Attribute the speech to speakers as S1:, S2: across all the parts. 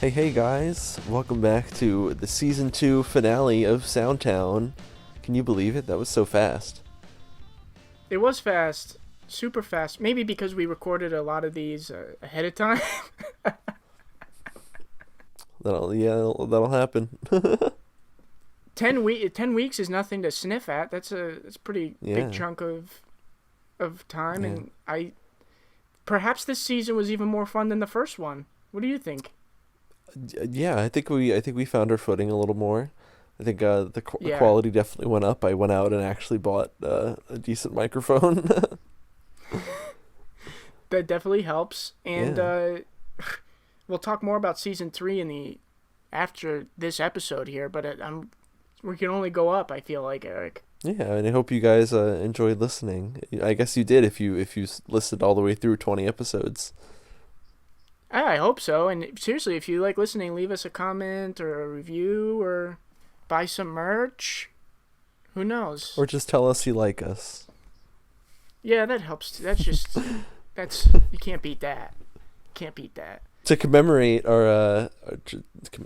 S1: Hey guys, welcome back to the season 2 finale of Soundtown. Can you believe it? That was so fast.
S2: It was fast, super fast. Maybe because we recorded a lot of these ahead of time.
S1: That'll happen.
S2: 10 weeks is nothing to sniff at. That's a pretty big
S1: Yeah.
S2: chunk of time,
S1: Yeah.
S2: and I perhaps this season was even more fun than the first one. What do you think?
S1: Yeah, I think we found our footing a little more. I think the
S2: Yeah,
S1: quality definitely went up. I went out and actually bought a decent microphone.
S2: that definitely helps. And
S1: Yeah.
S2: we'll talk more about season 3 in the after this episode here. But we can only go up. I feel like, Eric.
S1: Yeah, and I hope you guys enjoyed listening. I guess you did if you listened all the way through 20 episodes.
S2: I hope so. And seriously, if you like listening, leave us a comment or a review or buy some merch. Who knows?
S1: Or just tell us you like us.
S2: Yeah, that helps. That's you can't beat that. Can't beat that.
S1: To commemorate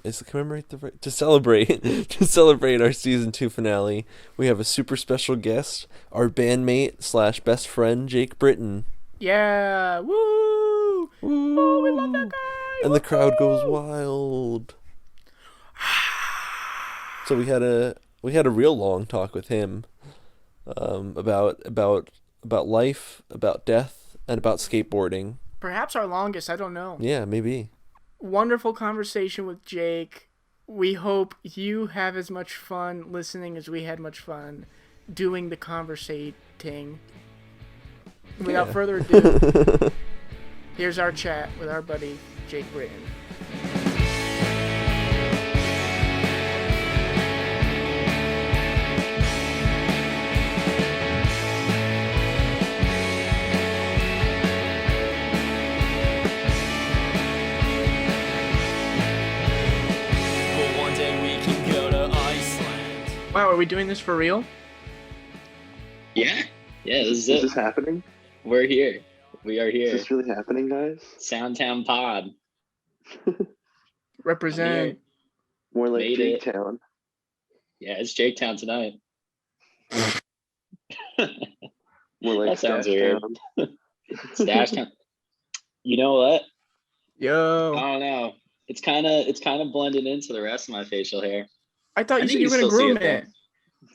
S1: is it commemorate to celebrate to celebrate our season 2 finale, we have a super special guest, our bandmate slash best friend Jake Britton.
S2: Yeah, woo! Oh, we love that
S1: Woo!
S2: guy.
S1: And the crowd goes
S2: Woo!
S1: wild. So we had a real long talk with him, about life, about death, and about skateboarding.
S2: Perhaps our longest. I don't know.
S1: Yeah, maybe.
S2: Wonderful conversation with Jake. We hope you have as much fun listening as we had much fun doing the conversating. Without
S1: Yeah.
S2: further ado, here's our chat with our buddy Jake Britton.
S3: But one day we can go to Iceland.
S2: Wow, are we doing this for real?
S4: Yeah, this is
S5: Is
S4: it.
S5: this happening?
S4: We're here. We are
S5: Is
S4: here.
S5: this really happening, guys?
S4: Soundtown Pod.
S2: Represent.
S5: More like
S4: Made
S5: Jake
S4: it.
S5: Town.
S4: Yeah, it's Jake Town tonight.
S5: More like
S4: That sounds
S5: Stash
S4: weird.
S5: Town.
S4: Stash Town. You know what? I
S2: Yo.
S4: don't know. It's kind of blended into the rest of my facial hair.
S2: I thought
S4: I
S2: you
S4: think
S2: said you were
S4: you
S2: going to
S4: still see
S2: groom
S4: it, though.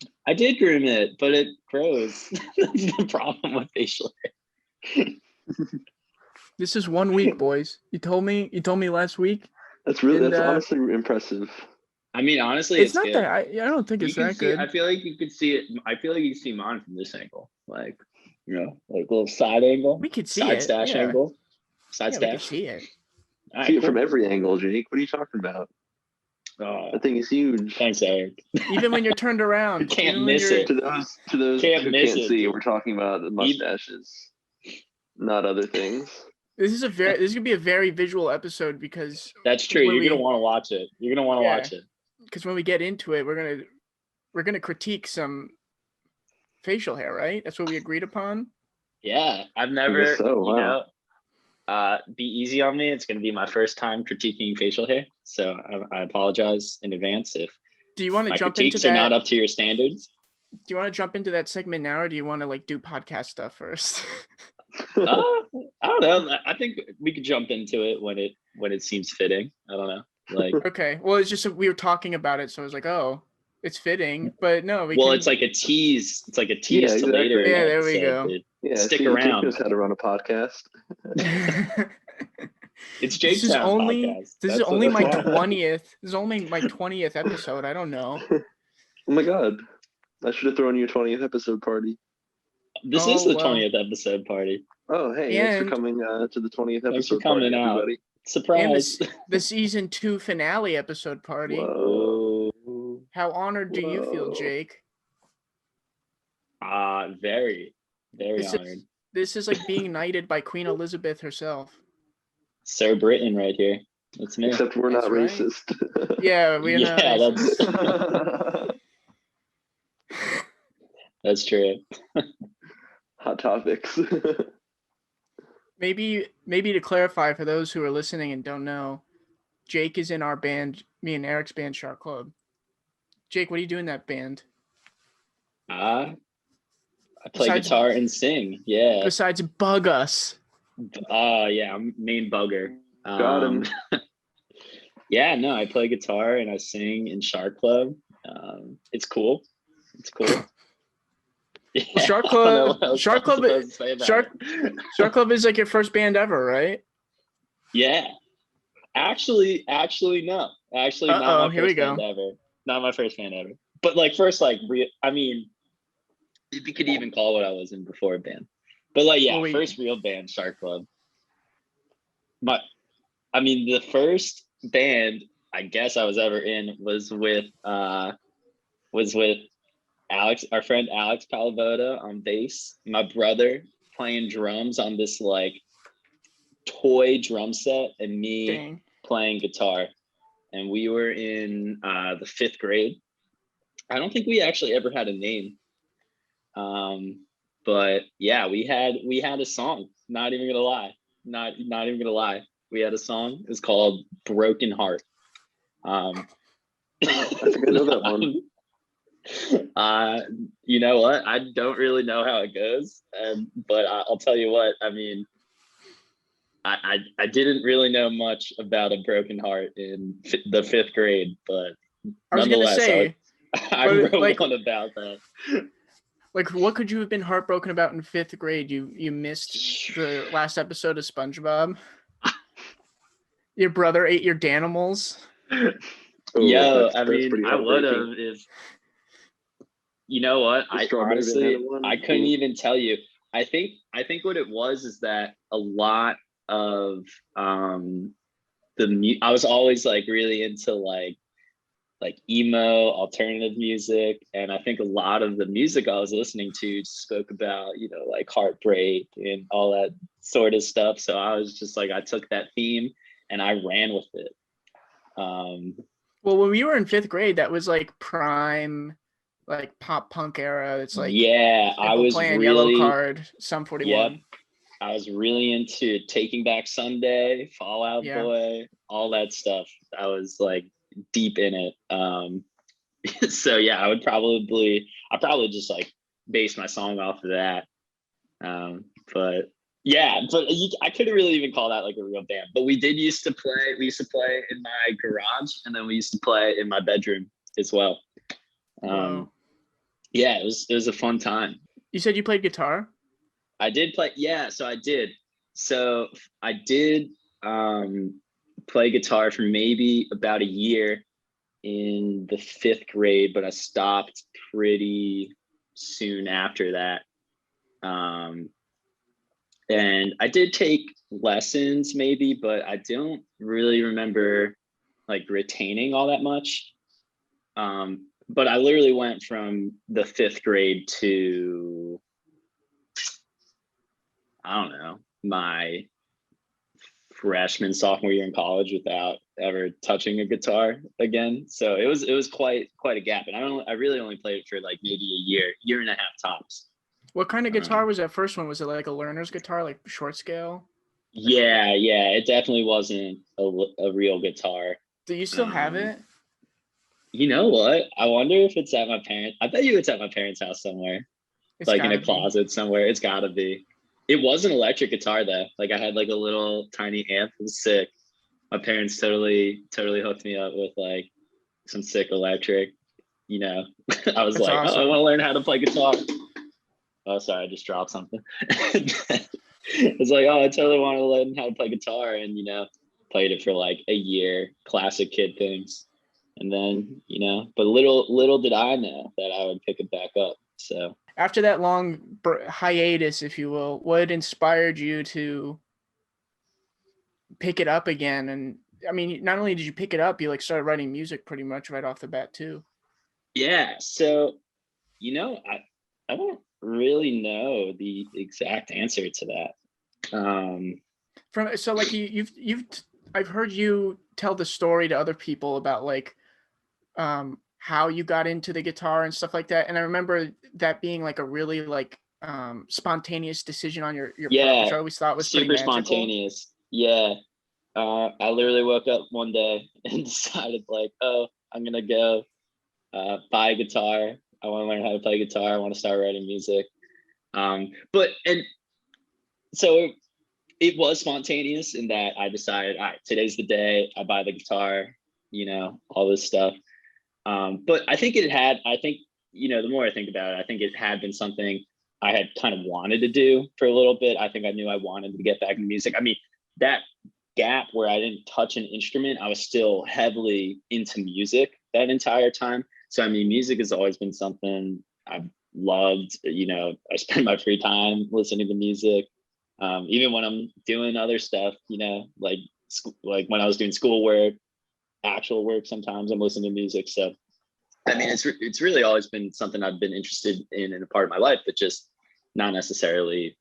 S2: it.
S4: I did groom it, but it grows. That's the problem with facial hair.
S2: This is 1 week, boys. You told me last week.
S5: That's really
S2: And,
S5: that's honestly impressive.
S4: I mean, honestly,
S2: It's
S4: it's
S2: not
S4: good.
S2: that I don't think
S4: You
S2: it's
S4: can
S2: that
S4: see.
S2: good.
S4: I feel like you could see it. I feel like you can see mine from this angle, like like a little side angle,
S2: We could see
S4: side
S2: it.
S4: stash
S2: Yeah.
S4: angle, side
S2: Yeah, we could
S4: stash.
S2: see it.
S4: All right,
S5: See it
S4: cool.
S5: from every angle, Jake. What are you talking about?
S4: Oh,
S5: That thing is huge.
S4: thanks, Eric.
S2: Even when you're turned around.
S4: Can't
S2: even when
S4: miss
S2: you're-
S4: it.
S5: To those
S4: Can't
S5: who
S4: miss
S5: can't
S4: it,
S5: see,
S4: dude.
S5: we're talking about the mustaches, not other things.
S2: This is gonna be a very visual episode because
S4: That's true.
S2: When
S4: You're gonna
S2: we-
S4: want to watch it. You're gonna want to
S2: Yeah.
S4: watch it.
S2: when we get into it, we're gonna critique some facial hair, right? That's what we agreed upon.
S4: Yeah, I've never.
S5: so, wow.
S4: Be easy on me. It's gonna be my first time critiquing facial hair, so I apologize in advance if
S2: Do you want to
S4: my
S2: jump into
S4: critiques are not
S2: that?
S4: up to your standards.
S2: Do you want to jump into that segment now, or do you want to do podcast stuff first?
S4: I don't know. I think we could jump into it when it seems fitting. I don't know. Like,
S2: Okay. Well, it's just that we were talking about it, so I was like, oh, it's fitting. But no,
S4: well, it's like a tease. It's like a tease to
S5: exactly.
S4: later. in the
S2: Yeah, there we
S4: episode,
S2: go.
S4: dude.
S5: Yeah,
S4: Stick
S5: see, Jake
S4: around.
S5: knows how to run a podcast.
S4: It's Jake
S2: This is
S4: Town
S2: only
S4: podcast.
S2: this is
S5: That's-
S2: only my
S5: that's why.
S2: 20th. This is only my 20th episode. I don't know.
S5: Oh my god, I should have thrown you a 20th episode party.
S4: This
S2: Oh,
S4: is the
S2: well.
S4: 20th episode party.
S5: Oh hey, thanks
S2: And-
S5: for coming to the 20th episode
S4: Thanks for coming
S5: party,
S4: out.
S5: everybody.
S4: Surprise!
S2: the season 2 finale episode party.
S5: Whoa.
S2: How honored do you feel,
S5: Whoa.
S2: Jake?
S4: Very, very
S2: This
S4: honored.
S2: This is like being knighted by Queen Elizabeth herself.
S4: Sir Britain right here. That's me.
S5: Except we're
S2: That's
S5: not
S2: right.
S5: racist.
S2: Yeah, we're not.
S4: Yeah,
S2: racist.
S4: that's true.
S5: Hot topics.
S2: Maybe to clarify for those who are listening and don't know, Jake is in our band, me and Eric's band, Shark Club. Jake, what do you do in that band?
S4: I play
S2: Besides-
S4: guitar and sing. Yeah.
S2: Besides bug us.
S4: Yeah, I'm main bugger.
S5: Got him.
S4: Yeah, no, I play guitar and I sing in Shark Club. It's cool. It's cool. Yeah,
S2: Well, Shark
S4: I don't know
S2: Club,
S4: what else
S2: Shark
S4: I'm
S2: Club,
S4: supposed to say about
S2: Shark,
S4: it.
S2: Shark Club is like your first band ever, right?
S4: Yeah. Actually, no. Actually, not
S2: Uh-oh,
S4: my
S2: here we
S4: first band
S2: go.
S4: ever. Not my first band ever. But like first, like I mean, if you could even call what I was in before a band. But like, yeah,
S2: Well,
S4: first real band, Shark Club. The first band I guess I was ever in was with Alex, our friend Alex Palavoda on bass, my brother playing drums on this like toy drum set, and me
S2: Dang.
S4: playing guitar. And we were in the 5th grade. I don't think we actually ever had a name. But yeah, we had a song. Not even gonna lie. Not even gonna lie. We had a song. It's called Broken Heart.
S5: I think I know that one.
S4: You know what? I don't really know how it goes, but I'll tell you what. I mean, I didn't really know much about a broken heart in the 5th grade, but
S2: I was gonna
S4: nonetheless,
S2: say,
S4: I
S2: but,
S4: wrote
S2: like-
S4: one about that.
S2: like, what could you have been heartbroken about in 5th grade? You missed the last episode of SpongeBob. Your brother ate your Danimals.
S5: Oh,
S4: Yo,
S5: that's pretty
S4: I would
S5: heartbreaking.
S4: have if. You know what?
S5: The
S4: I
S5: strawberry
S4: honestly,
S5: banana one?
S4: I couldn't
S5: Ooh.
S4: even tell you. I think what it was is that a lot of I was always like really into like emo alternative music, and I think a lot of the music I was listening to spoke about like heartbreak and all that sort of stuff. So I was just like, I took that theme and I ran with it.
S2: Well, when we were in 5th grade, that was like prime, like pop punk era. It's like
S4: Yeah, I
S2: Simple
S4: was
S2: Plan,
S4: really
S2: Yellow Card, Sum 41.
S4: Yep. I was really into Taking Back Sunday, Fall Out
S2: Yeah.
S4: Boy, all that stuff. I was like deep in it. So yeah, I probably just like base my song off of that. But yeah, I couldn't really even call that like a real band. But we used to play in my garage, and then we used to play in my bedroom as well.
S2: Wow.
S4: Yeah, it was a fun time.
S2: You said you played guitar?
S4: I did play. Yeah, so I did. So I did play guitar for maybe about a year in the 5th grade, but I stopped pretty soon after that. And I did take lessons maybe, but I don't really remember like retaining all that much. But I literally went from the 5th grade to, I don't know, my freshman, sophomore year in college without ever touching a guitar again. So it was quite a gap. And I really only played it for like maybe a year and a half tops.
S2: What kind of guitar was that first one? Was it like a learner's guitar, like short scale?
S4: Yeah, it definitely wasn't a real guitar.
S2: Do you still have it?
S4: You know what? I wonder if it's at my parents. I bet you it's at my parents' house somewhere,
S2: It's
S4: like in
S2: gotta
S4: a
S2: be.
S4: closet somewhere. It's gotta be. It was an electric guitar though. Like I had like a little tiny amp. It was sick. My parents totally hooked me up with like some sick electric. I was
S2: That's
S4: like,
S2: awesome.
S4: oh, I want to learn how to play guitar. Oh, sorry, I just dropped something. It's like, oh, I totally want to learn how to play guitar, and played it for like a year. Classic kid things. And then, but little did I know that I would pick it back up. So
S2: After that long hiatus, if you will, what inspired you to pick it up again? And I mean, not only did you pick it up, you like started writing music pretty much right off the bat too.
S4: yeah, so I don't really know the exact answer to that.
S2: So like you've I've heard you tell the story to other people about like how you got into the guitar and stuff like that, and I remember that being like a really like spontaneous decision on your part, which I always thought was pretty
S4: super
S2: magical.
S4: spontaneous. Yeah. I literally woke up one day and decided like, oh, I'm gonna go buy a guitar. I want to learn how to play guitar. I want to start writing music. But so it was spontaneous in that I decided, all right, today's the day. I buy the guitar, all this stuff. But I think the more I think about it, I think it had been something I had kind of wanted to do for a little bit. I think I knew I wanted to get back into music. I mean, that gap where I didn't touch an instrument, I was still heavily into music that entire time. So, I mean, music has always been something I've loved. I spend my free time listening to music. Even when I'm doing other stuff, like when I was doing schoolwork, actual work, sometimes I'm listening to music. So, I mean, it's really always been something I've been interested in a part of my life, but just not necessarily,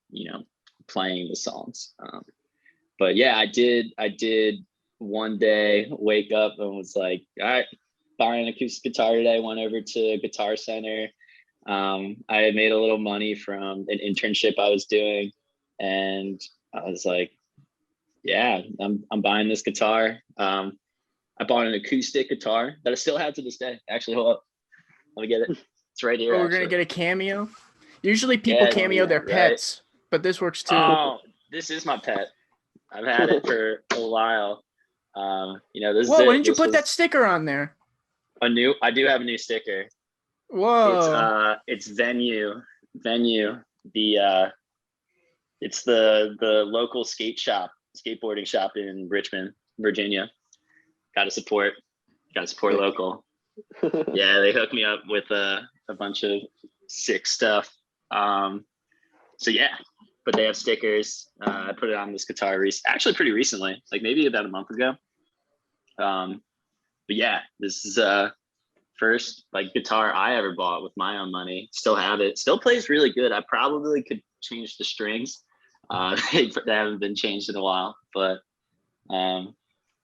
S4: playing the songs. But yeah, I did one day wake up and was like, all right, buying an acoustic guitar today. Went over to Guitar Center. I had made a little money from an internship I was doing, and I was like, yeah, I'm buying this guitar. I bought an acoustic guitar that I still have to this day. Actually, hold up, let me get it. It's right here.
S2: Oh, we're gonna get a cameo. Usually people cameo their pets, but this works too.
S4: Oh, this is my pet. I've had it for a while. This.
S2: Whoa! Why didn't you put that sticker on there?
S4: I do have a new sticker.
S2: Whoa!
S4: It's Venue. It's the local skateboarding shop in Richmond, Virginia. Gotta support local. Yeah, they hooked me up with a bunch of sick stuff. So yeah, but they have stickers. I put it on this guitar actually pretty recently, like maybe about a month ago. But yeah, this is first like guitar I ever bought with my own money. Still have it. Still plays really good. I probably could change the strings. They haven't been changed in a while, but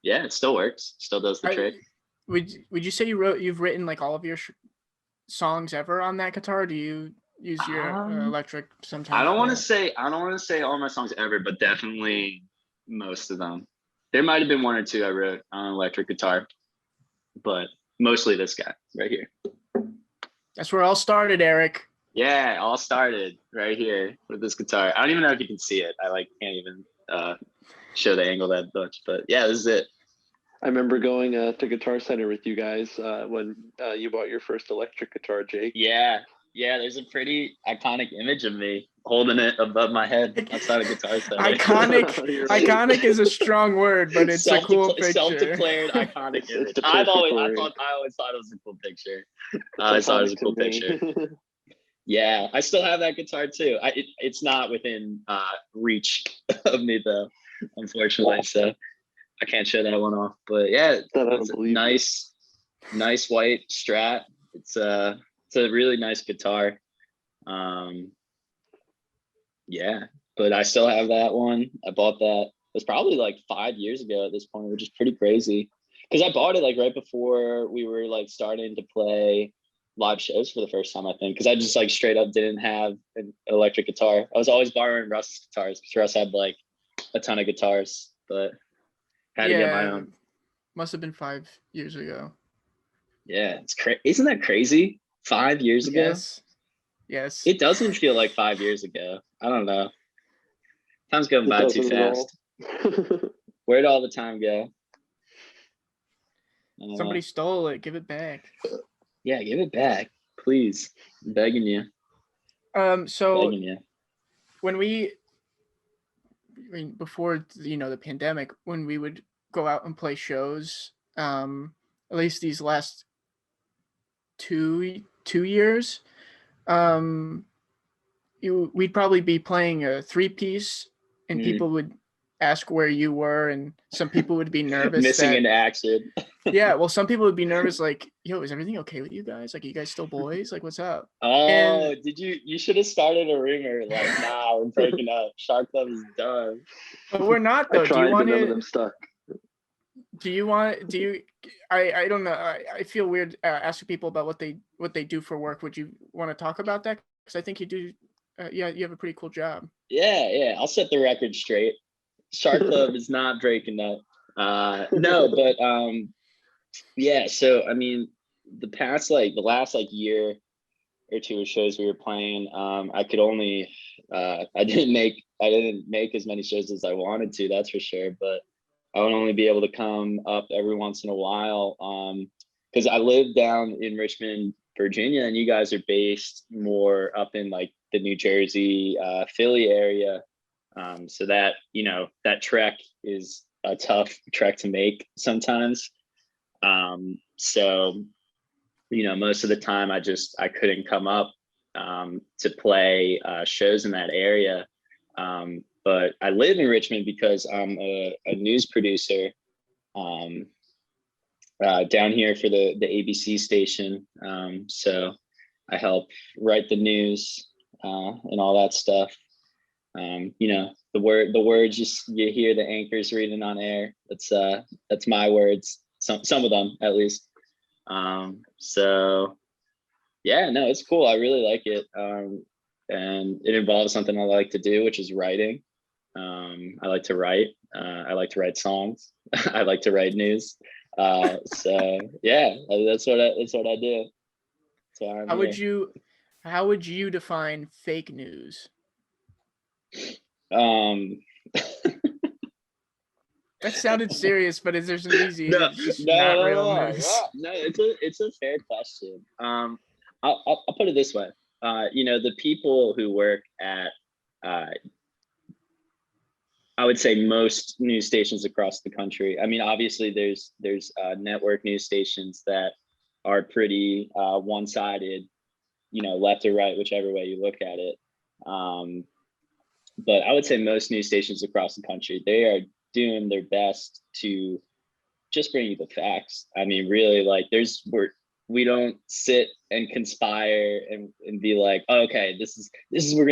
S4: yeah, it still works. Still does the trick.
S2: Would you say you've written like all of your songs ever on that guitar? Do you use your electric sometimes?
S4: I don't want to say all my songs ever, but definitely most of them. There might have been one or two I wrote on an electric guitar, but mostly this guy right here.
S2: That's where it all started, Eric.
S4: Yeah, it all started right here with this guitar. I don't even know if you can see it. I can't even show the angle that much, but yeah, this is it.
S5: I remember going to Guitar Center with you guys when you bought your first electric guitar, Jake.
S4: Yeah, there's a pretty iconic image of me holding it above my head outside of Guitar Center.
S2: Iconic is a strong word, but it's a cool picture.
S4: Self-declared iconic image. I always thought it was a cool picture. I thought it was a cool picture. Yeah, I still have that guitar too. It's not within reach of me though, unfortunately. So I can't show that one off. But yeah, it's a nice white Strat. It's a really nice guitar. Yeah, but I still have that one. I bought that. It was probably like 5 years ago at this point, which is pretty crazy. Because I bought it like right before we were like starting to play live shows for the first time, I think. Because I just like straight up didn't have an electric guitar. I was always borrowing Russ's guitars because Russ had like a ton of guitars, but had to get my own.
S2: Must have been 5 years ago.
S4: Yeah, it's crazy. Isn't that crazy? 5 years ago?
S2: Yes.
S4: It doesn't feel like 5 years ago. I don't know. Time's going by too fast. Where'd all the time go?
S2: Somebody stole it. Give it back.
S4: Yeah, give it back, please. I'm begging you.
S2: So
S4: begging you.
S2: Before the pandemic, when we would go out and play shows, at least these last two years, we'd probably be playing a 3-piece, and people would ask where you were, and some people would be nervous.
S4: Missing in action.
S2: Yeah, well, some people would be nervous, like, yo, is everything okay with you guys? Like, are you guys still boys? Like, what's up?
S4: Oh, did you should have stared a rumor, like, nah, we're breaking up. Shark Club is done.
S2: But we're not, though.
S5: I tried, but none of them stuck.
S2: I don't know. I feel weird asking people about what they do for work. Would you want to talk about that? Because I think you do. You have a pretty cool job.
S4: Yeah. I'll set the record straight. Shark Club is not breaking up. No, but yeah. So I mean, the last like year or two of shows we were playing, I could only I didn't make as many shows as I wanted to, that's for sure. But I would only be able to come up every once in a while. Because I live down in Richmond, Virginia, and you guys are based more up in like the New Jersey, Philly area. So that, that trek is a tough trek to make sometimes. So, most of the time I couldn't come up to play shows in that area. But I live in Richmond because I'm a news producer down here for the ABC station. So I help write the news and all that stuff. The words you hear the anchors reading on air. That's my words. Some of them at least. So yeah, no, it's cool. I really like it. And it involves something I like to do, which is writing. I like to write. I like to write songs. I like to write news. So yeah, that's what I do. So
S2: how would you define fake news? That sounded serious, but is there some easy?
S4: No,
S2: It's just not real news.
S4: no. It's a fair question. I'll put it this way. The people who work at, I would say most news stations across the country. I mean, obviously there's network news stations that are pretty one-sided, left or right, whichever way you look at it. But I would say most news stations across the country, they are doing their best to just bring you the facts. I mean, really, like we don't sit and conspire and be like, oh, okay, this is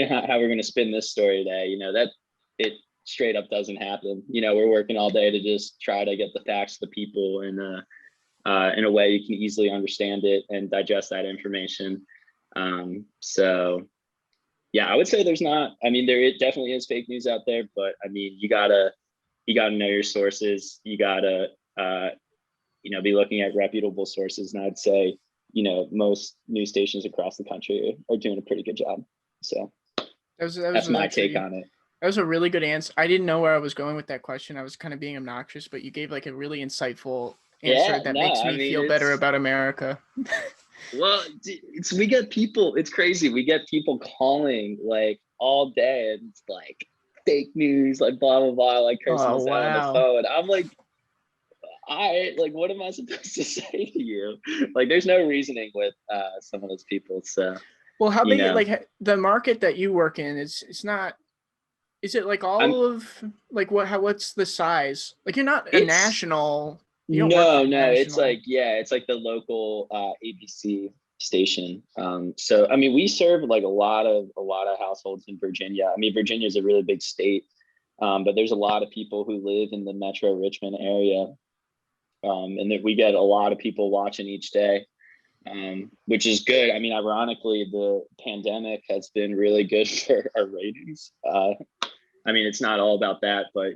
S4: how we're gonna spin this story today. That it straight up doesn't happen. We're working all day to just try to get the facts to the people in a way you can easily understand it and digest that information. So yeah, I would say there's not. I mean, it definitely is fake news out there, but I mean, you gotta know your sources. You gotta be looking at reputable sources, and I'd say most news stations across the country are doing a pretty good job. So that's my take on it.
S2: That was a really good answer. I didn't know where I was going with that question. I was kind of being obnoxious, but you gave like a really insightful answer that makes me feel better about America.
S4: Well, we get people, it's crazy. We get people calling like all day and it's like fake news, like blah, blah, blah, like cursing us out on the phone. I'm like, what am I supposed to say to you? Like, there's no reasoning with some of those people. So,
S2: well, how big, like the market that you work in it's not, is it like what's the size? Like you're not a national.
S4: No, it's like the local ABC station. So I mean, we serve like a lot of households in Virginia. I mean, Virginia is a really big state, but there's a lot of people who live in the Metro Richmond area, and that we get a lot of people watching each day, which is good. I mean, ironically, the pandemic has been really good for our ratings. I mean, it's not all about that, but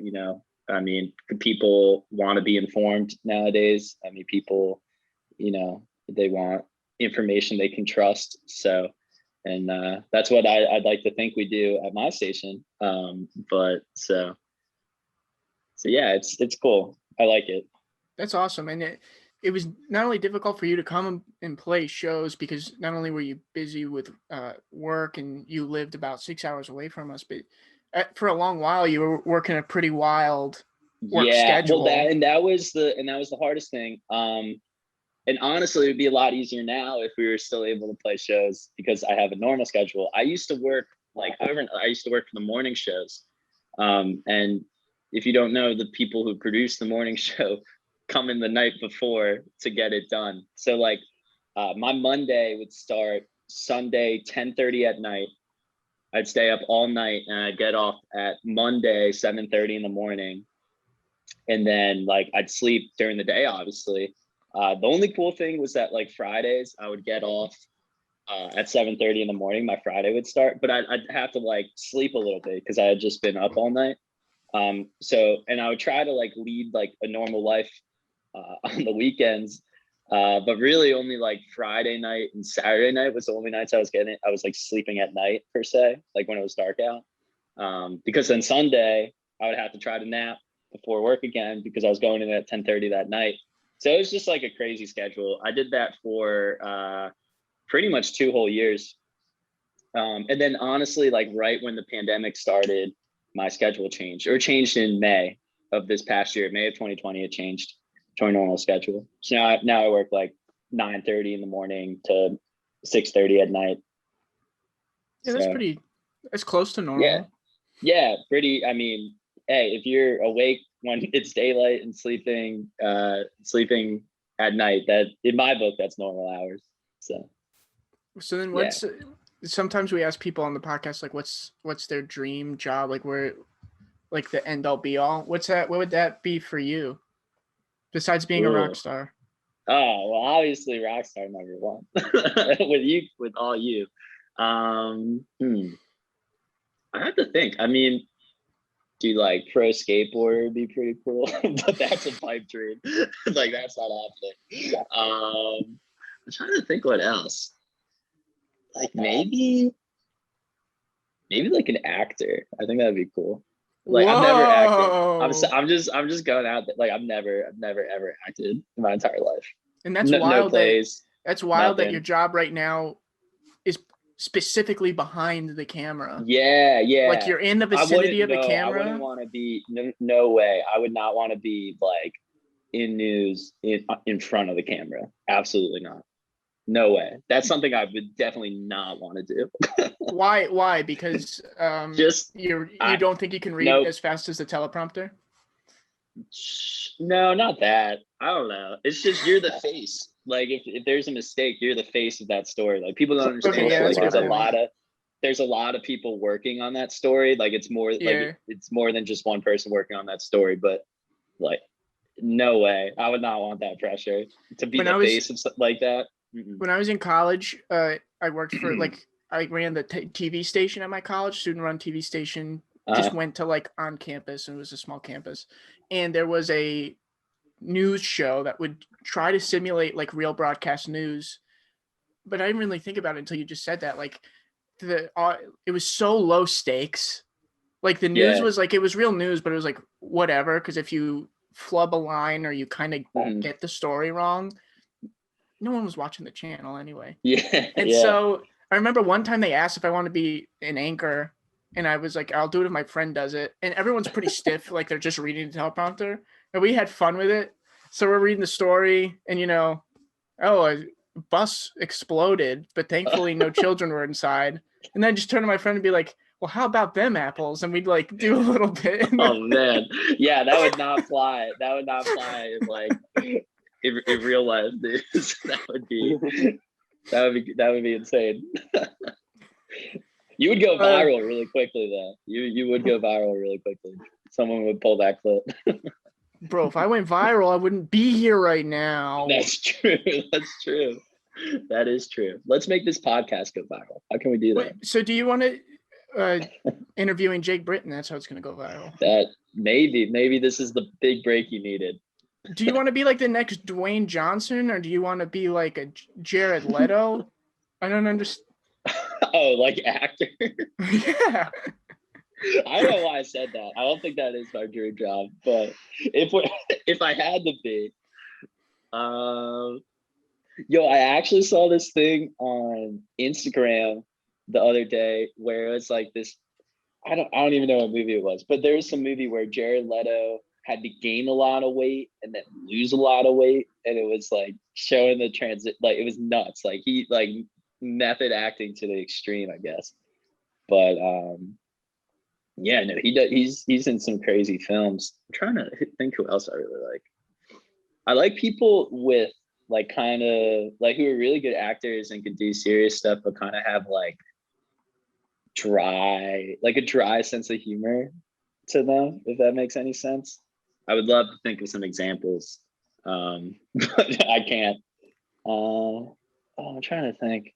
S4: I mean, people want to be informed nowadays. I mean, people, they want information they can trust. So, and that's what I'd like to think we do at my station. But so yeah, it's cool. I like it.
S2: That's awesome. And it was not only difficult for you to come and play shows because not only were you busy with work and you lived about 6 hours away from us, but for a long while you were working a pretty wild work schedule.
S4: Well, that was the hardest thing. And honestly, it would be a lot easier now if we were still able to play shows because I have a normal schedule. I used to work I used to work for the morning shows. And if you don't know, the people who produce the morning show come in the night before to get it done. So like my Monday would start Sunday 10:30 at night. I'd stay up all night and I'd get off at Monday 7:30 in the morning. And then like I'd sleep during the day, obviously. The only cool thing was that like Fridays I would get off at 7:30 in the morning. My Friday would start, but I'd have to like sleep a little bit because I had just been up all night. So, and I would try to like lead like a normal life on the weekends. But really only like Friday night and Saturday night was the only nights I was like sleeping at night per se, like when it was dark out. Because then Sunday I would have to try to nap before work again because I was going in at 10:30 that night. So it was just like a crazy schedule. I did that for pretty much 2 whole years. And then honestly, like right when the pandemic started, my schedule changed in May of this past year. May of 2020, it changed to a normal schedule. So now I work like 9:30 in the morning to 6:30 at night.
S2: Yeah,
S4: So,
S2: that's close to normal.
S4: yeah, pretty. I mean, hey, if you're awake when it's daylight and sleeping at night, that in my book, that's normal hours.
S2: So then
S4: yeah.
S2: sometimes we ask people on the podcast, like, what's their dream job? Like, where, like the end all be all. What would that be for you? Besides being a rock star?
S4: Oh, well, obviously Rockstar number one with all you. I have to think. I mean, do like pro skateboarder would be pretty cool, but that's a pipe dream. Like that's not happening. I'm trying to think what else. Like maybe like an actor. I think that'd be cool. Like I've never acted. I'm just going out there. Like I've never ever acted in my entire life.
S2: And that's wild.
S4: No plays.
S2: That's wild that your job right now is specifically behind the camera.
S4: Yeah.
S2: Like you're in the vicinity of the camera.
S4: I wouldn't want to be. No way. I would not want to be like in news in front of the camera. Absolutely not. No way. That's something I would definitely not want to do.
S2: Why? Because you don't think you can read as fast as the teleprompter?
S4: No, not that. I don't know. It's just you're the face. Like if there's a mistake, you're the face of that story. Like people don't understand that. Like there's a lot of people working on that story. Like it's more like it's more than just one person working on that story. But like, no way. I would not want that pressure to be the face of like that.
S2: When I was in college, I worked for I ran the TV station at my college, student-run TV station. Just went to like on campus, and it was a small campus, and there was a news show that would try to simulate like real broadcast news. But I didn't really think about it until you just said that. Like it was so low stakes. Like the news was like it was real news, but it was like whatever. Because if you flub a line or you kind of get the story wrong, no one was watching the channel anyway. So I remember one time they asked if I want to be an anchor, and I was like, I'll do it if my friend does it. And everyone's pretty stiff, like they're just reading the teleprompter. And we had fun with it. So we're reading the story, and a bus exploded, but thankfully no children were inside. And then I just turn to my friend and be like, well, how about them apples? And we'd like do a little bit.
S4: Oh man. Yeah, that would not fly. That would not fly in like in real life news. That would be insane. You would go viral really quickly though. You would go viral really quickly. Someone would pull that clip.
S2: Bro, if I went viral, I wouldn't be here right now.
S4: That's true. That is true. Let's make this podcast go viral. How can we do that?
S2: Wait, so do you want to interviewing Jake Britton? That's how it's going to go viral.
S4: That maybe this is the big break you needed.
S2: Do you want to be like the next Dwayne Johnson, or do you want to be like a Jared Leto? I don't understand.
S4: Oh, like actor?
S2: Yeah.
S4: I don't know why I said that. I don't think that is my dream job. But if I had to be, I actually saw this thing on Instagram the other day where it's like this. I don't even know what movie it was, but there was some movie where Jared Leto had to gain a lot of weight and then lose a lot of weight, and it was like showing the transit. Like it was nuts. Like he like method acting to the extreme, I guess. But yeah, no, he does. He's in some crazy films. I'm trying to think who else I really like. I like people with like kind of like who are really good actors and can do serious stuff, but kind of have like a dry sense of humor to them, if that makes any sense. I would love to think of some examples, but I can't. I'm trying to think.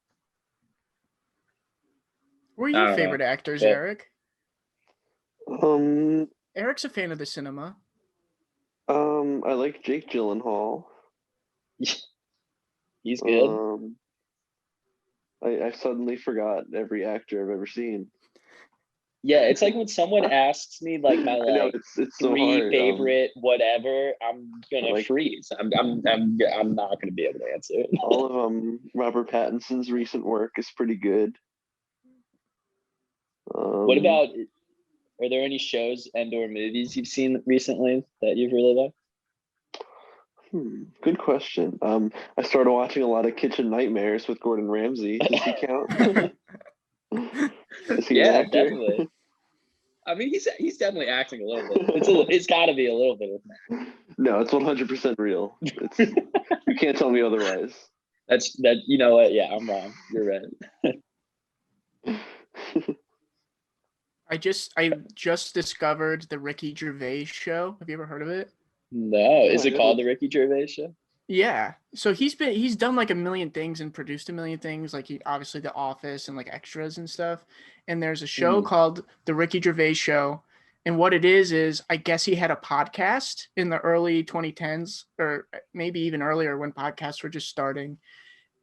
S2: Who are your favorite actors, Eric? Eric's a fan of the cinema.
S5: I like Jake Gyllenhaal.
S4: He's good.
S5: I suddenly forgot every actor I've ever seen.
S4: Yeah, it's like when someone asks me like my
S5: I know
S4: like
S5: it's so
S4: three
S5: hard.
S4: favorite whatever, I'm gonna
S5: like-
S4: freeze. I'm not gonna be able to answer it.
S5: All of Robert Pattinson's recent work is pretty good.
S4: What about? Are there any shows and/or movies you've seen recently that you've really liked?
S5: Good question. I started watching a lot of Kitchen Nightmares with Gordon Ramsay. Does he count? Is he an actor?
S4: Definitely. I mean, he's definitely acting a little bit. It's got to be a little bit of that.
S5: No, it's 100% real. You can't tell me otherwise.
S4: That. You know what? Yeah, I'm wrong. You're right.
S2: I just discovered the Ricky Gervais show. Have you ever heard of it?
S4: No, is it called the Ricky Gervais Show?
S2: Yeah. So he's done like a million things and produced a million things, like he obviously The Office and like extras and stuff. And there's a show called The Ricky Gervais Show. And what it is I guess he had a podcast in the early 2010s or maybe even earlier when podcasts were just starting.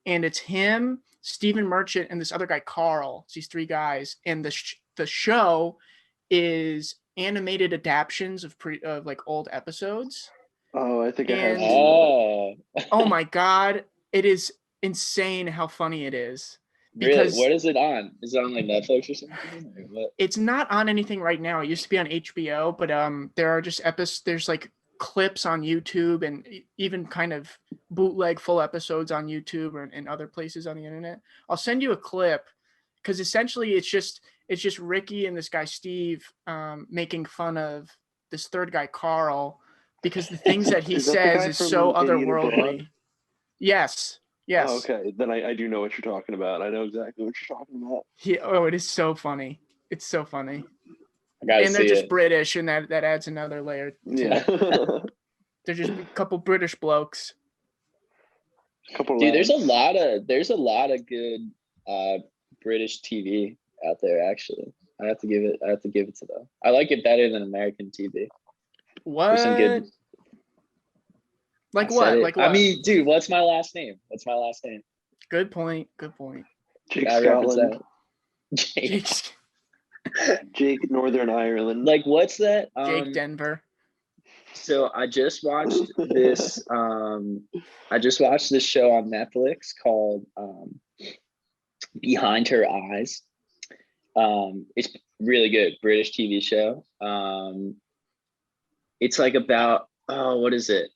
S2: And it's him, Stephen Merchant, and this other guy, Carl. It's these three guys. And the show is animated adaptions of like old episodes.
S5: Oh, I think I have.
S2: Oh my God, it is insane how funny it is.
S4: Because really? What is it on? Is it on like Netflix or something? Or what?
S2: It's not on anything right now. It used to be on HBO, but there are just episodes. There's like clips on YouTube and even kind of bootleg full episodes on YouTube and other places on the internet. I'll send you a clip because essentially it's just Ricky and this guy Steve making fun of this third guy Carl because the things that he says is so otherworldly. Yes.
S5: Oh, okay, then I do know what you're talking about. I know exactly what you're talking about.
S2: It is so funny. It's so funny.
S4: And
S2: they're just British, and that adds another layer. They're just a couple British blokes.
S4: Dude, there's a lot of good British TV out there. Actually, I have to give it to them. I like it better than American TV.
S2: What?
S4: Some good.
S2: Like what? Like what?
S4: I mean, dude, what's my last name?
S2: Good point.
S5: Jake Scotland.
S4: Jake.
S5: Jake Northern Ireland.
S4: Like, what's that?
S2: Jake Denver.
S4: So I just watched this. I just watched this show on Netflix called Behind Her Eyes. It's really good, British TV show. It's like about what is it?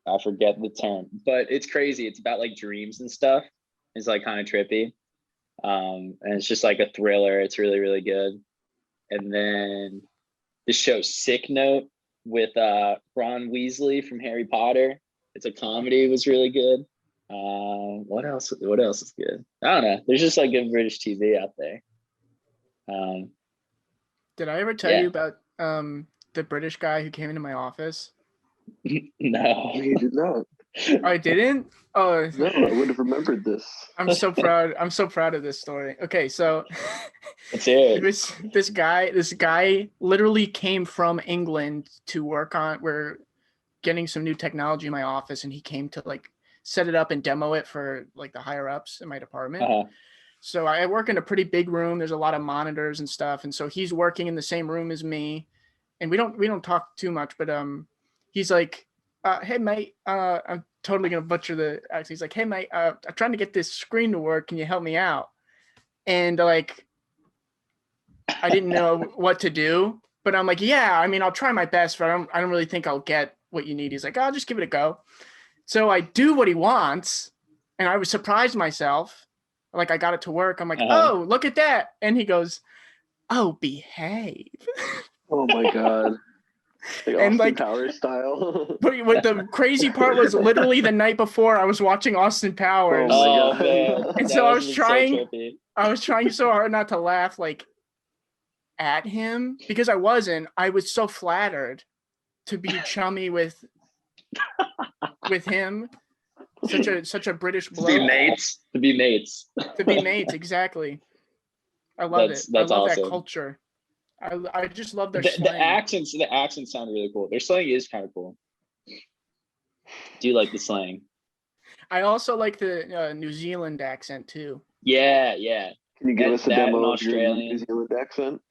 S4: I forget the term, but it's crazy. It's about like dreams and stuff. It's like kind of trippy. And it's just like a thriller. It's really, really good. And then the show Sick Note with Ron Weasley from Harry Potter. It's a comedy. It was really good. What else is good? I don't know. There's just like good British TV out there.
S2: Did I ever tell you about the British guy who came into my office?
S4: No.
S5: You did not.
S2: I didn't? Oh
S5: no, I would have remembered this.
S2: I'm so proud of this story. Okay, so this guy literally came from England to work on. We're getting some new technology in my office, and he came to like set it up and demo it for like the higher ups in my department. So I work in a pretty big room. There's a lot of monitors and stuff, and so he's working in the same room as me, and we don't talk too much, but he's like, hey mate, I'm totally gonna butcher the accent. He's like, hey mate, I'm trying to get this screen to work. Can you help me out? And like, I didn't know what to do, but I'm like, yeah, I mean, I'll try my best, but I don't really think I'll get what you need. He's like, I'll just give it a go. So I do what he wants, and I was surprised myself. Like I got it to work. I'm like, oh, look at that. And he goes, oh, behave.
S5: Oh my God. Like
S2: and
S5: Austin
S2: like
S5: Powers style.
S2: But what the crazy part was, literally the night before I was watching Austin Powers.
S5: Oh my God.
S2: And so I was trying so hard not to laugh like at him because I was so flattered to be chummy with him. Such a British bloke.
S4: To be mates.
S2: Exactly. I love it. I love
S4: awesome.
S2: that culture. I just love their
S4: The
S2: slang.
S4: accents sound really cool. Their slang is kind of cool. Do you like the slang?
S2: I also like the New Zealand accent too.
S4: Yeah.
S5: Can you give us a
S4: that
S5: demo
S4: and
S5: of your
S4: Australian.
S5: New Zealand accent?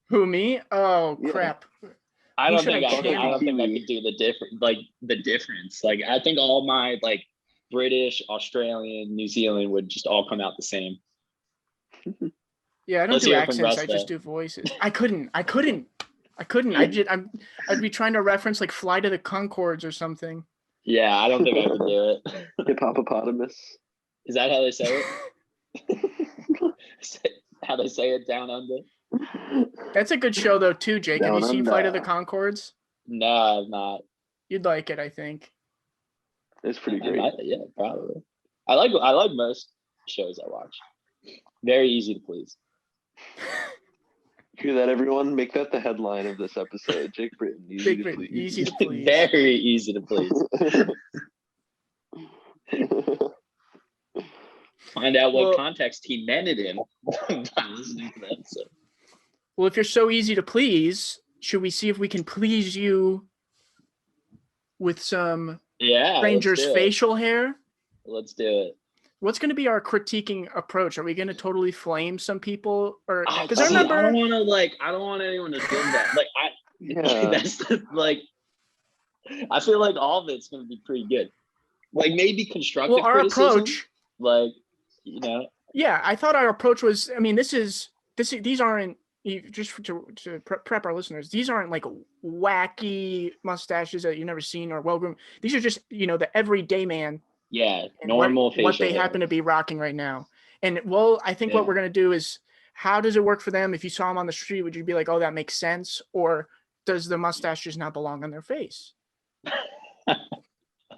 S2: Who, me? Oh,
S5: Yeah.
S2: crap.
S4: I
S2: Who
S4: don't
S2: should
S4: think
S2: I
S4: I could. I
S2: channel?
S4: don't think I
S5: Kiwi.
S4: could do the difference. Like I think all my like British, Australian, New Zealand would just all come out the same.
S2: Yeah, I don't
S4: Let's
S2: do
S4: hear it from
S2: accents.
S4: Russ,
S2: I just
S4: though.
S2: do voices. I'd be trying to reference like Fly to the Concords or something.
S4: Yeah, I don't think I could do it.
S5: Hippopotamus.
S4: Is that how they say it? How they say it down under?
S2: That's a good show though too, Jake. Have you
S5: Down
S2: seen Flight of
S5: under.
S2: the Concords?
S4: No, I'm not.
S2: You'd like it, I think.
S5: It's pretty
S4: I
S5: great.
S4: might- yeah, probably. I like most shows I watch. Very easy to please.
S5: Hear that, everyone? Make that the headline of this episode. Jake Britton, easy
S2: Jake
S5: to
S2: Britton,
S5: please.
S2: easy to please.
S4: Very easy to please. Find out what
S2: Well-
S4: context he meant it in by listening to the episode.
S2: Well, if you're so easy to please, should we see if we can please you with some
S4: Yeah,
S2: stranger's
S4: let's do it.
S2: facial hair?
S4: Let's do it.
S2: What's going to be our critiquing approach? Are we going to totally flame some people, or because I
S4: See, I
S2: remember?
S4: don't want anyone to feel that. Like
S5: Yeah.
S4: that's like I feel like all of it's gonna be pretty good. Like maybe constructive
S2: Well, our
S4: criticism.
S2: approach.
S4: Like
S2: Yeah, I thought our approach was. I mean, these aren't just to prep our listeners. These aren't like wacky mustaches that you've never seen or well groomed. These are just the everyday man.
S4: yeah,
S2: And
S4: normal facial
S2: what they
S4: hair.
S2: happen to be rocking right now. And I think
S4: Yeah.
S2: what we're gonna do is, how does it work for them? If you saw them on the street, would you be like, oh, that makes sense, or does the mustache just not belong on their face?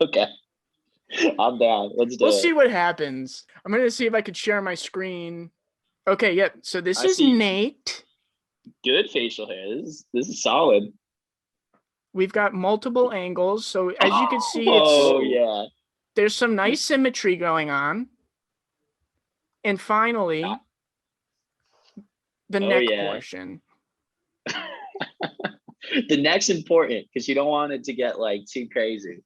S4: Okay. I'm down. Let's do
S2: We'll
S4: it.
S2: see what happens. I'm gonna see if I could share my screen. Okay, yep. So this
S4: I
S2: is
S4: see.
S2: Nate.
S4: Good facial hair. This is solid.
S2: We've got multiple angles, so as you can see,
S4: Oh yeah.
S2: there's some nice symmetry going on. And finally, the
S4: Oh,
S2: neck
S4: yeah.
S2: portion.
S4: The neck's important because you don't want it to get like too crazy.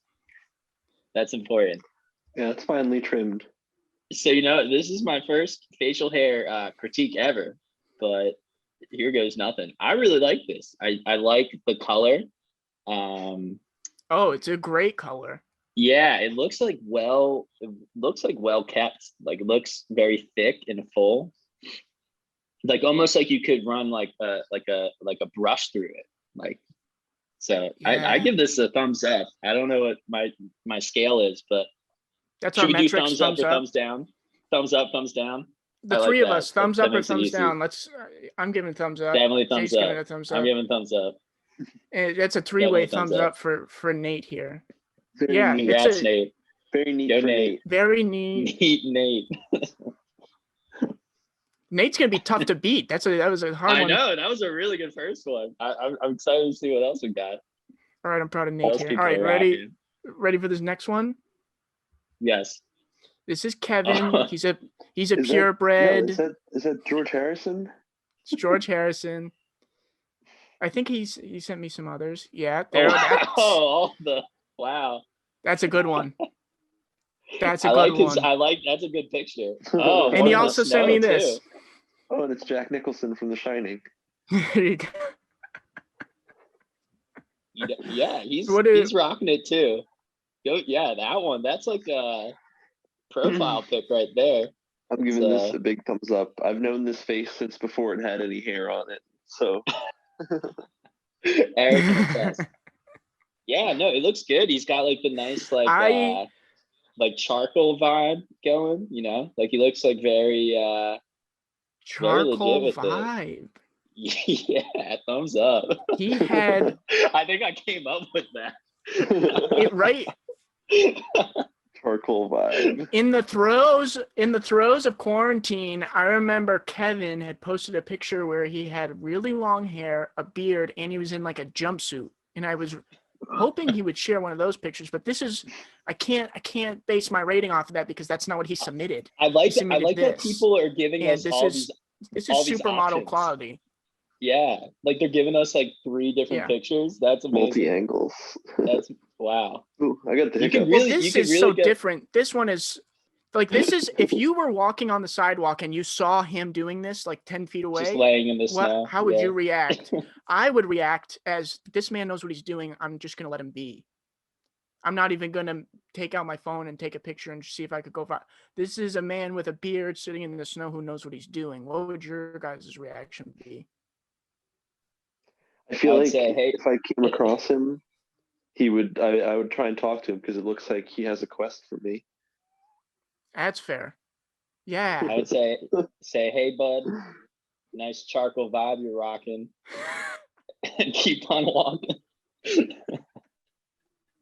S4: That's important.
S5: Yeah, it's finely trimmed.
S4: So this is my first facial hair critique ever, but here goes nothing. I really like this. I like the color.
S2: Oh, it's a great color.
S4: Yeah, it looks like well kept. Like it looks very thick and full. Like almost like you could run like a brush through it. Like so
S2: Yeah.
S4: I give this a thumbs up. I don't know what my scale is, but
S2: That's
S4: should
S2: our
S4: we do
S2: metrics.
S4: thumbs up or thumbs down? Thumbs up, thumbs down.
S2: The
S4: I like
S2: three of
S4: that.
S2: us, thumbs
S4: That
S2: up or
S4: makes it
S2: thumbs
S4: easy.
S2: down. I'm giving thumbs up.
S4: Definitely thumbs
S2: Jake's giving
S4: up.
S2: a thumbs
S4: I'm
S2: up.
S4: giving thumbs up.
S2: And that's a three-way
S4: Definitely thumbs
S2: thumbs
S4: up.
S2: up for Nate here.
S5: Very
S2: Yeah,
S5: neat.
S2: it's
S4: Congrats,
S2: a-
S4: Nate.
S5: Very neat
S4: Go
S5: for
S4: Nate.
S5: Nate.
S2: Very neat.
S4: Neat Nate.
S2: Nate's gonna be tough to beat. That was a hard
S4: I
S2: one.
S4: know that was a really good first one. I'm excited to see what else we got.
S2: All right, I'm proud of Nate
S4: Those
S2: here.
S4: people
S2: All right,
S4: are
S2: ready?
S4: rocking.
S2: Ready for this next one?
S4: Yes.
S2: This is Kevin.
S4: Oh.
S2: He's a
S5: Is that-
S2: purebred.
S5: No, is that George Harrison?
S2: It's George Harrison. I think he sent me some others. Yeah,
S4: Oh,
S2: there.
S4: wow.
S2: That's a good one. That's a
S4: I
S2: good
S4: like his.
S2: one.
S4: I like that's a good picture. Oh,
S2: And
S4: one
S2: he
S4: in the
S2: also sent me
S4: snow,
S2: this.
S4: too.
S5: Oh, and it's Jack Nicholson from The Shining.
S2: There you go.
S4: Yeah, he's
S2: What
S4: rocking it too. Yeah, that one. That's like a profile pic right there.
S5: I'm giving
S4: So-
S5: this a big thumbs up. I've known this face since before it had any hair on it. So
S4: Eric can attest. Yeah, no, it looks good. He's got like the nice like charcoal vibe going. Like he looks like very
S2: Charcoal
S4: with it.
S2: vibe.
S4: yeah, thumbs up.
S2: He had
S4: I think I came up with that.
S2: it right
S5: charcoal vibe.
S2: in the throes of quarantine. I remember Kevin had posted a picture where he had really long hair, a beard, and he was in like a jumpsuit. And I was hoping he would share one of those pictures, but I can't base my rating off of that because that's not what he submitted.
S4: I like
S2: submitted
S4: that
S2: this.
S4: people are giving
S2: And
S4: us
S2: this
S4: all
S2: is
S4: these
S2: this
S4: all
S2: is
S4: these
S2: supermodel
S4: options.
S2: quality.
S4: Yeah, like they're giving us like 3 different
S2: Yeah.
S4: pictures. That's amazing.
S5: Multi-angles.
S4: That's wow.
S5: Ooh, I got the
S4: You can
S5: hiccups.
S2: Well,
S4: really,
S2: this
S4: you can
S2: is
S4: really
S2: so
S4: get.
S2: different. This one is like, this is, if you were walking on the sidewalk and you saw him doing this like 10 feet
S4: Just
S2: away,
S4: laying in the snow.
S2: how would
S4: Yeah.
S2: you react? I would react as, this man knows what he's doing. I'm just going to let him be. I'm not even going to take out my phone and take a picture and see if I could go. This is a man with a beard sitting in the snow who knows what he's doing. What would your guys' reaction be?
S5: I feel
S4: I would
S5: like
S4: say, hey,
S5: if I came across him, I would try and talk to him because it looks like he has a quest for me.
S2: That's fair.
S4: I
S2: Yeah.
S4: would say, hey, bud, nice charcoal vibe you're rocking. And keep on walking.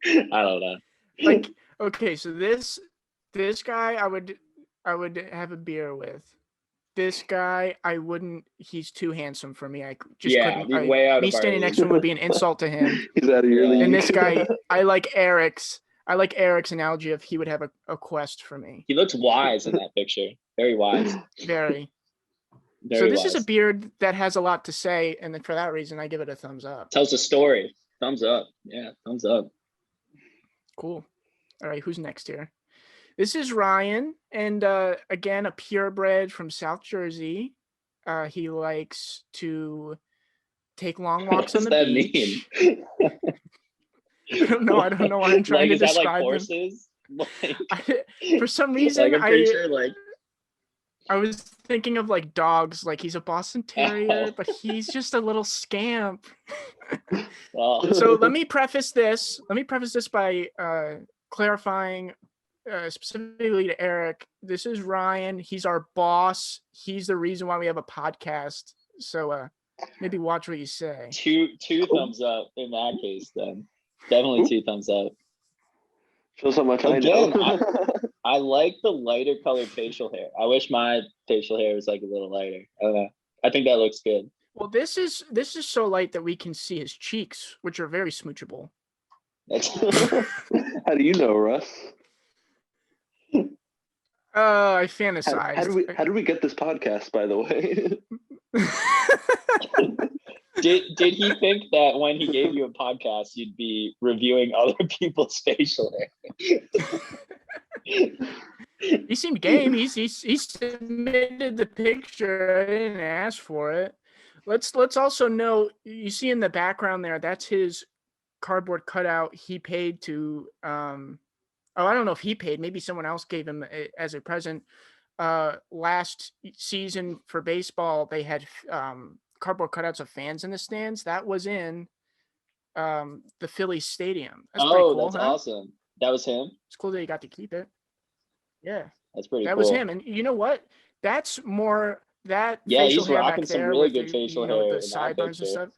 S4: I don't know.
S2: Like, okay, so this guy I would have a beer with. This guy I wouldn't. He's too handsome for me. I just
S4: Yeah,
S2: couldn't.
S4: way out
S2: Me
S4: of our
S2: standing next to him would be an insult to him.
S5: He's out of your
S4: Yeah.
S5: league.
S2: And this guy, I like Eric's analogy of he would have a quest for me.
S4: He looks wise in that picture. Very wise.
S2: Very.
S4: Very
S2: So this
S4: wise.
S2: is a beard that has a lot to say, and then for that reason, I give it a thumbs up.
S4: Tells a story. Thumbs up. Yeah, thumbs up.
S2: Cool. All right, who's next here? This is Ryan, and again, a purebred from South Jersey. He likes to take long walks on
S4: What
S2: the
S4: does that
S2: beach.
S4: mean?
S2: I don't know why I'm trying
S4: Like,
S2: to
S4: is that like
S2: describe them.
S4: horses? Like,
S2: For some reason,
S4: like, I'm pretty sure, like,
S2: I was thinking of like dogs, like he's a Boston Terrier,
S4: Oh.
S2: but he's just a little scamp.
S4: well,
S2: So let me preface this by clarifying specifically to Eric. This is Ryan. He's our boss. He's the reason why we have a podcast. So maybe watch what you say.
S4: two thumbs up in that case. Then definitely 2 thumbs up.
S5: Shows how much
S4: Again,
S5: I know.
S4: I like the lighter colored facial hair. I wish my facial hair was like a little lighter. I don't know. I think that looks good.
S2: Well, this is so light that we can see his cheeks, which are very smoochable.
S4: That's
S5: How do you know, Russ?
S2: I fantasized.
S5: How do we get this podcast, by the way?
S4: Did he think that when he gave you a podcast, you'd be reviewing other people's facial hair?
S2: He seemed game. He submitted the picture. I didn't ask for it. Let's also know, you see in the background there, that's his cardboard cutout he paid to I don't know if he paid, maybe someone else gave him as a present. Last season for baseball, they had cardboard cutouts of fans in the stands. That was in the Phillies stadium. That's pretty cool.
S4: That's awesome. That was him?
S2: It's cool that you got to keep it. Yeah.
S4: That's pretty cool.
S2: That was him. And you know what? That's more that
S4: yeah,
S2: facial
S4: he's
S2: hair
S4: rocking
S2: back
S4: some
S2: there
S4: really
S2: with
S4: good facial hair.
S2: the sideburns and stuff.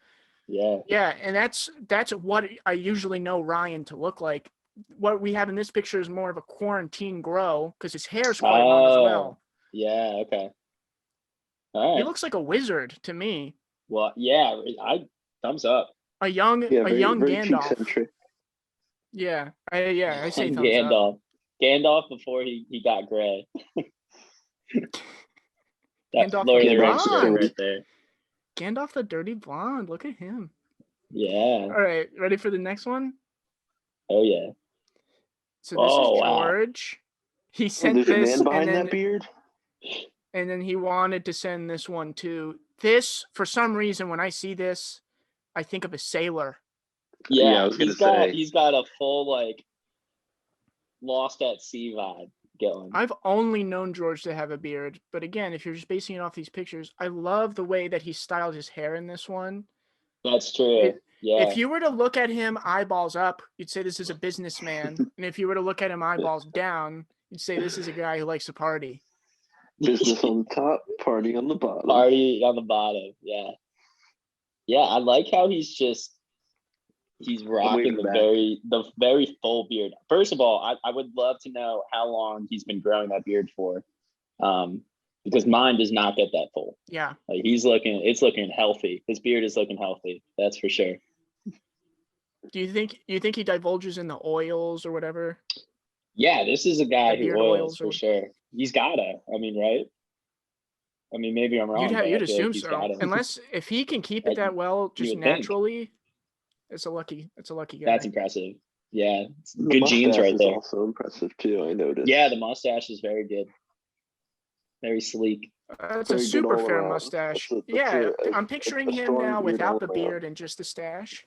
S4: Yeah.
S2: Yeah, and that's what I usually know Ryan to look like. What we have in this picture is more of a quarantine grow because his hair's quite long as well.
S4: Yeah, okay. All right.
S2: He looks like a wizard to me.
S4: Well, yeah, I thumbs up.
S2: A young
S5: very
S2: Gandalf.
S5: cheek-centric.
S2: Yeah, I say thumbs
S4: Gandalf.
S2: up.
S4: Gandalf before he got gray. That's
S2: Gandalf
S4: Lord of
S2: the
S4: the Rings
S2: Blonde.
S4: right there.
S2: Gandalf the dirty blonde. Look at him.
S4: Yeah.
S2: All right, ready for the next one?
S4: Oh yeah.
S2: So this is
S4: wow.
S2: George. He sent
S5: There's a
S2: this
S5: man behind
S2: and then
S5: that beard.
S2: and then he wanted to send this one too. This, for some reason, when I see this, I think of a sailor.
S4: Yeah,
S5: I was gonna say.
S4: He's got a full like lost at sea vibe going.
S2: I've only known George to have a beard, but again, if you're just basing it off these pictures, I love the way that he styled his hair in this one.
S4: That's true. Yeah.
S2: If you were to look at him eyeballs up, you'd say this is a businessman. And if you were to look at him eyeballs down, you'd say this is a guy who likes to party.
S5: Business on top, party on the bottom.
S4: Party on the bottom. Yeah. Yeah, I like how he's rocking the very full beard. First of all, I would love to know how long he's been growing that beard for. Because mine does not get that full.
S2: Yeah.
S4: Like it's looking healthy. His beard is looking healthy. That's for sure.
S2: Do you think he divulges in the oils or whatever?
S4: Yeah, this is a guy who
S2: beard
S4: oils
S2: oils
S4: for
S2: or-
S4: sure. He's gotta. I mean, right? I mean, maybe I'm wrong.
S2: You'd
S4: but I feel
S2: assume
S4: like he's
S2: so,
S4: got 'em.
S2: unless if he can keep it that well,
S4: you
S2: just
S4: would think.
S2: naturally. It's a lucky guy.
S4: That's impressive. Yeah, it's
S5: The
S4: good genes
S5: mustache
S4: right
S5: is
S4: there.
S5: also impressive too. I noticed.
S4: Yeah, the mustache is very good. Very sleek.
S2: That's
S5: Very
S2: a
S5: good
S2: super
S5: all
S2: fair
S5: around.
S2: mustache.
S5: That's
S2: Yeah,
S5: a
S2: I'm picturing him
S5: strong
S2: now
S5: beard
S2: without
S5: all
S2: the
S5: around.
S2: beard and just the stash.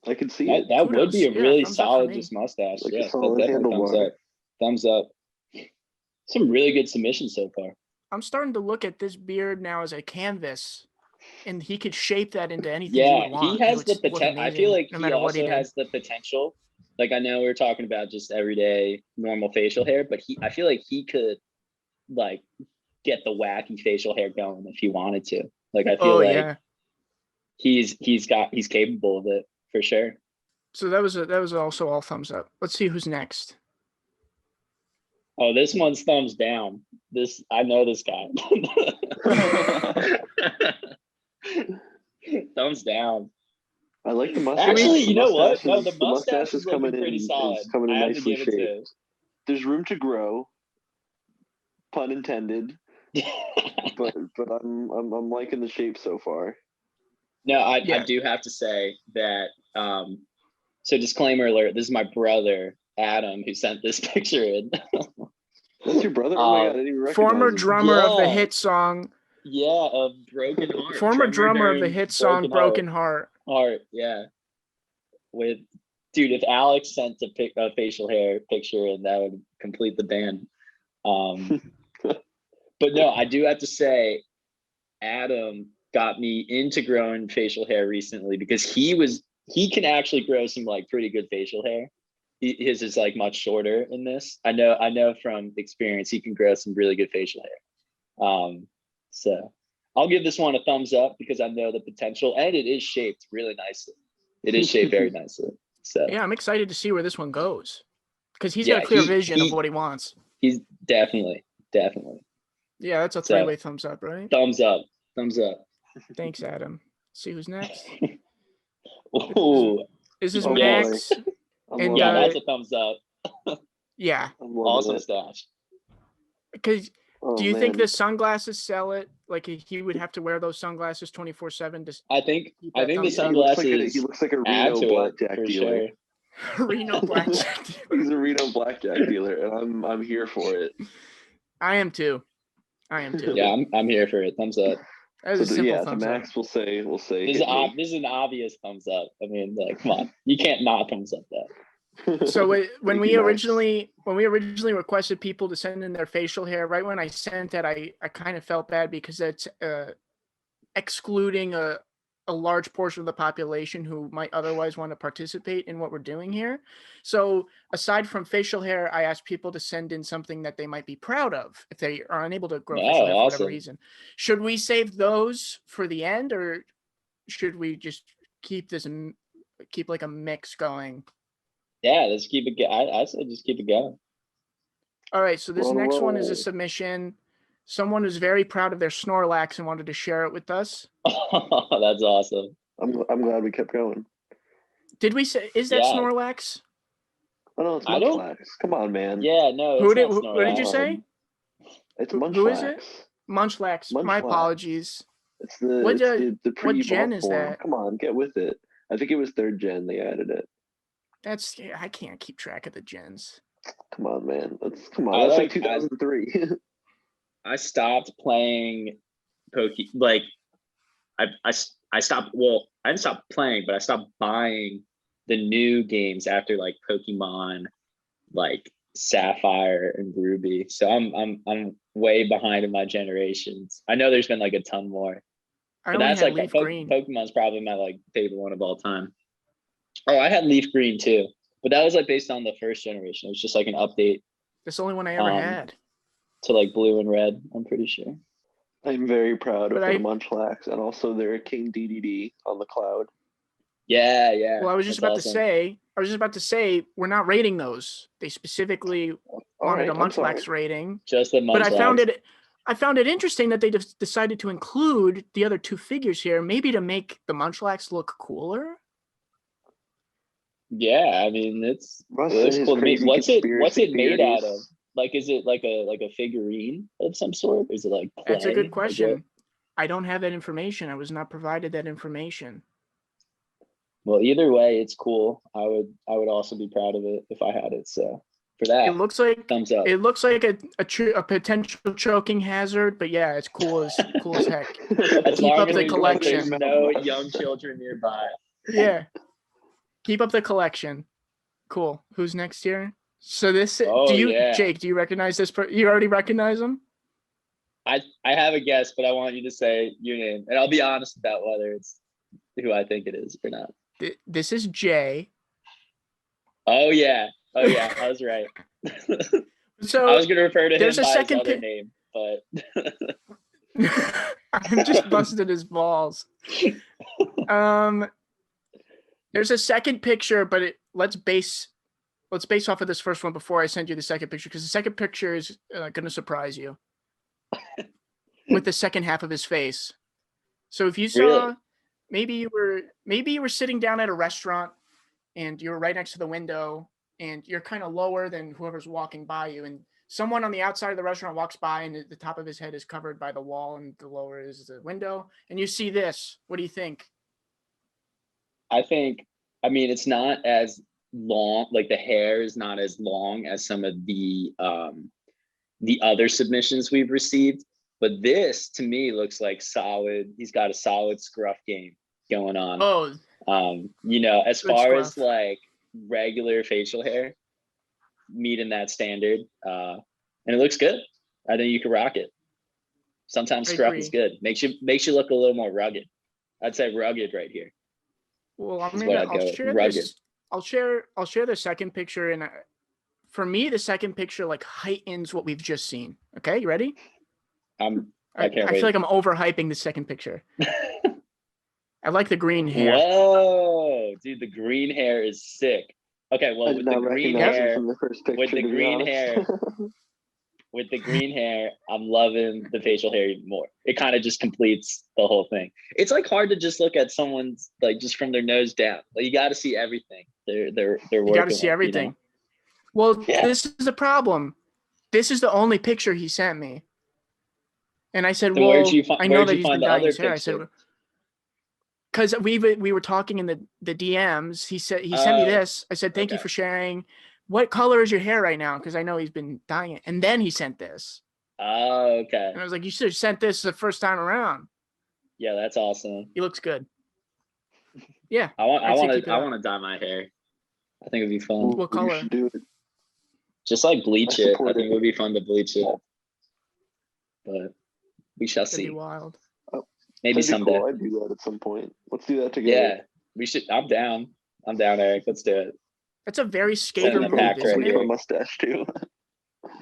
S5: I can see
S4: That
S5: it.
S4: that would be a
S2: Kudos. Yeah,
S4: really
S2: thumbs up for
S4: solid
S2: me.
S4: just mustache.
S5: Like a
S4: Yeah, that
S5: solid
S4: definitely thumbs
S5: handlebar.
S4: up. Thumbs up. Some really good submissions so far.
S2: I'm starting to look at this beard now as a canvas, and he could shape that into anything he
S4: Yeah,
S2: would want.
S4: he has the
S2: It would look
S4: potential. I feel
S2: amazing,
S4: like
S2: no
S4: he
S2: matter what he
S4: also
S2: did.
S4: has the potential. Like I know we were talking about just everyday normal facial hair, but I feel like he could like get the wacky facial hair going if he wanted to. Like I feel
S2: Oh
S4: like
S2: yeah.
S4: he's capable of it for sure.
S2: So that was also all thumbs up. Let's see who's next.
S4: Oh, this one's thumbs down. I know this guy. Thumbs down.
S5: I like the mustache.
S4: Actually, you know what? No,
S5: The mustache is
S4: looking
S5: coming in.
S4: pretty solid.
S5: Is coming in
S4: I have to
S5: nicely
S4: give it
S5: shaped. There's room to grow. Pun intended.
S4: to.
S5: But I'm liking the shape so far.
S4: No, I
S2: Yeah.
S4: do have to say that. So disclaimer alert: this is my brother Adam who sent this picture in.
S5: That's your brother? Oh my god, I didn't even recognize
S2: Former
S5: him.
S2: drummer of the
S4: Yeah.
S2: hit song.
S4: Yeah, of Broken Heart.
S2: Former drummer of the
S4: during
S2: hit song Broken Heart.
S4: Heart, yeah. With dude, if Alex sent a facial hair picture, and that would complete the band. But no, I do have to say, Adam got me into growing facial hair recently because he can actually grow some like pretty good facial hair. His is like much shorter in this. I know from experience he can grow some really good facial hair. So I'll give this one a thumbs up because I know the potential, and it is shaped really nicely. It is shaped very nicely. So
S2: Yeah, I'm excited to see where this one goes because he's
S4: Yeah,
S2: got a clear vision of what he wants.
S4: he's definitely.
S2: Yeah, that's a
S4: So-
S2: three-way thumbs up, right?
S4: Thumbs up.
S2: Thanks, Adam. See who's next.
S4: Ooh,
S2: This is
S5: Oh, boy.
S2: Max.
S5: I'm
S2: And,
S5: loving
S4: yeah,
S5: it.
S4: that's a thumbs up.
S2: Yeah,
S5: I'm loving
S4: Awesome
S5: it.
S4: stash.
S2: because
S5: Oh,
S2: do you think
S5: man.
S2: the sunglasses sell it? Like he would have to wear those sunglasses 24/7 to
S4: I think
S2: keep
S4: the
S2: that thumbs up?
S4: sunglasses
S5: He looks like a
S4: add
S5: Reno
S4: to
S5: blackjack
S4: it for
S5: dealer.
S4: sure.
S2: Reno blackjack.
S5: He's a Reno blackjack dealer, and I'm here for it.
S2: I am too.
S4: Yeah, I'm here for it. Thumbs up.
S2: That is a
S5: So
S2: simple
S5: yeah, to
S2: thumbs up.
S5: Max, we'll say.
S4: This
S5: hit
S4: is
S5: me.
S4: this is an obvious thumbs up. I mean, like, come on, you can't not thumbs up that.
S2: So when
S5: Thank
S2: we
S5: you, Max.
S2: originally requested people to send in their facial hair, right when I sent that, I kind of felt bad because that's excluding a large portion of the population who might otherwise want to participate in what we're doing here. So aside from facial hair, I asked people to send in something that they might be proud of if they are unable to grow facial hair for whatever
S4: awesome.
S2: reason. Should we save those for the end, or should we just keep like a mix going?
S4: Yeah, let's keep it. I said just keep it going.
S2: All right, so this
S5: Roll,
S2: next one is a
S5: roll.
S2: submission. Someone who's very proud of their Snorlax and wanted to share it with us.
S4: That's awesome.
S5: I'm glad we kept going.
S2: Did we say is that
S4: Yeah.
S2: Snorlax?
S5: Oh no, it's
S4: I don't-
S5: Munchlax. Come on, man.
S4: Yeah, no.
S2: What
S4: it's
S2: did you
S4: not
S2: say?
S5: It's
S2: Who
S5: Munchlax.
S2: is it? Munchlax. My
S5: Munchlax.
S2: apologies.
S5: It's the
S2: What,
S5: it's the pre
S2: gen is
S5: form.
S2: that?
S5: Come on, get with it. I think it was 3rd gen they added it.
S2: I can't keep track of the gens.
S5: Come on, man. That's
S4: I
S5: like 2003.
S4: I stopped playing like I stopped. Well, I didn't stop playing, but I stopped buying the new games after like Pokemon, like Sapphire and Ruby. So I'm way behind in my generations. I know there's been like a ton more,
S2: I
S4: but
S2: only
S4: that's
S2: had
S4: like
S2: Leaf Green.
S4: Pokemon's probably my like favorite one of all time. Oh, I had Leaf Green too, but that was like based on the first generation. It was just like an update
S2: That's the only one I ever had.
S4: to like Blue and Red. I'm pretty sure.
S5: I'm very proud of
S2: But
S5: their Munchlax and also their King DDD on the cloud.
S4: Yeah.
S2: Well, I was just
S4: that's
S2: about
S4: awesome.
S2: to say we're not rating those. They specifically wanted a
S5: I'm sorry.
S2: Munchlax rating.
S4: Just the Munchlax.
S2: But I found it interesting that they decided to include the other two figures here, maybe to make the Munchlax look cooler.
S4: Yeah, I mean it's
S5: Russ
S4: it looks
S5: and his
S4: cool to me.
S5: crazy
S4: What's it
S5: conspiracy
S4: made out of?
S5: theories.
S4: Like, is it like a figurine of some sort? Is it like
S2: That's a
S4: clay?
S2: good question. I don't have that information. I was not provided that information.
S4: Well, either way, it's cool. I would also be proud of it if I had it. So for that,
S2: It looks like
S4: thumbs up.
S2: it looks like a potential choking hazard, but yeah, it's cool as heck.
S4: As
S2: Keep
S4: long
S2: up
S4: as
S2: the
S4: there's
S2: collection.
S4: no young children nearby.
S2: Yeah. Keep up the collection. Cool. Who's next here? So this
S4: Oh, yeah.
S2: Jake, do you recognize this you already recognize him?
S4: I have a guess, but I want you to say your name, and I'll be honest about whether it's who I think it is or not.
S2: This is Jay.
S4: Oh yeah, I was right.
S2: So
S4: I was gonna refer to him
S2: there's
S4: by
S2: a
S4: his
S2: second
S4: other name, but
S2: I'm just busted his balls. There's a second picture, but let's base off of this first one before I send you the second picture, because the second picture is going to surprise you with the second half of his face. So if you saw,
S4: Really?
S2: maybe you were sitting down at a restaurant and you were right next to the window and you're kind of lower than whoever's walking by you, and someone on the outside of the restaurant walks by and the top of his head is covered by the wall and the lower is the window, and you see this. What do you think?
S4: I mean, it's not as long, like the hair is not as long as some of the other submissions we've received, but this to me looks like solid. He's got a solid scruff game going on.
S2: Oh,
S4: as
S2: good
S4: far as
S2: scruff.
S4: like regular facial hair, meeting that standard, and it looks good. I think you can rock it. Sometimes
S2: I
S4: scruff
S2: agree.
S4: is good. Makes you look a little more rugged. I'd say rugged right here.
S2: Well,
S4: I'll
S2: share
S4: rugged.
S2: this. I'll share the second picture, and for me, the second picture like heightens what we've just seen. Okay, you ready?
S4: I
S2: I
S4: can't
S2: feel
S4: wait.
S2: like I'm overhyping the second picture. I like the green hair.
S4: Whoa, dude, the green hair is sick. Okay, well, with the green hair,
S5: from the first picture,
S4: with the green hair, with the green hair, I'm loving the facial hair even more. It kind of just completes the whole thing. It's like hard to just look at someone's like just from their nose down. Like you got to see everything. They're working.
S2: You got to see everything. Well,
S4: Yeah.
S2: This is the problem. This is the only picture he sent me, and I said,
S4: So
S2: "Well,
S4: I know that he's been dyeing his hair."
S2: I said, because we were talking in the DMs. He sent me this. I said, "Thank you for sharing. What color is your hair right now?" Because I know he's been dyeing it. And then he sent this.
S4: Oh, okay.
S2: And I was like, "You should have sent this the first time around."
S4: Yeah, that's awesome.
S2: He looks good. Yeah.
S4: I want to dye my hair. I think it'd be fun.
S2: What color?
S5: You should do it.
S4: Just like bleach it. I
S5: support
S4: think
S5: it.
S4: it would be fun to bleach it. But we shall
S2: That'd
S4: see.
S2: be wild.
S4: Maybe
S5: That'd be
S4: someday.
S5: cool. I'd do that at some point. Let's do that together.
S4: Yeah, we should. I'm down, Eric. Let's do it.
S2: That's a very
S4: Send
S2: skater
S4: the
S2: move,
S4: pack
S2: isn't
S4: right
S5: Bleach my
S2: it?
S5: mustache too.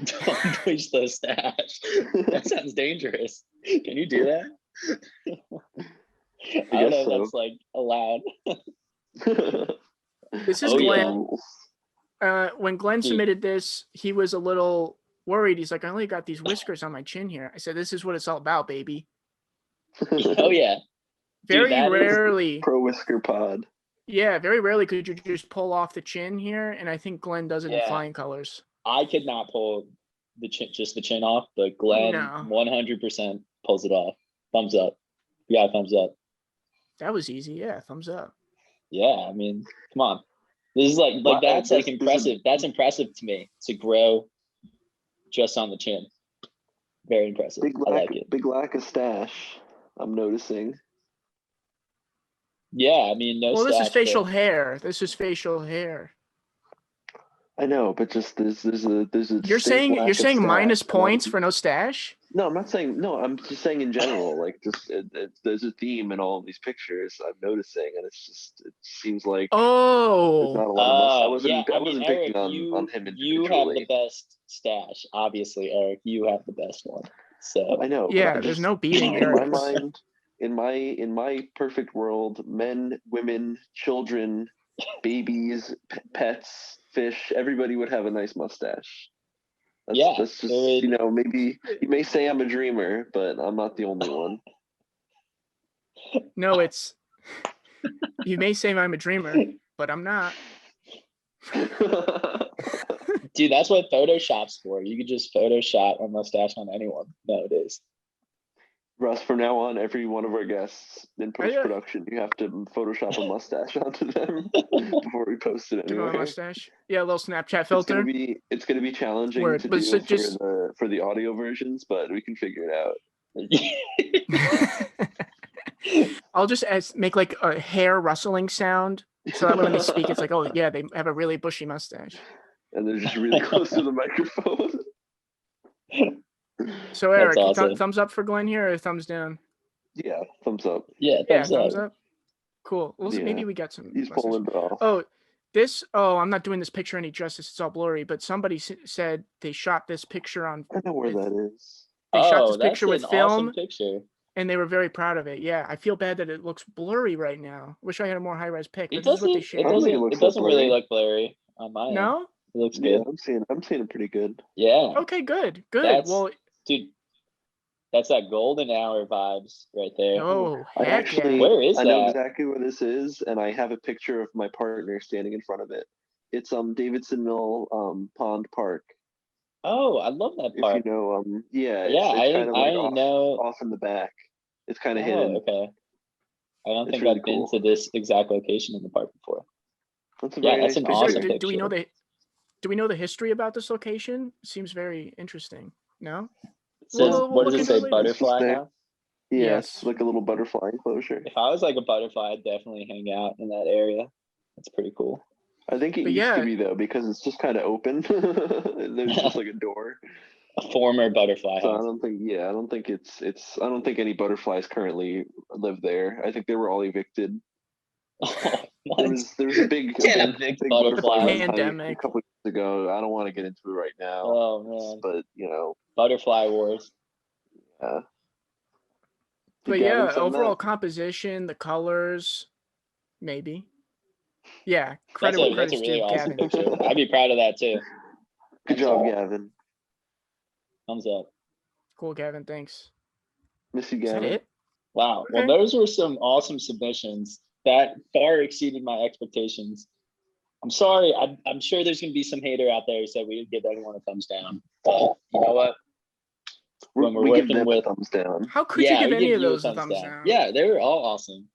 S4: Don't bleach the stash. That sounds dangerous. Can you do that? I don't know if that's like allowed.
S2: This is
S4: Oh,
S2: Glenn.
S4: yeah.
S2: When Glenn submitted this, he was a little worried. He's like, "I only got these whiskers on my chin here." I said, "This is what it's all about, baby."
S4: Oh yeah.
S2: Very
S4: that is-
S2: rarely,
S5: Pro Whisker Pod.
S2: yeah, very rarely could you just pull off the chin here, and I think Glenn does it in
S4: Yeah.
S2: flying colors.
S4: I could not pull just the chin off, but Glenn
S2: No.
S4: 100% pulls it off. Thumbs up. Yeah, thumbs up.
S2: That was easy. Yeah, thumbs up.
S4: Yeah, I mean, come on. This is like
S5: Wow,
S4: that's like
S5: this is-
S4: impressive. That's impressive to me to grow just on the chin. Very impressive. I like it.
S5: Big lack of stash. I'm noticing.
S4: Yeah, I mean, no.
S2: Well, this is
S4: stash,
S2: facial
S4: but-
S2: hair. This is facial hair.
S5: I know, but just there's a.
S2: You're saying
S5: distinct lack of stash.
S2: minus points for no stash?
S5: No, I'm not saying no. I'm just saying in general. Like, just there's a theme in all of these pictures I'm noticing, and it seems like there's not
S2: Oh,
S5: a lot of.
S4: yeah.
S5: I wasn't
S4: Eric,
S5: picking on him
S4: you have
S5: individually.
S4: the best stash, obviously, Eric. You have the best one. So
S5: I know. but
S2: yeah.
S5: I'm
S2: There's
S5: just-
S2: no beating
S5: in my
S2: Eric's.
S5: mind, in my perfect world, men, women, children, babies, pets, fish, everybody would have a nice mustache. That's just maybe you may say I'm a dreamer, but I'm not the only one.
S2: No, it's. You may say I'm a dreamer, but I'm not.
S4: Dude, that's what Photoshop's for. You could just Photoshop a mustache on anyone nowadays.
S5: Russ, from now on, every one of our guests in post-production, you have to Photoshop a mustache onto them before we post it anywhere.
S2: Give them a mustache. Yeah, a little Snapchat filter.
S5: It's gonna be challenging to do for the audio versions, but we can figure it
S2: out. I'll just make like a hair rustling sound, so that when they speak, it's like, oh yeah, they have a really bushy mustache.
S5: And they're just really close to the microphone.
S2: So Eric, awesome. Thumbs up for Glenn here or thumbs down?
S5: Yeah, thumbs up.
S4: Yeah, thumbs up.
S2: Cool. Well, maybe we got some.
S5: He's pulling it off.
S2: I'm not doing this picture any justice. It's all blurry. But somebody said they shot this picture on.
S5: I know where that is.
S2: They shot this picture with film.
S4: Awesome picture.
S2: And they were very proud of it. Yeah, I feel bad that it looks blurry right now. Wish I had a more high-res pic. But this is what they shared.
S4: It doesn't really look blurry on my end.
S2: No?
S4: It looks good.
S5: Yeah, I'm seeing it pretty good.
S2: Yeah. Okay, good.
S4: Dude, that's that golden hour vibes right there.
S2: Oh,
S4: where is that?
S5: I know exactly where this is, and I have a picture of my partner standing in front of it. It's Davidson Mill Pond Park.
S4: Oh, I love that park.
S5: If you know,
S4: I know
S5: off in the back. It's kind of hidden.
S4: Okay. I don't think I've been to this exact location in the park before.
S5: That's
S4: an awesome picture.
S2: Do we know the history about this location? Seems very interesting. No?
S4: What does it say? Butterfly now?
S5: Yes, like a little butterfly enclosure.
S4: If I was like a butterfly, I'd definitely hang out in that area. That's pretty cool.
S5: I think it used to be though, because it's just kind of open. There's just like a door.
S4: A former butterfly.
S5: So I don't think any butterflies currently live there. I think they were all evicted. There was a big
S4: butterfly
S2: pandemic
S5: a couple of years ago. I don't want to get into it right now.
S4: Oh man!
S5: But
S4: butterfly wars.
S2: But yeah, overall composition, the colors, maybe. Yeah,
S4: that's a really awesome picture. I'd be proud of that too.
S5: Good job, Gavin.
S4: Thumbs up.
S2: Cool, Gavin. Thanks.
S5: Miss you, Gavin.
S2: Is that it?
S4: Wow. Okay. Well, those were some awesome submissions that far exceeded my expectations. I'm sorry. I'm sure there's going to be some hater out there who said we didn't give anyone a thumbs down. But you know what?
S5: When we're working with thumbs down.
S2: How could you give any of those a thumbs down?
S4: Yeah, they were all awesome.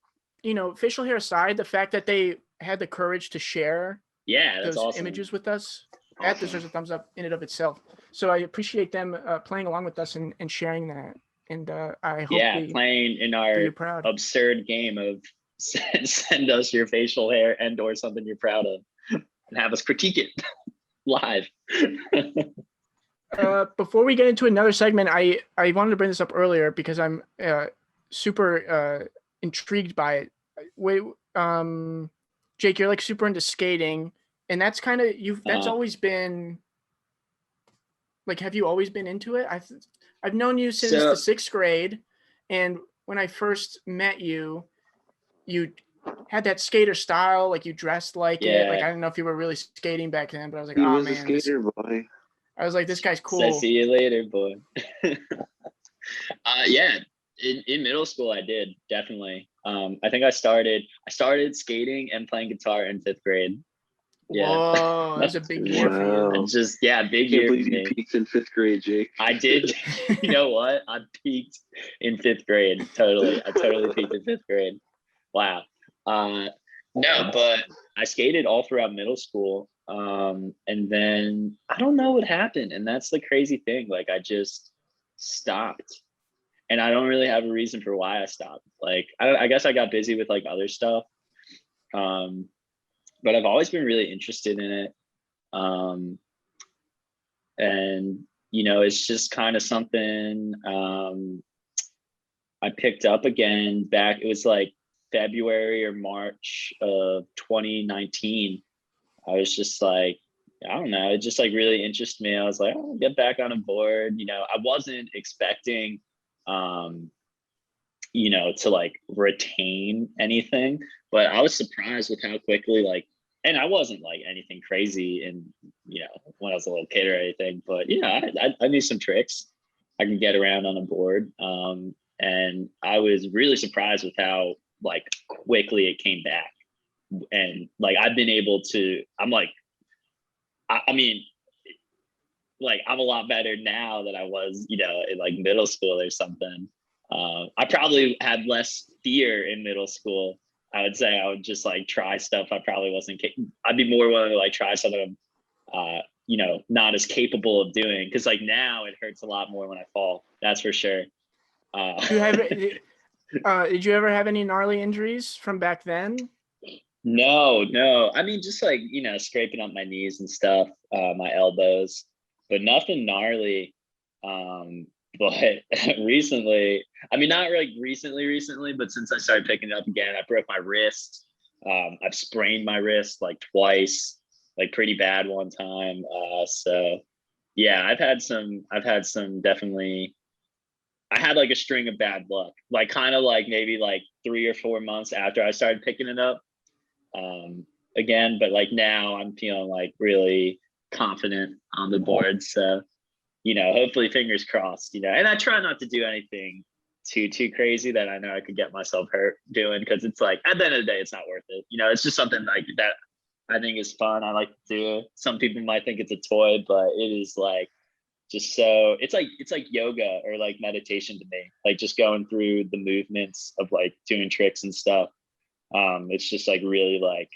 S2: Facial hair aside, the fact that they had the courage to share
S4: those awesome
S2: images with us, that deserves a thumbs up in and of itself. So I appreciate them playing along with us and sharing that. And I hope
S4: playing in our absurd game of send us your facial hair and or something you're proud of and have us critique it live.
S2: Before we get into another segment, I wanted to bring this up earlier because I'm super intrigued by it. Jake, you're like super into skating, and that's kind of that's always been like, have you always been into it? I've known you since the 6th grade, and when I first met you, you had that skater style, like you dressed like it. Like I don't know if you were really skating back then, but I was like, oh man,
S5: a skater boy.
S2: I was like, this guy's cool.
S4: So see you later, boy. In middle school I did, definitely. I think I started skating and playing guitar in 5th grade. Yeah.
S2: Whoa, that's a big year for you.
S4: Just big year for me.
S5: You peaked in 5th grade, Jake.
S4: I did. You know what? I peaked in 5th grade. Totally. I totally peaked in 5th grade. Wow. No, but I skated all throughout middle school. And then I don't know what happened. And that's the crazy thing. Like I just stopped. And I don't really have a reason for why I stopped. Like, I guess I got busy with like other stuff. But I've always been really interested in it. And, it's just kind of something I picked up again back. It was like February or March of 2019. I was just like, I don't know, it just like really interested me. I was like, I'll get back on a board. I wasn't expecting to like retain anything, but I was surprised with how quickly and I wasn't like anything crazy and when I was a little kid or anything, but I knew some tricks. I can get around on a board, and I was really surprised with how like quickly it came back. And like I've been able to, I mean like I'm a lot better now than I was, you know, in like middle school or something. I probably had less fear in middle school. I would say I would just like try stuff I probably wasn't. I'd be more willing to like try something you know, not as capable of doing. Because like now it hurts a lot more when I fall. That's for sure.
S2: Do you have? Did you ever have any gnarly injuries from back then?
S4: No. I mean, just like, you know, scraping up my knees and stuff, my elbows, but nothing gnarly. But recently, I mean, not like recently, but since I started picking it up again, I broke my wrist. I've sprained my wrist like twice, like pretty bad one time. So yeah, I've had some definitely, I had like a string of bad luck, like kind of like maybe like 3 or 4 months after I started picking it up again. But like now I'm feeling like really confident on the board. So, you know, hopefully fingers crossed, you know, and I try not to do anything too crazy that I know I could get myself hurt doing, because it's like at the end of the day, it's not worth it. You know, it's just something like that I think is fun. I like to do. Some people might think it's a toy, but it is like just so it's like yoga or like meditation to me, like just going through the movements of like doing tricks and stuff. It's just like really like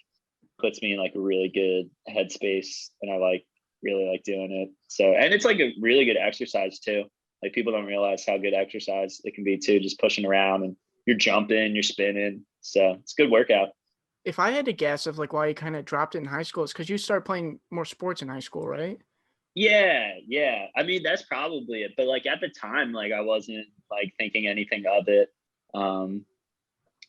S4: puts me in like a really good headspace, and I like really like doing it. So, and it's like a really good exercise too. Like people don't realize how good exercise it can be too, just pushing around and you're jumping, you're spinning. So it's a good workout.
S2: If I had to guess of like why you kind of dropped it in high school, it's because you started playing more sports in high school, right?
S4: Yeah. I mean, that's probably it. But like at the time, like I wasn't like thinking anything of it. Um,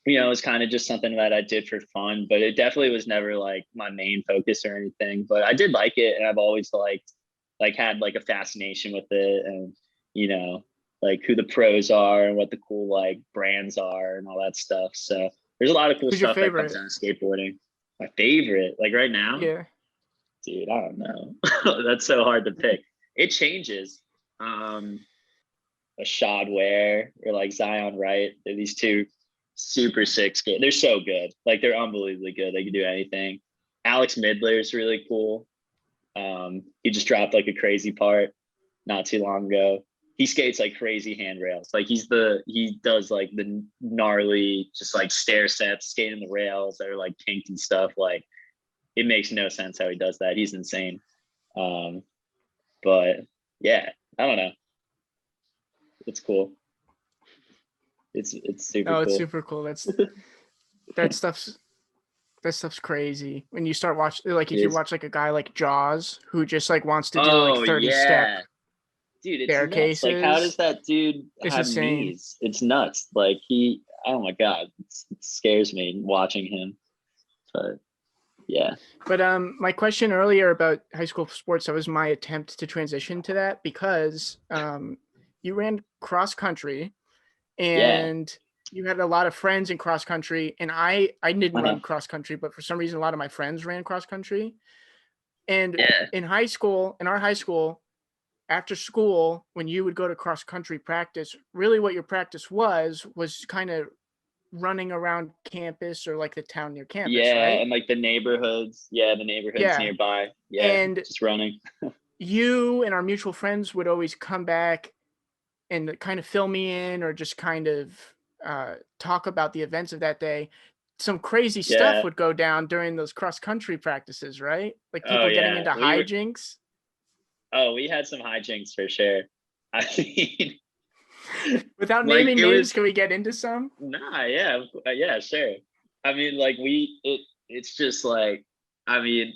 S4: you know, it was kind of just something that I did for fun, but it definitely was never like my main focus or anything. But I did like it, and I've always liked, like, had like a fascination with it, and you know, like who the pros are and what the cool like brands are and all that stuff. So there's a lot of cool
S2: Who's your
S4: stuff that comes
S2: favorite?
S4: out of skateboarding. My favorite, like right now,
S2: Yeah.
S4: dude, I don't know. That's so hard to pick. It changes. A Shad Ware or like Zion Wright. They're these two super sick skate. They're so good. Like they're unbelievably good. They can do anything. Alex Midler is really cool. He just dropped like a crazy part not too long ago. He skates like crazy handrails. Like he does like the gnarly, just like stair sets, skating the rails that are like kinked and stuff. Like it makes no sense how he does that. He's insane. But yeah, I don't know. It's cool. It's super
S2: No, it's
S4: cool.
S2: super cool. That stuff's crazy. When you start watching, like if you watch like a guy like Jaws who just like wants to do like 30 step
S4: dude, it's
S2: staircases.
S4: nuts. Like how does that dude
S2: It's
S4: have
S2: insane.
S4: knees? It's nuts. Like oh my god, it scares me watching him. But yeah.
S2: But my question earlier about high school sports, that was my attempt to transition to that, because you ran cross country and you had a lot of friends in cross country, and I didn't run cross country, but for some reason a lot of my friends ran cross country. And in our high school, after school, when you would go to cross country practice, really what your practice was kind of running around campus or like the town near campus, right?
S4: And like the neighborhoods. Yeah, the neighborhoods nearby. Yeah,
S2: and
S4: just running.
S2: You and our mutual friends would always come back and kind of fill me in, or just kind of talk about the events of that day. Some crazy stuff would go down during those cross country practices, right? Like people getting into hijinks.
S4: We had some hijinks for sure. I mean,
S2: without naming names, can we get into some?
S4: Nah, yeah, sure. I mean, like it's just like, I mean,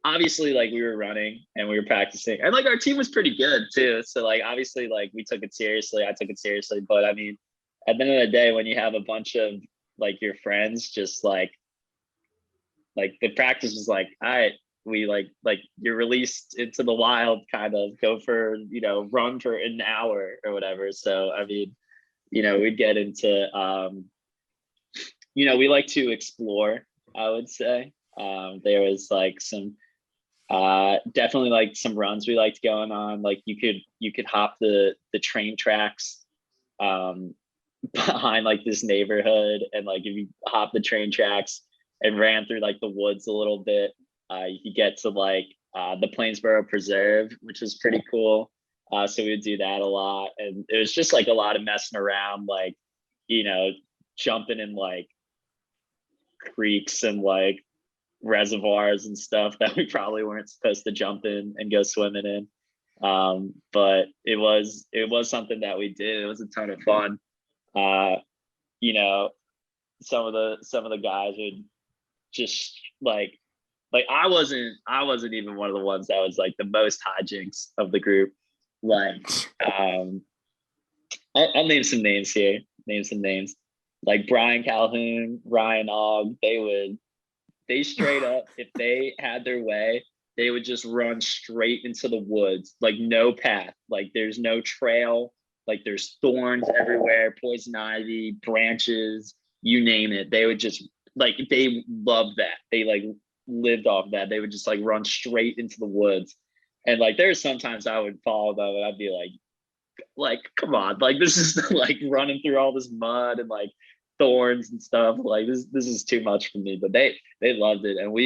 S4: obviously like we were running and we were practicing, and like our team was pretty good too. So like obviously like we took it seriously. I took it seriously, but I mean, at the end of the day, when you have a bunch of like your friends, just like the practice was like, all right, we like you're released into the wild, kind of go for, you know, run for an hour or whatever. So I mean, you know, we'd get into you know, we like to explore, I would say. There was like some definitely like some runs we liked going on. Like you could hop the train tracks behind like this neighborhood, and like if you hop the train tracks and ran through like the woods a little bit, you could get to like the Plainsboro Preserve, which was pretty cool. So we would do that a lot, and it was just like a lot of messing around, like, you know, jumping in like creeks and like reservoirs and stuff that we probably weren't supposed to jump in and go swimming in. But it was something that we did. It was a ton of fun. You know, some of the guys would just like I wasn't even one of the ones that was like the most hijinks of the group. Like, I'll name some names here. Like Brian Calhoun, Ryan Ogg. They straight up, if they had their way, they would just run straight into the woods, like no path, like there's no trail, like there's thorns everywhere, poison ivy, branches, you name it. They would just like, they loved that. They like lived off that. They would just like run straight into the woods. And like there's sometimes I would follow them and I'd be like, come on, like this is like running through all this mud and like thorns and stuff. Like this is too much for me. But they loved it. And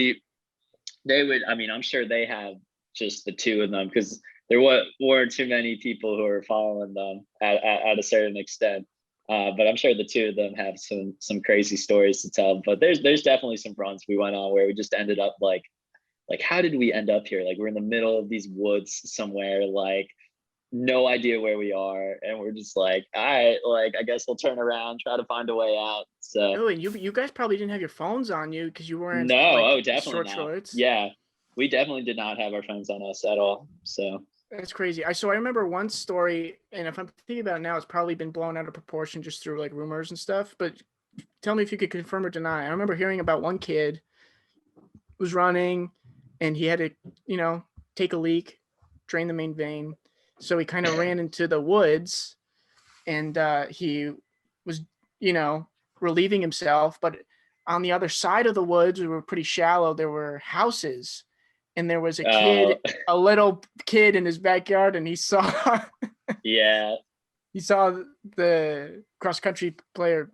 S4: they would, I mean, I'm sure they have just the two of them, because there weren't too many people who were following them at a certain extent. But I'm sure the two of them have some crazy stories to tell. But there's definitely some runs we went on where we just ended up like how did we end up here? Like we're in the middle of these woods somewhere, like no idea where we are, and we're just like, all right, like I guess we'll turn around, try to find a way out. So
S2: Oh, and you guys probably didn't have your phones on you because you weren't.
S4: No,
S2: like,
S4: definitely
S2: short
S4: not.
S2: shorts.
S4: Yeah, we definitely did not have our phones on us at all. So
S2: That's crazy. I remember one story, and if I'm thinking about it now, it's probably been blown out of proportion just through like rumors and stuff. But tell me if you could confirm or deny. I remember hearing about one kid who was running, and he had to, take a leak, drain the main vein. So he kind of ran into the woods, and he was, relieving himself. But on the other side of the woods, we were pretty shallow. There were houses. And there was a little kid in his backyard, and he saw he saw the cross country player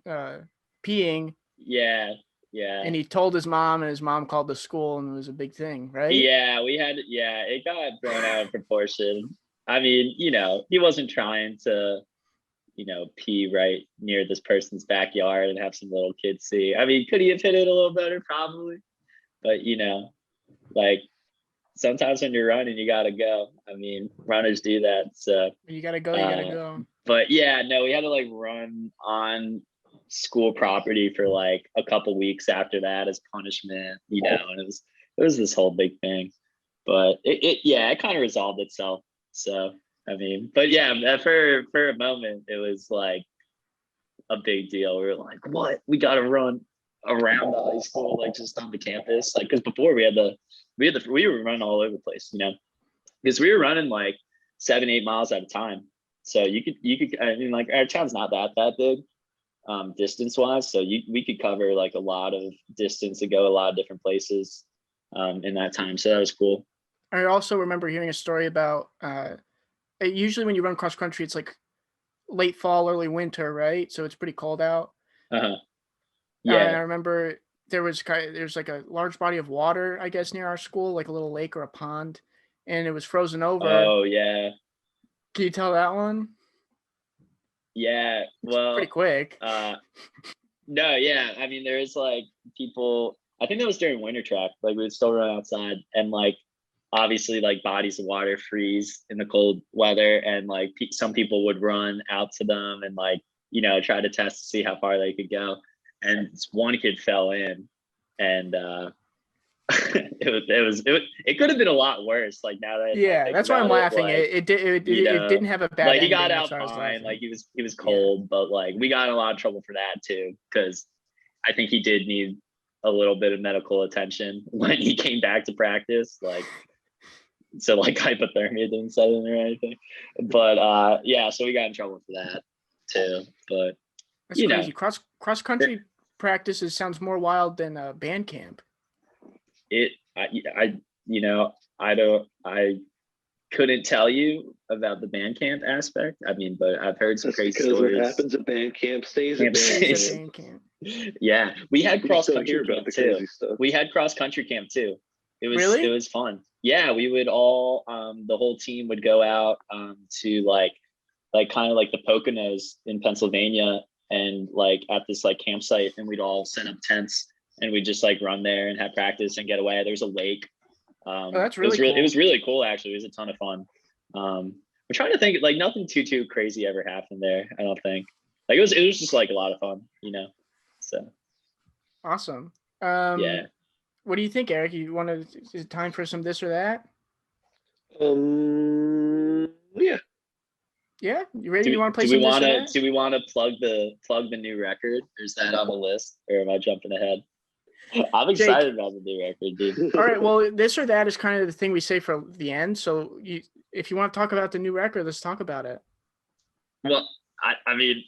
S2: peeing.
S4: Yeah.
S2: And he told his mom, and his mom called the school, and it was a big thing, right?
S4: Yeah, it got blown out of proportion. I mean, he wasn't trying to, pee right near this person's backyard and have some little kids see. I mean, could he have hit it a little better? Probably. But, like, sometimes when you're running, you gotta go. I mean, runners do that. So
S2: you gotta go.
S4: But yeah, no, we had to like run on school property for like a couple weeks after that as punishment, and it was this whole big thing. But it kind of resolved itself. So I mean, but yeah, for a moment it was like a big deal. We were like, what? We gotta run around the high school, like just on the campus, like because before we were running all over the place, because we were running like 7-8 miles at a time. So you could I mean, like our town's not that big distance wise, so we could cover like a lot of distance and go a lot of different places in that time. So that was cool.
S2: I also remember hearing a story about usually when you run cross country, it's like late fall, early winter, right? So it's pretty cold out.
S4: Yeah.
S2: And I remember there's like a large body of water, I guess, near our school, like a little lake or a pond, and it was frozen over.
S4: Oh yeah.
S2: Can you tell that one?
S4: Yeah. Well,
S2: pretty quick.
S4: No, yeah. I mean, there is like people. I think that was during winter track. Like we would still run outside, and like obviously, like bodies of water freeze in the cold weather, and like some people would run out to them and like try to test to see how far they could go. And one kid fell in, and it could have been a lot worse. Like now that
S2: that's why I'm laughing. Like, it didn't have a bad.
S4: Like he got out fine. Like he was cold, but like we got in a lot of trouble for that too, because I think he did need a little bit of medical attention when he came back to practice. Like so, like hypothermia didn't set in or anything. But yeah, so we got in trouble for that too. But
S2: that's crazy. Cross country practices sounds more wild than band camp.
S4: I couldn't tell you about the band camp aspect. I mean, but I've heard some crazy stories.
S5: What happens at band camp stays at band
S2: camp.
S4: Yeah, we had cross country camp too. We had cross country camp too. It was fun. yeah, we would all the whole team would go out to like kind of like the Poconos in Pennsylvania, and like at this like campsite, and we'd all set up tents and we'd just like run there and have practice and get away. There's a lake.
S2: That's really cool.
S4: It was really cool actually. It was a ton of fun. We're trying to think, like nothing too crazy ever happened there, I don't think. Like it was just like a lot of fun, you know. So
S2: awesome.
S4: yeah.
S2: What do you think, Eric? You want to? Is it time for some this or that?
S5: Yeah.
S2: Yeah, you ready? You want to play some this or that?
S4: Do we want to plug the new record, or is that on the list, or am I jumping ahead? I'm excited about the new record, dude.
S2: All right, well, this or that is kind of the thing we say for the end. So if you want to talk about the new record, let's talk about it.
S4: Well, I mean,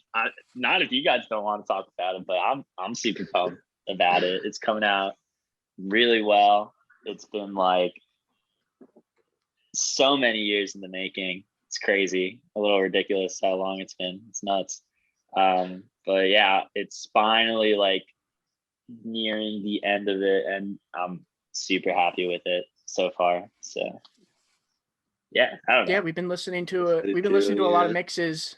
S4: not if you guys don't want to talk about it, but I'm super pumped about it. It's coming out really well. It's been like so many years in the making. It's crazy, a little ridiculous how long it's been. It's nuts. But yeah, it's finally like nearing the end of it, and I'm super happy with it so far. So yeah, I don't know.
S2: Yeah, we've been listening to a lot of mixes.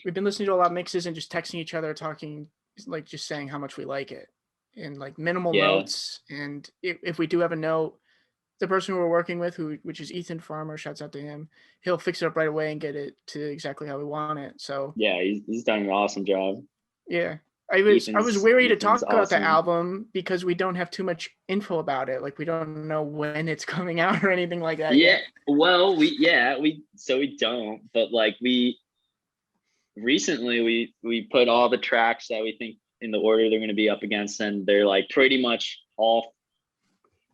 S2: We've been listening to a lot of mixes and just texting each other, talking, like just saying how much we like it, and like minimal notes. And if we do have a note, the person who we're working with, which is Ethan Farmer, shouts out to him, he'll fix it up right away and get it to exactly how we want it. So
S4: yeah, he's done an awesome job.
S2: Yeah. I was wary to talk about the album because we don't have too much info about it. Like we don't know when it's coming out or anything like that.
S4: Yeah. Yet. Well, we don't, but like we recently put all the tracks that we think in the order they're going to be up against, and they're like pretty much all,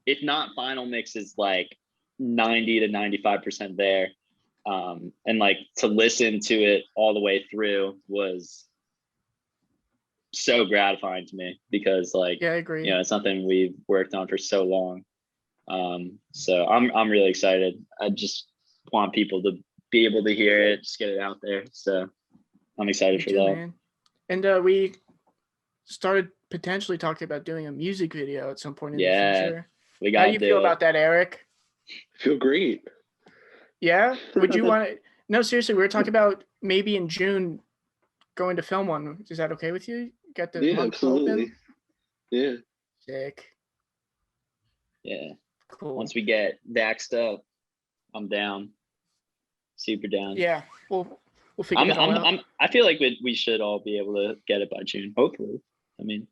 S4: if not final mixes, like 90 to 95% there. And like to listen to it all the way through was so gratifying to me, because like,
S2: yeah, I agree.
S4: You know, it's something we've worked on for so long. So I'm really excited. I just want people to be able to hear it, just get it out there. So I'm excited for that. Man.
S2: And we started potentially talking about doing a music video at some point in the future. How do you feel about that, Eric?
S5: I feel great.
S2: Yeah? Would you want to? No, seriously, we were talking about maybe in June going to film one. Is that okay with you? Got the month
S5: absolutely.
S2: Open?
S5: Yeah.
S2: Sick.
S4: Yeah.
S2: Cool.
S4: Once we get vaxxed up, I'm down. Super down.
S2: Yeah. We'll figure it out.
S4: I feel like we should all be able to get it by June, hopefully. I mean,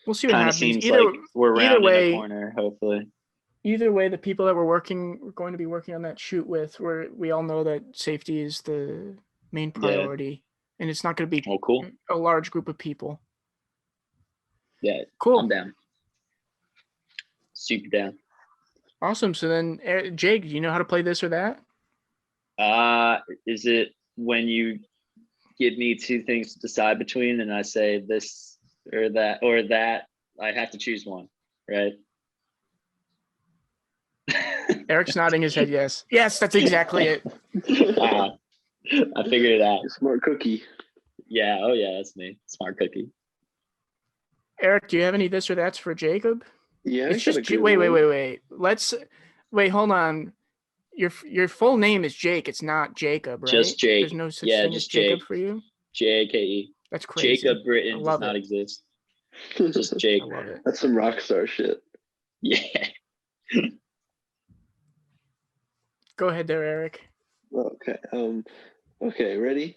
S2: we'll see what happens.
S4: Seems like we're rounding the corner, hopefully.
S2: Either way, the people that we're going to be working on that shoot with, we all know that safety is the main priority, and it's not going to be a large group of people.
S4: Yeah,
S2: cool.
S4: I'm down. Super down.
S2: Awesome. So then, Jake, do you know how to play this or that?
S4: Is it when you give me two things to decide between, and I say this or that, I have to choose one, right?
S2: Eric's nodding his head yes. Yes, that's exactly it.
S4: I figured it out.
S5: Smart cookie.
S4: Yeah, oh yeah, that's me. Smart cookie.
S2: Eric, do you have any this or that's for Jacob?
S5: Yeah,
S2: it's just wait. Wait, hold on. Your full name is Jake. It's not Jacob, right?
S4: Just Jake.
S2: There's no such thing as Jacob for you?
S4: J-A-K-E.
S2: That's crazy.
S4: Jacob Britton does not exist. Just Jake.
S2: I love it.
S5: That's some rock star shit.
S4: Yeah.
S2: Go ahead there, Eric.
S5: Okay. Okay, ready?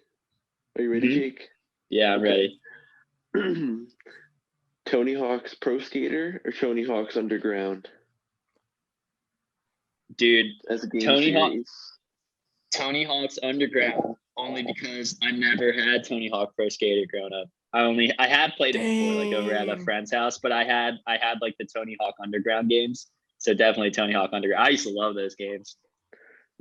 S5: Are you ready, Jake?
S4: Yeah, I'm ready.
S5: Tony Hawk's Pro Skater or Tony Hawk's Underground?
S4: Dude,
S5: as a game series.
S4: Tony Hawk's Underground, only because I never had Tony Hawk Pro Skater growing up. I had played it before, like over at a friend's house, but I had like the Tony Hawk Underground games. So definitely Tony Hawk Underground. I used to love those games.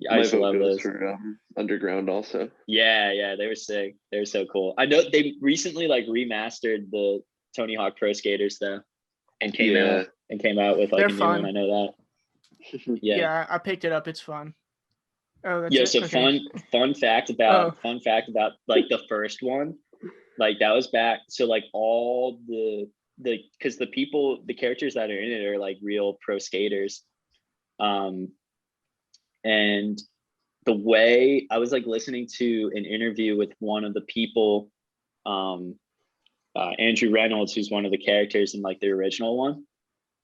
S4: I used to love those.
S5: For, Underground also.
S4: Yeah, they were sick. They were so cool. I know they recently like remastered the Tony Hawk Pro Skaters though, and came out with like a new one. I know that.
S2: Yeah, I picked it up. It's fun. Oh, that's
S4: yeah. So fun fact about like the first one, like that was back. So like all the because the characters that are in it are like real pro skaters. And the way I was like listening to an interview with one of the people, Andrew Reynolds, who's one of the characters in like the original one,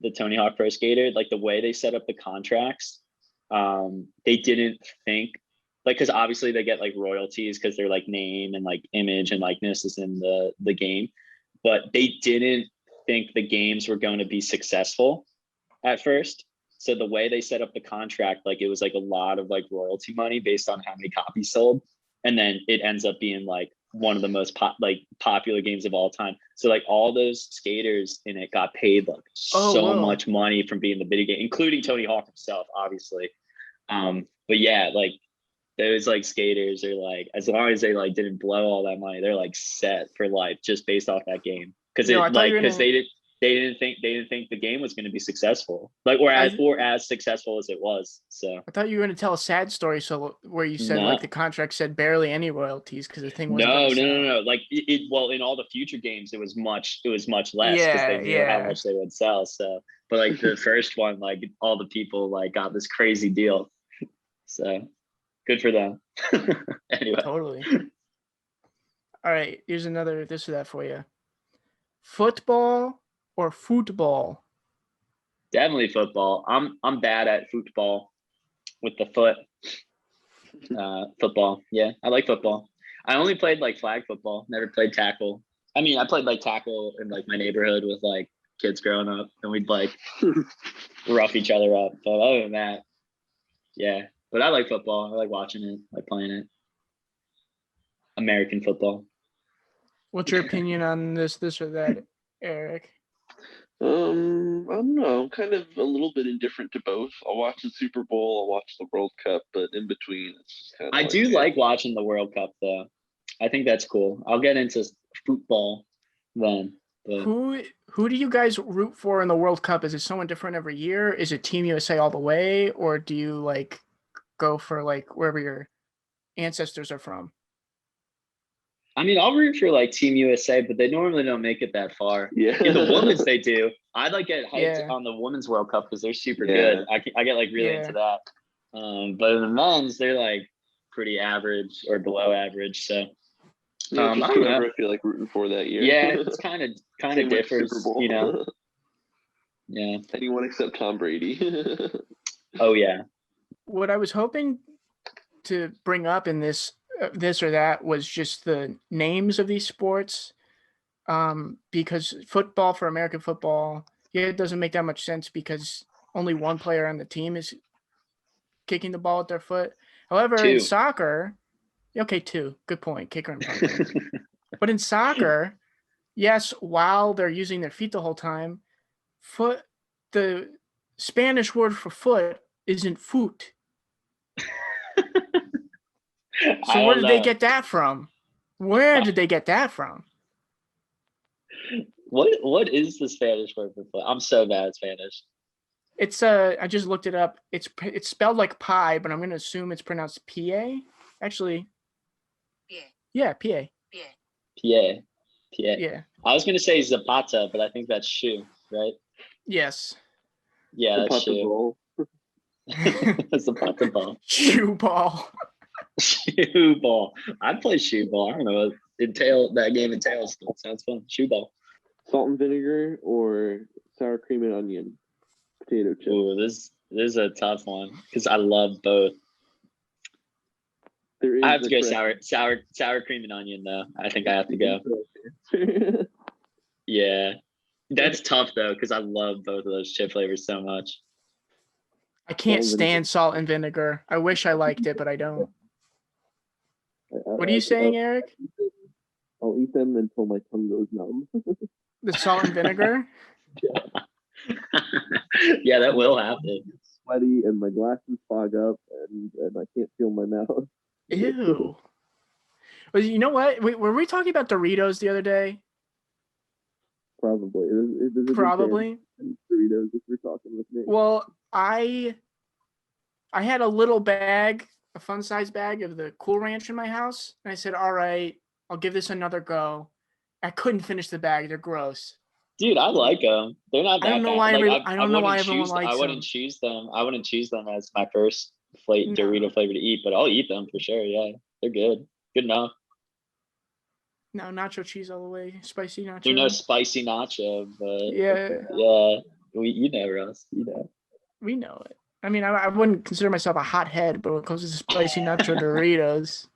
S4: the Tony Hawk Pro Skater, like the way they set up the contracts, they didn't think like, because obviously they get like royalties because their like name and like image and likeness is in the game, but they didn't think the games were going to be successful at first. So the way they set up the contract, like it was like a lot of like royalty money based on how many copies sold, and then it ends up being like one of the most popular games of all time. So like all those skaters in it got paid like much money from being the video game, including Tony Hawk himself, obviously. But yeah, like those like skaters are like, as long as they like didn't blow all that money, they're like set for life just based off that game. Because they didn't think the game was going to be successful, like or as successful as it was. So
S2: I thought you were going to tell a sad story. So where you said like the contract said barely any royalties because the thing wasn't.
S4: No. Like well, in all the future games, it was much less because they knew how much they would sell. So, but like the first one, like all the people like got this crazy deal. So good for them. Anyway,
S2: totally. All right, here's another this or that for you. Football or football?
S4: Definitely football. I'm bad at football with the foot. Football. Yeah, I like football. I only played like flag football, never played tackle. I mean, I played like tackle in like my neighborhood with like kids growing up, and we'd like rough each other up. But other than that, yeah. But I like football. I like watching it, I like playing it. American football.
S2: What's your opinion on this or that, Eric?
S5: I don't know. I'm kind of a little bit indifferent to both. I'll watch the Super Bowl, I'll watch the World Cup, but in between, it's just kind of.
S4: I do like watching the World Cup, though. I think that's cool. I'll get into football then. But...
S2: Who do you guys root for in the World Cup? Is it someone different every year? Is it Team USA all the way, or do you like go for like wherever your ancestors are from?
S4: I mean, I'll root for like Team USA, but they normally don't make it that far.
S5: Yeah.
S4: In the women's, they do. I'd like get hyped on the women's World Cup because they're super good. I get like really into that. But in the men's, they're like pretty average or below average. So
S5: I don't know. I feel like rooting for that year.
S4: Yeah, it's kind of differs, you know. Yeah.
S5: Anyone except Tom Brady.
S4: Oh yeah.
S2: What I was hoping to bring up in this or that was just the names of these sports, because football, for American football, it doesn't make that much sense because only one player on the team is kicking the ball with their foot. However, in soccer, two, good point, kicker and punter. But in soccer, yes, while they're using their feet the whole time, the Spanish word for foot isn't foot. So where did they get that from? Where did they get that from?
S4: What is the Spanish word for foot? I'm so bad at Spanish.
S2: It's I just looked it up. It's spelled like pie, but I'm gonna assume it's pronounced P-A. Actually.
S6: Pie.
S2: Yeah, P-A.
S4: Pie.
S2: Yeah.
S4: I was gonna say Zapata, but I think that's shoe, right?
S2: Yes.
S4: Yeah, that's shoe. Zapata ball.
S2: Shoe ball.
S4: Shoe ball. I'd play shoe ball. I don't know. That game entails still sounds fun. Shoe ball.
S5: Salt and vinegar or sour cream and onion potato chips.
S4: Ooh, this is a tough one because I love both. I have to go sour cream and onion though. I think I have to go. Yeah, that's tough though because I love both of those chip flavors so much.
S2: I can't stand salt and vinegar. I wish I liked it, but I don't. What are you saying, Eric?
S5: I'll eat them until my tongue goes numb.
S2: The salt and vinegar?
S4: Yeah, that will happen.
S5: It's sweaty and my glasses fog up and I can't feel my mouth.
S2: Ew. Well, you know what? Were we talking about Doritos the other day?
S5: Probably.
S2: Probably.
S5: Doritos if you're talking with me.
S2: Well, I had a little bag, a fun-size bag of the Cool Ranch in my house, and I said, all right, I'll give this another go. I couldn't finish the bag. They're gross.
S4: Dude, I like them. They're not
S2: I don't
S4: that
S2: know
S4: bad.
S2: why
S4: Like
S2: I don't know why everyone likes
S4: I
S2: them.
S4: wouldn't choose them. I wouldn't choose them as my first
S2: No.
S4: Dorito flavor to eat, but I'll eat them for sure. Yeah, they're good. Good enough.
S2: No, nacho cheese all the way, spicy nacho.
S4: They're no spicy nacho, but
S2: yeah,
S4: you know, Russ. You know.
S2: we know it. I mean, I wouldn't consider myself a hothead, but when it comes to spicy nacho Doritos,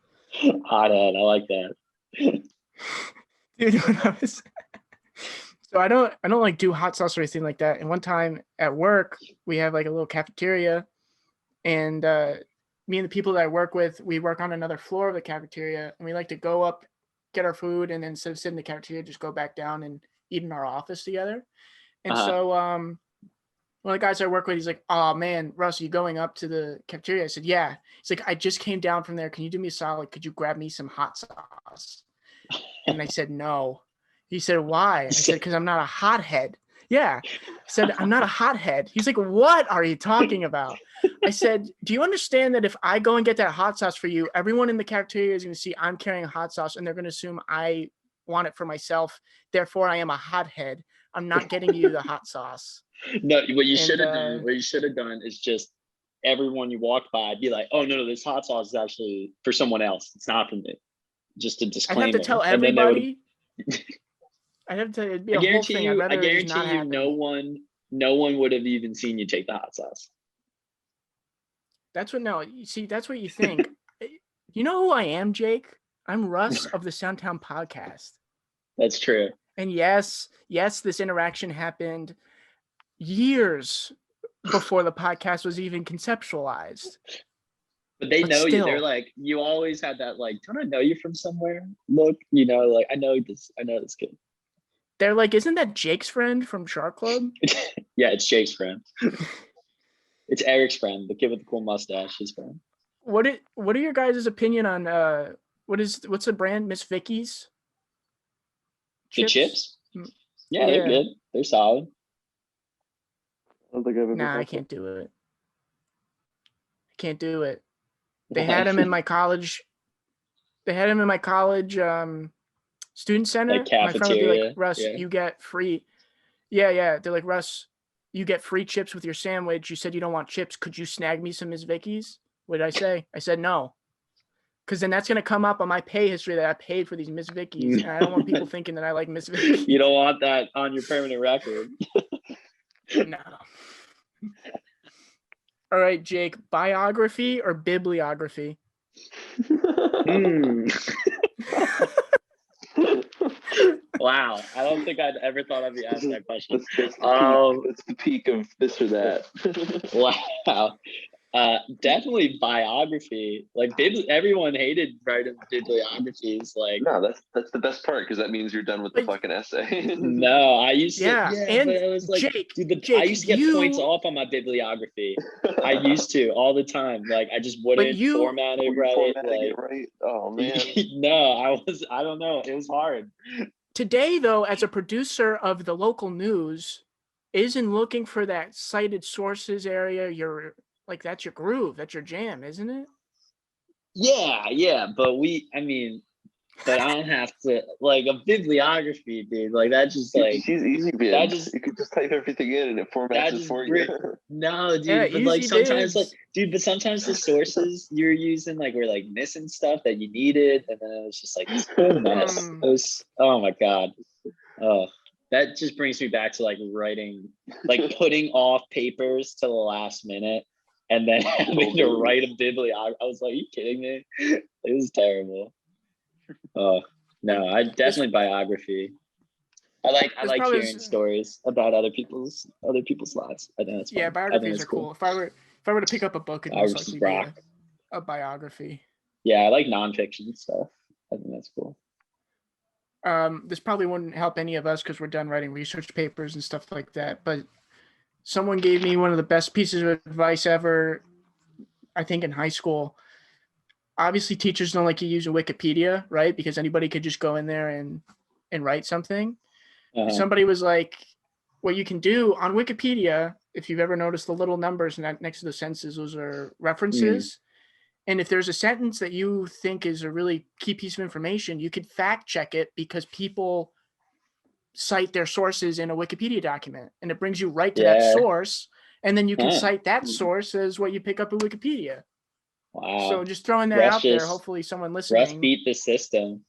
S4: Hothead. I like that.
S2: dude, when I was so I don't like do hot sauce or anything like that. And one time at work, we have like a little cafeteria, and me and the people that I work with, we work on another floor of the cafeteria, and we like to go up, get our food, and then instead of sitting in the cafeteria, just go back down and eat in our office together. And so one of the guys I work with, he's like, "Oh man, Russ, are you going up to the cafeteria?" I said, "Yeah." He's like, "I just came down from there. Can you do me a solid? Could you grab me some hot sauce?" And I said, "No." He said, "Why?" I said, "Because I'm not a hothead." Yeah. He said, "I'm not a hothead." He's like, "What are you talking about?" I said, "Do you understand that if I go and get that hot sauce for you, everyone in the cafeteria is going to see I'm carrying hot sauce and they're going to assume I want it for myself. Therefore, I am a hothead. I'm not getting you the hot sauce."
S4: No, what you should have done. What you should have done is just everyone you walk by, be like, "Oh no, this hot sauce is actually for someone else. It's not for me." Just a disclaimer.
S2: I'd have to tell everybody. I'd have to. It'd be a whole thing.
S4: I guarantee you, no one would have even seen you take the hot sauce.
S2: That's what. No, you see, that's what you think. You know who I am, Jake? I'm Russ of the Soundtown Podcast.
S4: That's true.
S2: And yes, this interaction happened years before the podcast was even conceptualized.
S4: But they know you. They're like, you always had that like, don't I know you from somewhere? Look, you know, like I know this kid.
S2: They're like, isn't that Jake's friend from Shark Club?
S4: Yeah, it's Jake's friend. It's Eric's friend, the kid with the cool mustache, his friend.
S2: What are your guys' opinion on what's the brand? Miss Vicky's?
S4: The chips? Yeah, they're good. They're solid.
S5: I don't think I've ever.
S2: Nah, I can't do it. They had them in my college. Student center.
S4: Like cafeteria.
S2: My friend would be like, "Russ, you get free." Yeah. They're like, "Russ, you get free chips with your sandwich. You said you don't want chips. Could you snag me some Miss Vicky's?" What did I say? I said no. Because then that's going to come up on my pay history that I paid for these Miss Vicky's. And I don't want people thinking that I like Miss Vicky's.
S4: You don't want that on your permanent record.
S2: No. All right, Jake, biography or bibliography?
S4: Wow, I don't think I'd ever thought I'd be asked that question.
S5: That's the peak of this or that.
S4: Wow. Definitely biography. Like everyone hated writing bibliographies. Like
S5: no, that's the best part because that means you're done with the fucking essay.
S4: No, I used to.
S2: Yeah, and
S4: but it was like,
S2: Jake,
S4: I used to get points off on my bibliography. I used to all the time. Like I just wouldn't format it right.
S5: Oh man.
S4: No, I don't know. It was hard.
S2: Today, though, as a producer of the local news, isn't looking for that cited sources area that's your groove, that's your jam, isn't it?
S4: Yeah, but but I don't have to like a bibliography, dude. Like that just like
S5: she's easy, man. You could just type everything in and it formats it for you.
S4: No, dude, but like sometimes but sometimes the sources you're using like were like missing stuff that you needed, and then it was just like this whole mess. It was, oh my god. Oh, that just brings me back to like writing, like putting off papers to the last minute. And then having to write a bibliography. I was like, are you kidding me? It was terrible. Oh no, I definitely biography. I like hearing stories about other people's lives. I think that's fun.
S2: Yeah, biographies are cool. If I were to pick up a book, it'd most likely be a biography.
S4: Yeah, I like nonfiction stuff. I think that's cool.
S2: This probably wouldn't help any of us because we're done writing research papers and stuff like that, but someone gave me one of the best pieces of advice ever, I think in high school. Obviously, teachers don't like you using Wikipedia, right? Because anybody could just go in there and write something. Somebody was like, what you can do on Wikipedia, if you've ever noticed the little numbers next to the sentences, those are references. And if there's a sentence that you think is a really key piece of information, you could fact check it because people cite their sources in a Wikipedia document, and it brings you right to that source, and then you can cite that source as what you pick up in Wikipedia.
S4: Wow.
S2: So just throwing that out there, hopefully someone listening.
S4: Russ beat the system.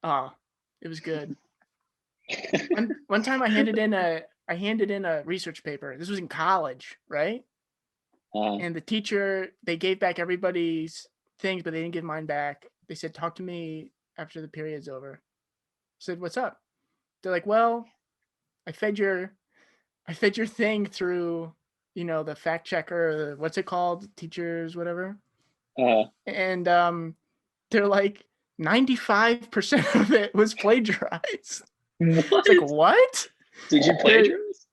S2: Oh, it was good. one time I handed in a research paper. This was in college, right? And the teacher, they gave back everybody's things, but they didn't give mine back. They said, talk to me after the period's over. I said, what's up? They're like, well, I fed your thing through, the fact checker, what's it called? Teachers, whatever. And they're like, 95% of it was plagiarized. It's like, what?
S4: Did you plagiarize?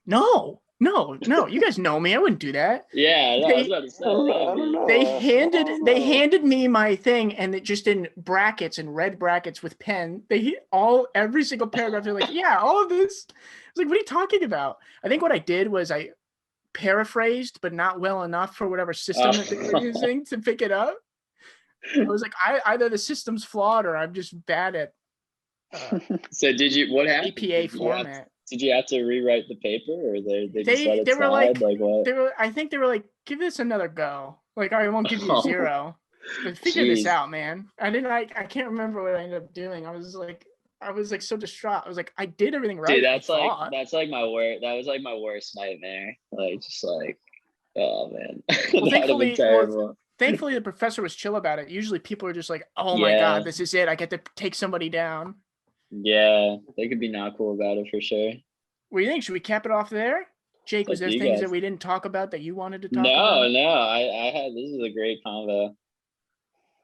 S2: No. You guys know me. I wouldn't do that.
S4: Yeah, no, I was about to say.
S5: I don't know.
S2: They handed me my thing, and it just in brackets and red brackets with pen. Every single paragraph. They're like, yeah, all of this. I was like, what are you talking about? I think what I did was I paraphrased, but not well enough for whatever system that they were using to pick it up. I was like, either the system's flawed or I'm just bad at.
S4: So what happened?
S2: APA format.
S4: Did you have to rewrite the paper, or they just let it
S2: were
S4: slide? Like what?
S2: I think they were like, give this another go. Like, I won't give you 0. But figure this out, man. I can't remember what I ended up doing. I was like so distraught. I was like, I did everything right.
S4: Dude, that's like my worst. That was like my worst nightmare. Like, just like, oh man.
S2: Well, thankfully, the professor was chill about it. Usually people are just like, oh my God, this is it. I get to take somebody down.
S4: Yeah, they could be not cool about it for sure.
S2: What do you think? Should we cap it off there? Jake, was there things that we didn't talk about that you wanted to talk about?
S4: No. This is a great convo.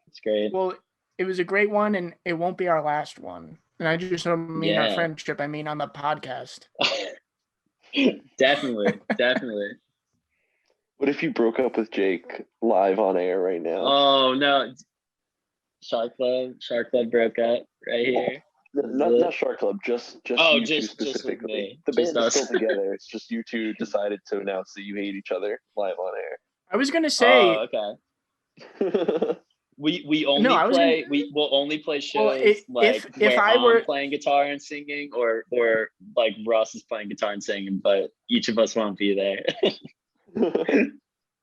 S4: It's great.
S2: Well, it was a great one, and it won't be our last one. And I just don't mean our friendship. I mean on the podcast.
S4: Definitely.
S5: What if you broke up with Jake live on air right now?
S4: Oh, no. Shark Club broke up right here.
S5: Not Shark Club, just you two
S4: Just
S5: specifically. The band is still together. It's just you two decided to announce that you hate each other live on air.
S2: I was gonna say.
S4: Oh, okay. we will only play shows where I'm playing guitar and singing, or like Russ is playing guitar and singing, but each of us won't be there.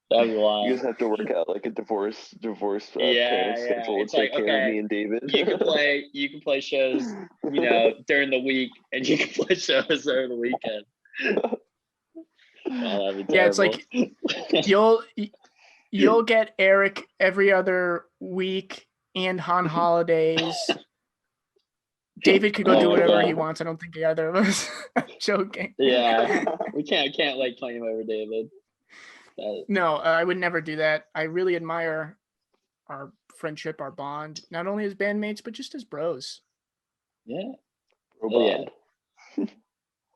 S4: That'd be wild.
S5: You guys have to work out like a divorce schedule.
S4: It's like, okay,
S5: me and David.
S4: you can play shows, during the week, and you can play shows over the weekend. That'd be terrible.
S2: Yeah, it's like you'll get Eric every other week and on holidays. David could go do whatever he wants. I don't think either of us. I'm joking.
S4: Yeah, we can't like claim over David.
S2: No, I would never do that. I really admire our friendship, our bond, not only as bandmates, but just as bros.
S4: Yeah.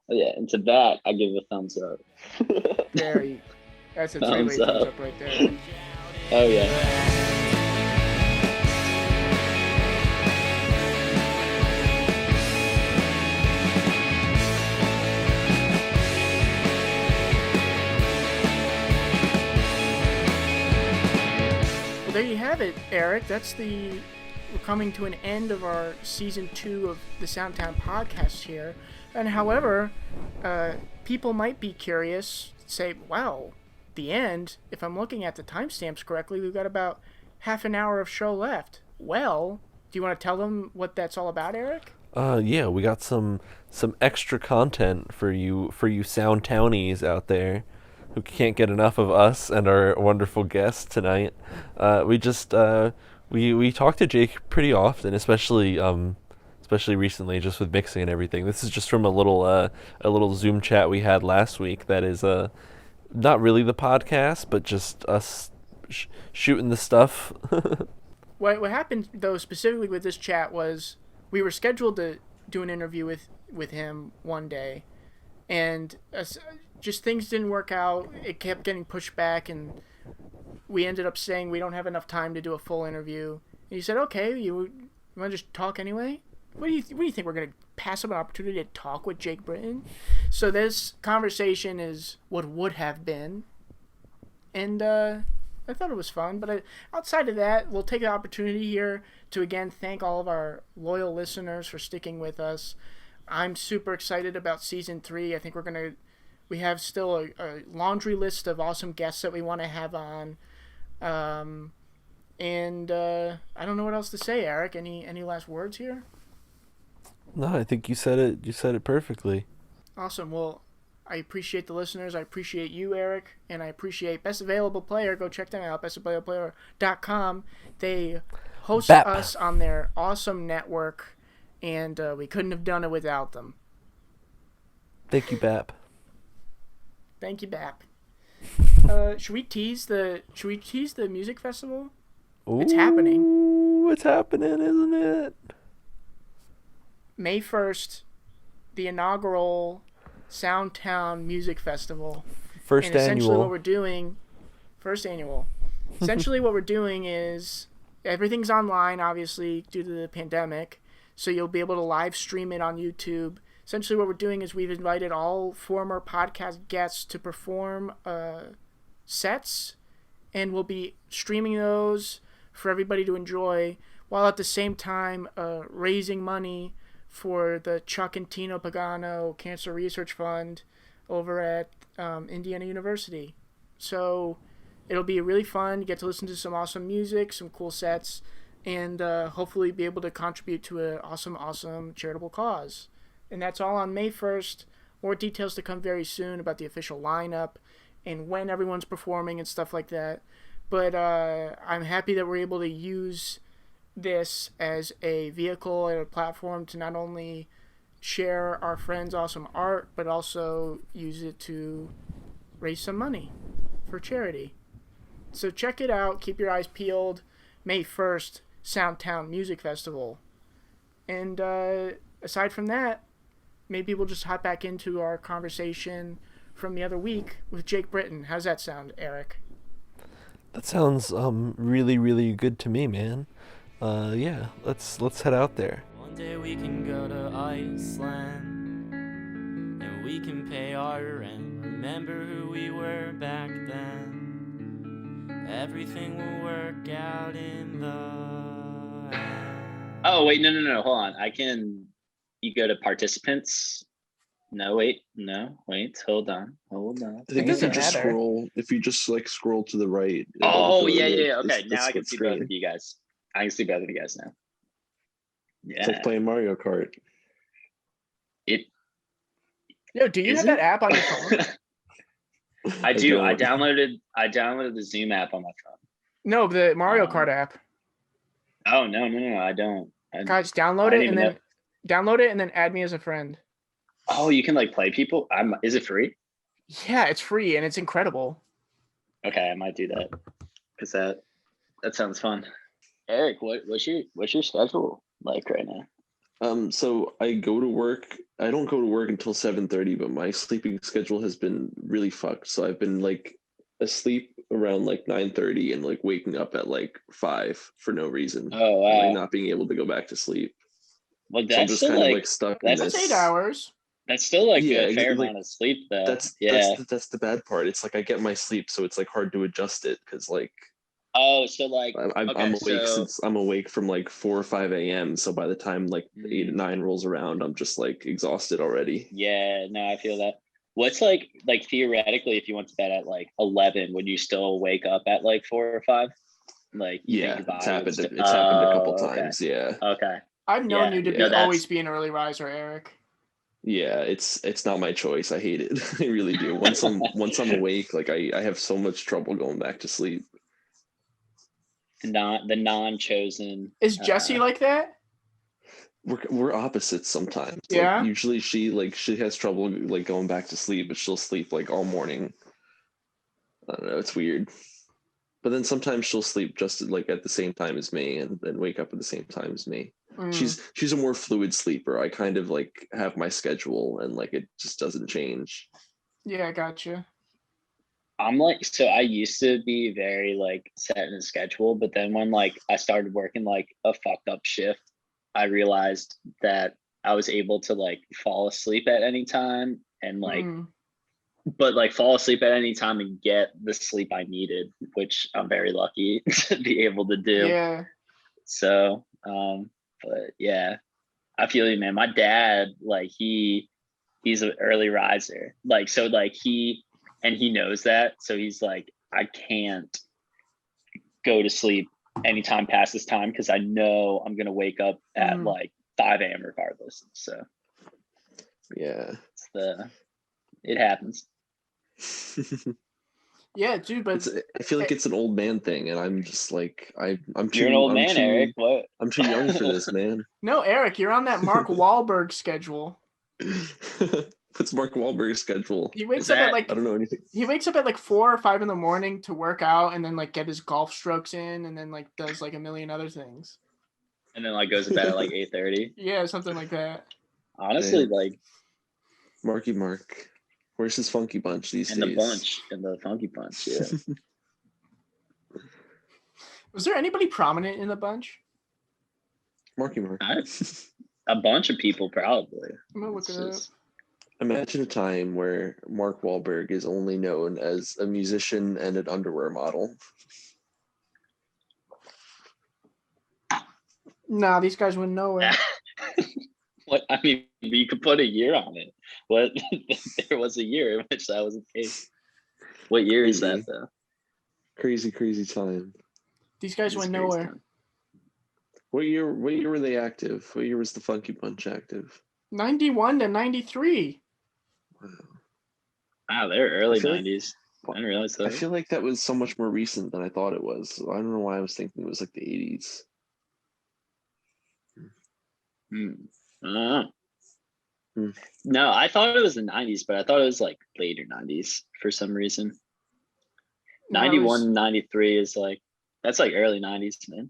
S4: Yeah. And to that, I give a thumbs up.
S2: That's a three-way thumbs up right there.
S4: Oh, yeah.
S2: There you have it, Eric. We're coming to an end of our season 2 of the Soundtown podcast here. And however, people might be curious, say, wow, the end, if I'm looking at the timestamps correctly, we've got about half an hour of show left. Well, do you want to tell them what that's all about, Eric?
S1: Yeah, we got some extra content for you Soundtownies out there who can't get enough of us and our wonderful guests tonight. We talk to Jake pretty often, especially recently, just with mixing and everything. This is just from a little Zoom chat we had last week. That is not really the podcast, but just us shooting the stuff.
S2: What happened though specifically with this chat was we were scheduled to do an interview with him one day, and just things didn't work out. It kept getting pushed back, and we ended up saying we don't have enough time to do a full interview. And he said, okay, you want to just talk anyway? What do you think? We're going to pass up an opportunity to talk with Jake Britton? So this conversation is what would have been. And I thought it was fun. But outside of that, we'll take the opportunity here to again thank all of our loyal listeners for sticking with us. I'm super excited about season 3. I think we have still a laundry list of awesome guests that we want to have on. And I don't know what else to say, Eric. Any last words here?
S1: No, I think you said it. You said it perfectly.
S2: Awesome. Well, I appreciate the listeners. I appreciate you, Eric, and I appreciate Best Available Player. Go check them out, bestableplayer.com. They host
S1: BAP.
S2: us on their awesome network, and we couldn't have done it without them.
S1: Thank you, BAP.
S2: Thank you, BAP. Should we tease the music festival?
S1: Ooh,
S2: It's happening.
S1: It's happening, isn't it?
S2: May 1st, the inaugural Soundtown Music Festival.
S1: First
S2: and essentially
S1: annual.
S2: what we're doing, first annual. Essentially what we're doing is everything's online, obviously, due to the pandemic. So you'll be able to live stream it on YouTube. Essentially what we're doing is we've invited all former podcast guests to perform sets, and we'll be streaming those for everybody to enjoy, while at the same time raising money for the Chuck and Tino Pagano Cancer Research Fund over at Indiana University. So it'll be really fun. You get to listen to some awesome music, some cool sets, and hopefully be able to contribute to an awesome charitable cause. And that's all on May 1st. More details to come very soon about the official lineup and when everyone's performing and stuff like that. But I'm happy that we're able to use this as a vehicle and a platform to not only share our friends' awesome art, but also use it to raise some money for charity. So check it out. Keep your eyes peeled. May 1st, Soundtown Music Festival. And aside from that, maybe we'll just hop back into our conversation from the other week with Jake Britton. How's that sound, Eric?
S1: That sounds really, really good to me, man. Yeah, let's head out there.
S3: One day we can go to Iceland, and we can pay our rent. Remember who we were back then. Everything will work out in the end.
S4: Oh, wait, no. Hold on. You go to participants. No, wait, hold on.
S5: I think if you just scroll to the right.
S4: Oh, yeah. Okay, now I can see both of you guys. I can see both of you guys now. Yeah.
S5: It's like playing Mario Kart.
S2: Yo, do you have that app on your phone?
S4: I do. I downloaded the Zoom app on my phone.
S2: No, the Mario Kart app.
S4: Oh, no, I don't.
S2: Guys, download it and then add me as a friend.
S4: Oh, you can like play people? Is it free?
S2: Yeah, it's free and it's incredible.
S4: Okay, I might do that. Cause that sounds fun. Eric, what's your schedule like right now?
S5: So I go to work. I don't go to work until 7:30, but my sleeping schedule has been really fucked. So I've been like asleep around like 9:30 and like waking up at like 5 for no reason.
S4: Oh wow!
S5: Like not being able to go back to sleep.
S4: Well,
S5: so I'm just kind of like stuck in this.
S2: 8 hours.
S4: That's still like a fair amount of sleep, though.
S5: That's the bad part. It's like I get my sleep, so it's like hard to adjust it because like.
S4: Oh, so like
S5: I'm awake since I'm awake from like 4 or 5 a.m. So by the time like 8 or 9 rolls around, I'm just like exhausted already.
S4: Yeah, no, I feel that. What's like theoretically, if you went to bed at like 11, would you still wake up at like 4 or 5? Like
S5: yeah, it's happened. It's happened a couple times. Yeah.
S4: Okay.
S2: I've known you to always be an early riser, Eric.
S5: Yeah, it's not my choice. I hate it. I really do. Once I'm awake, like I have so much trouble going back to sleep.
S4: The non-chosen.
S2: Is Jessie like that?
S5: We're opposites sometimes.
S2: Yeah.
S5: Like, usually she has trouble like going back to sleep, but she'll sleep like all morning. I don't know. It's weird. But then sometimes she'll sleep just like at the same time as me, and then wake up at the same time as me. She's a more fluid sleeper. I kind of like have my schedule, and like it just doesn't change.
S2: Yeah, I gotcha.
S4: I'm like, so I used to be very like set in a schedule, but then when like I started working like a fucked up shift, I realized that I was able to like fall asleep at any time and like, but like fall asleep at any time and get the sleep I needed, which I'm very lucky to be able to do.
S2: Yeah.
S4: So, but yeah, I feel you, man. My dad, like he's an early riser. Like, so like he knows that. So he's like, I can't go to sleep anytime past this time because I know I'm gonna wake up at like 5 a.m. regardless. So
S5: yeah,
S4: it happens.
S2: Yeah, dude, but
S5: I feel like it's an old man thing, and I'm just like I'm too.
S4: You're an old
S5: I'm
S4: man,
S5: too,
S4: Eric. What?
S5: I'm too young for this, man.
S2: No, Eric, you're on that Mark Wahlberg schedule.
S5: What's Mark Wahlberg's schedule?
S2: He wakes up at like
S5: I don't know anything.
S2: He wakes up at like 4 or 5 in the morning to work out and then like get his golf strokes in and then like does like a million other things.
S4: And then like goes to bed at like 8:30.
S2: Yeah, something like that.
S4: Honestly, like
S5: Marky Mark. Where's his funky bunch these days?
S4: And the funky bunch, yeah.
S2: Was there anybody prominent in the bunch?
S5: Marky Mark.
S4: A bunch of people, probably.
S2: I'm gonna look it up.
S5: Imagine a time where Mark Wahlberg is only known as a musician and an underwear model.
S2: Nah, these guys went nowhere.
S4: What, I mean, you could put a year on it. What there was a year in which that was the case. What year is that though?
S5: Crazy time.
S2: These guys went nowhere.
S5: Time. What year were they active? What year was the Funky Bunch active?
S2: 91 to 93.
S4: Wow, they're early 90s. I didn't realize that.
S5: I feel like that was so much more recent than I thought it was. I don't know why I was thinking it was like the 80s.
S4: No, I thought it was the 90s, but I thought it was like later 90s for some reason. 91, 93 is like, that's like early 90s, man.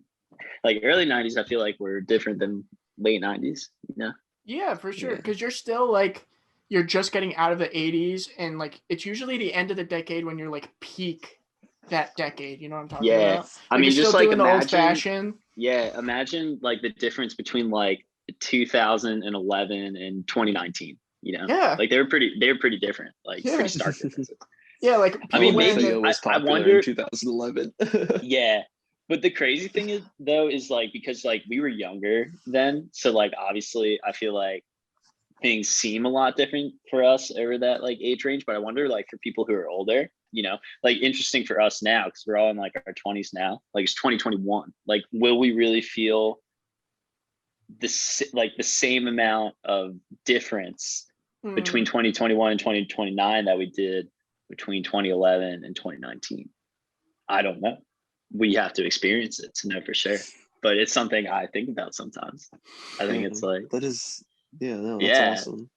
S4: Like early 90s, I feel like we're different than late 90s, you know?
S2: Yeah, for sure. Because you're still like, you're just getting out of the 80s and like, it's usually the end of the decade when you're like peak that decade. You know what I'm talking about?
S4: Yeah. I
S2: like,
S4: mean,
S2: you're
S4: just
S2: still
S4: like
S2: doing the
S4: imagine,
S2: old fashioned.
S4: Yeah. Imagine like the difference between like 2011 and 2019, you know?
S2: Yeah.
S4: Like they were pretty different, like pretty stark differences.
S2: Yeah, like
S4: I mean, maybe
S5: video was popular
S4: I wonder,
S5: in 2011.
S4: Yeah. But the crazy thing is though, is like, because like we were younger then. So like, obviously I feel like things seem a lot different for us over that like age range. But I wonder like for people who are older, you know, like interesting for us now, because we're all in like our 20s now, like it's 2021. Like, will we really feel this, like the same amount of difference between 2021 and 2029 that we did between 2011 and 2019? I don't know. We have to experience it to know for sure. But it's something I think about sometimes. I think it's like,
S5: that is, that's awesome.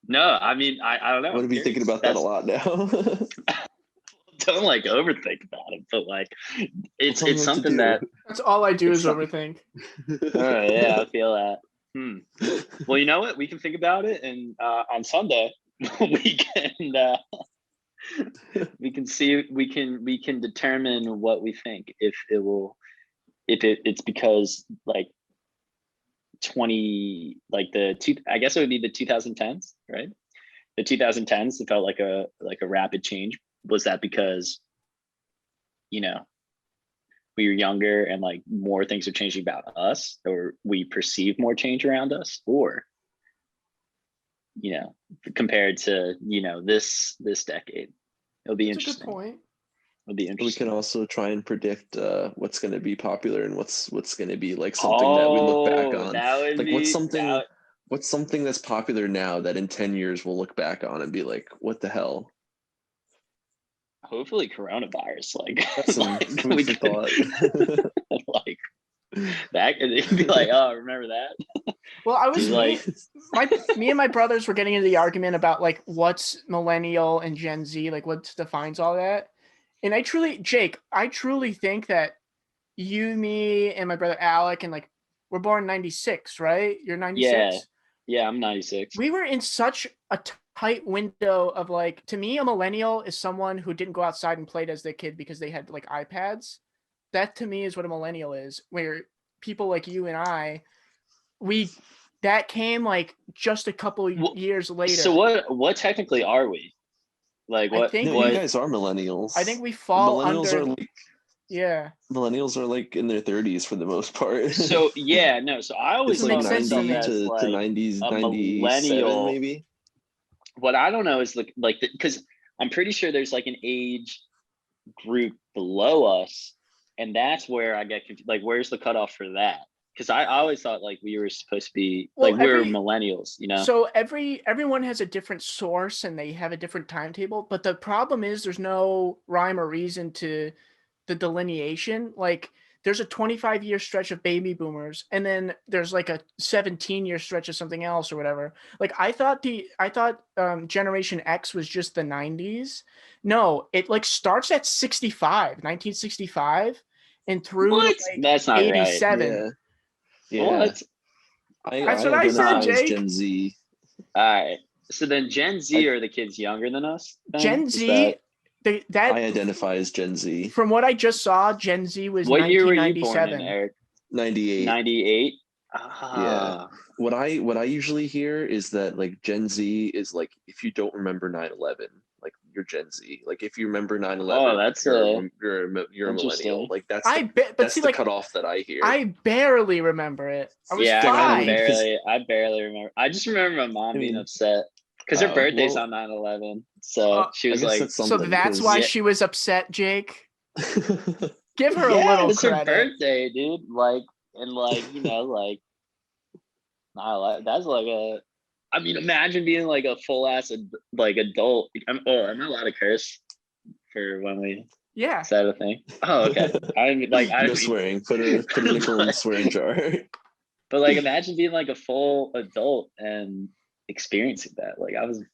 S4: No, I mean, I don't know.
S5: I'm gonna be thinking about that a lot now.
S4: Don't like overthink about it, but like it's something
S2: that's all I do is overthink.
S4: Yeah, I feel that. Well, you know what? We can think about it, and on Sunday we can see, we can determine what we think, if it's because like 20, like I guess it would be the 2010s, right? The 2010s, it felt like a rapid change. Was that because, you know, we were younger and like more things are changing about us, or we perceive more change around us, or, you know, compared to, you know, this decade? It'll be interesting.
S2: That's a good point.
S4: It'll be interesting.
S5: We can also try and predict what's going to be popular and what's going to be like something that we look back on. Like what's something that's popular now that in 10 years we'll look back on and be like, what the hell?
S4: Hopefully coronavirus, like
S5: that's some
S4: we
S5: could thought.
S4: Like that, it'd be like, oh, remember that?
S2: Well, I was like, me and my brothers were getting into the argument about like what's millennial and Gen Z, like what defines all that. And I truly think that you, me, and my brother Alec, and like we're born 96, right? You're 96.
S4: Yeah, I'm 96.
S2: We were in such a tight window of like, to me, a millennial is someone who didn't go outside and played as their kid because they had like iPads. That to me is what a millennial is, where people like you and I, that came like just a couple years later.
S4: So what technically are we? Like what?
S5: You guys are millennials.
S2: I think we fall under. Yeah.
S5: Millennials are like in their 30s for the most part.
S4: So yeah, no. So I always
S2: Doesn't make
S4: thought
S2: sense to
S4: myself
S2: me.
S4: as
S5: to
S4: like
S5: 90s,
S4: a
S5: 97
S4: millennial.
S5: maybe.
S4: What I don't know is like because I'm pretty sure there's like an age group below us, and that's where I get confused. Like, where's the cutoff for that? Because I always thought like we were supposed to be
S2: Well,
S4: like we were millennials, you know.
S2: So everyone has a different source and they have a different timetable, but the problem is there's no rhyme or reason to the delineation. Like there's a 25-year stretch of baby boomers, and then there's like a 17-year stretch of something else or whatever. Like I thought Generation X was just the 90s. No, it like starts at 1965, and through to,
S4: What?
S2: like
S4: That's not right.
S2: 87.
S5: Yeah.
S4: What?
S2: That's what I said,
S5: identify as
S2: Jake.
S5: Gen Z.
S4: All right. So then Gen Z are the kids younger than us? Then?
S2: Gen Z,
S5: I identify as Gen Z.
S2: From what I just saw, Gen Z was
S4: what year were you
S2: 1997.
S4: born in, Eric?
S5: 98.
S4: 98?
S5: Yeah. What I usually hear is that like Gen Z is like if you don't remember 9/11, like you're Gen Z. Like if you remember 9/11,
S4: that's
S5: you're a millennial. Like that's the cutoff that I hear.
S2: I barely remember it. I was
S4: I
S2: 5.
S4: barely remember. I just remember my mom being upset because her birthday's on 9/11. So she was like,
S2: so that's why she was upset, Jake. Give her a little
S4: it's
S2: credit.
S4: Her birthday, dude. Like, and like, you know, like, that's like a. I mean, imagine being like a full ass like adult. Am I allowed to curse for when we?
S2: Yeah.
S4: Is that a thing? Oh, okay.
S5: No swearing. Put a nickel in the swearing jar.
S4: But like, imagine being like a full adult and experiencing that. Like, I was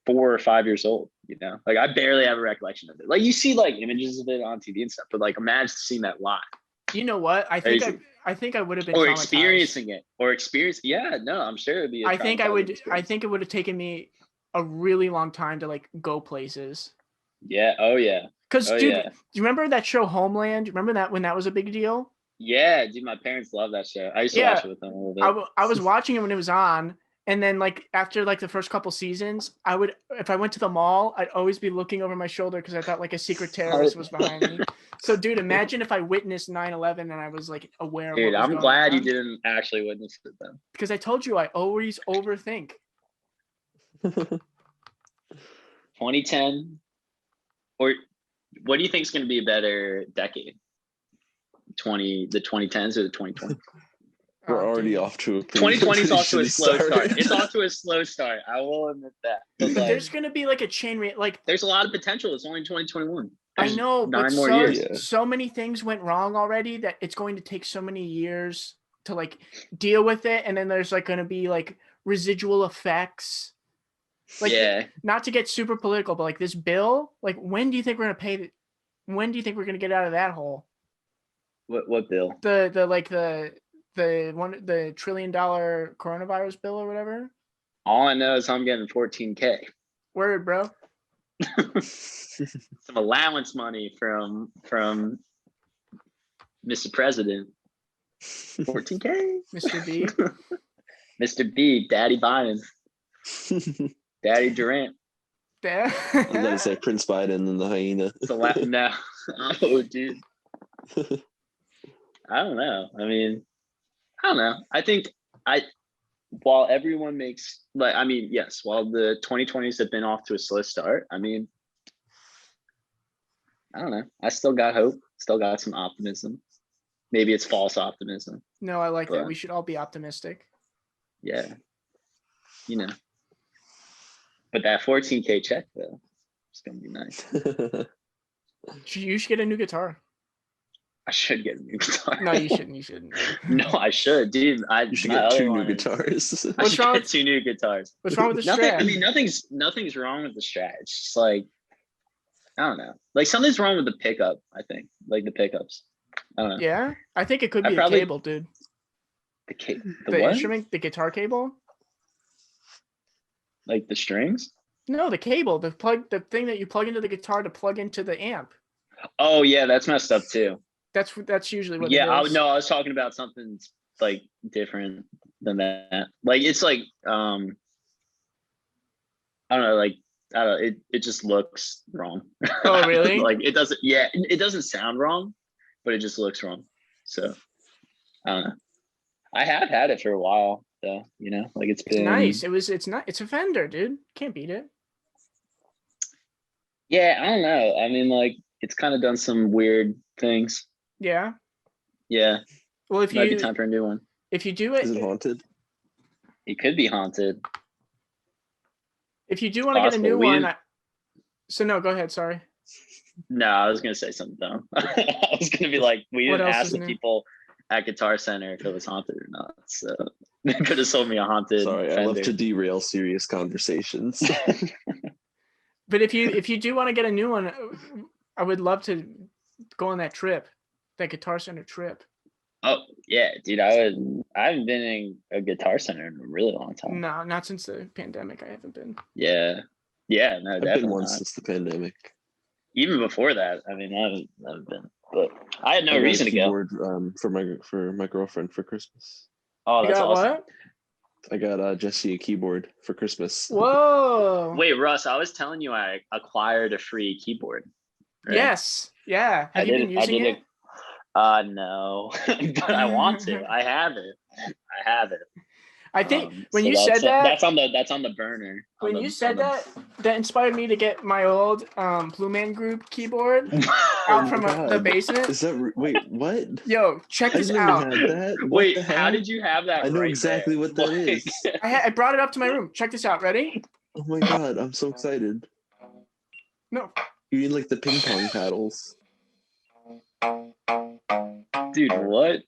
S4: 4 or 5 years old. You know, like I barely have a recollection of it. Like you see like images of it on TV and stuff, but like imagine seeing that live.
S2: You know what? I think I would have been
S4: or experiencing it or experience. Yeah, no, I'm sure it'd be.
S2: I think it would have taken me a really long time to like go places.
S4: Yeah. Oh yeah.
S2: Because dude, do you remember that show Homeland? Remember that when that was a big deal?
S4: Yeah, dude, my parents love that show. I used to watch it with them a little bit.
S2: I was watching it when it was on, and then like after like the first couple seasons, if I went to the mall, I'd always be looking over my shoulder because I thought like a secret terrorist was behind me. So dude, imagine if I witnessed 9/11 and I was like aware of what was going on.
S4: Dude, I'm glad you didn't actually witness it then.
S2: Because I told you I always overthink.
S4: 2010, or what do you think is going to be a better decade? The 2010s or the 2020s?
S5: We're already off to a
S4: 2020 is off to a slow start. It's off to a slow start. I will admit that. But like,
S2: there's going to be like a chain
S4: there's a lot of potential. It's only 2021.
S2: I know, but
S4: 9 more years.
S2: So many things went wrong already that it's going to take so many years to like deal with it, and then there's like going to be like residual effects. Like, not to get super political, but like this bill, like when do you think we're going to pay? When do you think we're going to get out of that hole?
S4: What bill?
S2: The $1 trillion coronavirus bill or whatever.
S4: All I know is I'm getting $14K.
S2: Word, bro.
S4: Some allowance money from Mr. President. $14K.
S2: Mr. B.
S4: Mr. B. Daddy Biden. Daddy Durant.
S5: I was gonna say Prince Biden and the hyena.
S4: No. Oh, dude. I don't know. I mean, I don't know. I think while everyone makes yes, while the 2020s have been off to a slow start, I mean, I don't know. I still got hope. Still got some optimism. Maybe it's false optimism.
S2: No, I like that. We should all be optimistic.
S4: Yeah. You know. But that $14K check though, it's gonna be nice.
S2: You should get a new guitar.
S4: I should get a new guitar.
S2: No, you shouldn't. You shouldn't.
S4: No, I should, dude.
S5: You should get 2 new guitars.
S2: What's wrong with
S4: 2 new guitars?
S2: What's wrong with the
S4: Strat?
S2: Strat?
S4: I mean, nothing's wrong with the Strat. It's just like, I don't know. Like something's wrong with the pickup. I think, like the pickups. I don't know.
S2: Yeah, I think it could be a cable, dude.
S4: The
S2: what?
S4: Instrument,
S2: the guitar cable.
S4: Like the strings?
S2: No, the cable, the thing that you plug into the guitar to plug into the amp.
S4: Oh yeah, that's messed up too.
S2: That's usually what.
S4: Yeah,
S2: it is.
S4: I was talking about something like different than that. Like it's like I don't know, like I don't know, it just looks wrong.
S2: Oh, really?
S4: Like it doesn't sound wrong, but it just looks wrong. So I don't know. I have had it for a while though, like it's been
S2: nice. It's a Fender, dude. Can't beat it.
S4: Yeah, I don't know. I mean, like it's kind of done some weird things.
S2: Yeah.
S4: Yeah.
S2: Well, if
S4: might be time for a new one.
S2: If you do it,
S5: is it haunted?
S4: It could be haunted.
S2: If you do want to get a new one, so no, go ahead. Sorry.
S4: No, I was gonna say something dumb. I was gonna be like, we didn't ask the people at Guitar Center if it was haunted or not. So they could have sold me a haunted.
S5: Sorry,
S4: Fender.
S5: I love to derail serious conversations.
S2: But if you do want to get a new one, I would love to go on that trip, that Guitar Center trip.
S4: Oh yeah, dude! I haven't been in a Guitar Center in a really long time.
S2: No, not since the pandemic. I haven't been.
S4: Yeah, no,
S5: I've
S4: definitely
S5: been once
S4: not.
S5: since the pandemic.
S4: Even before that, I mean, I haven't been, but I had no reason to go.
S5: For my girlfriend for Christmas.
S4: Oh, that's awesome.
S2: What?
S5: I got Jesse a keyboard for Christmas.
S2: Whoa!
S4: Wait, Russ, I was telling you I acquired a free keyboard.
S2: Right? Yes. Yeah. Have you been using it?
S4: No, but I want to. I have it.
S2: I think when you said that,
S4: that's on the burner.
S2: When you said that inspired me to get my old Blue Man Group keyboard out from the basement.
S5: Is that wait? What?
S2: Yo, check this out.
S4: Wait, how did you have that?
S5: I know exactly what that is.
S2: I brought it up to my room. Check this out. Ready?
S5: Oh my god, I'm so excited.
S2: No.
S5: You need like the ping pong paddles.
S4: Dude, what?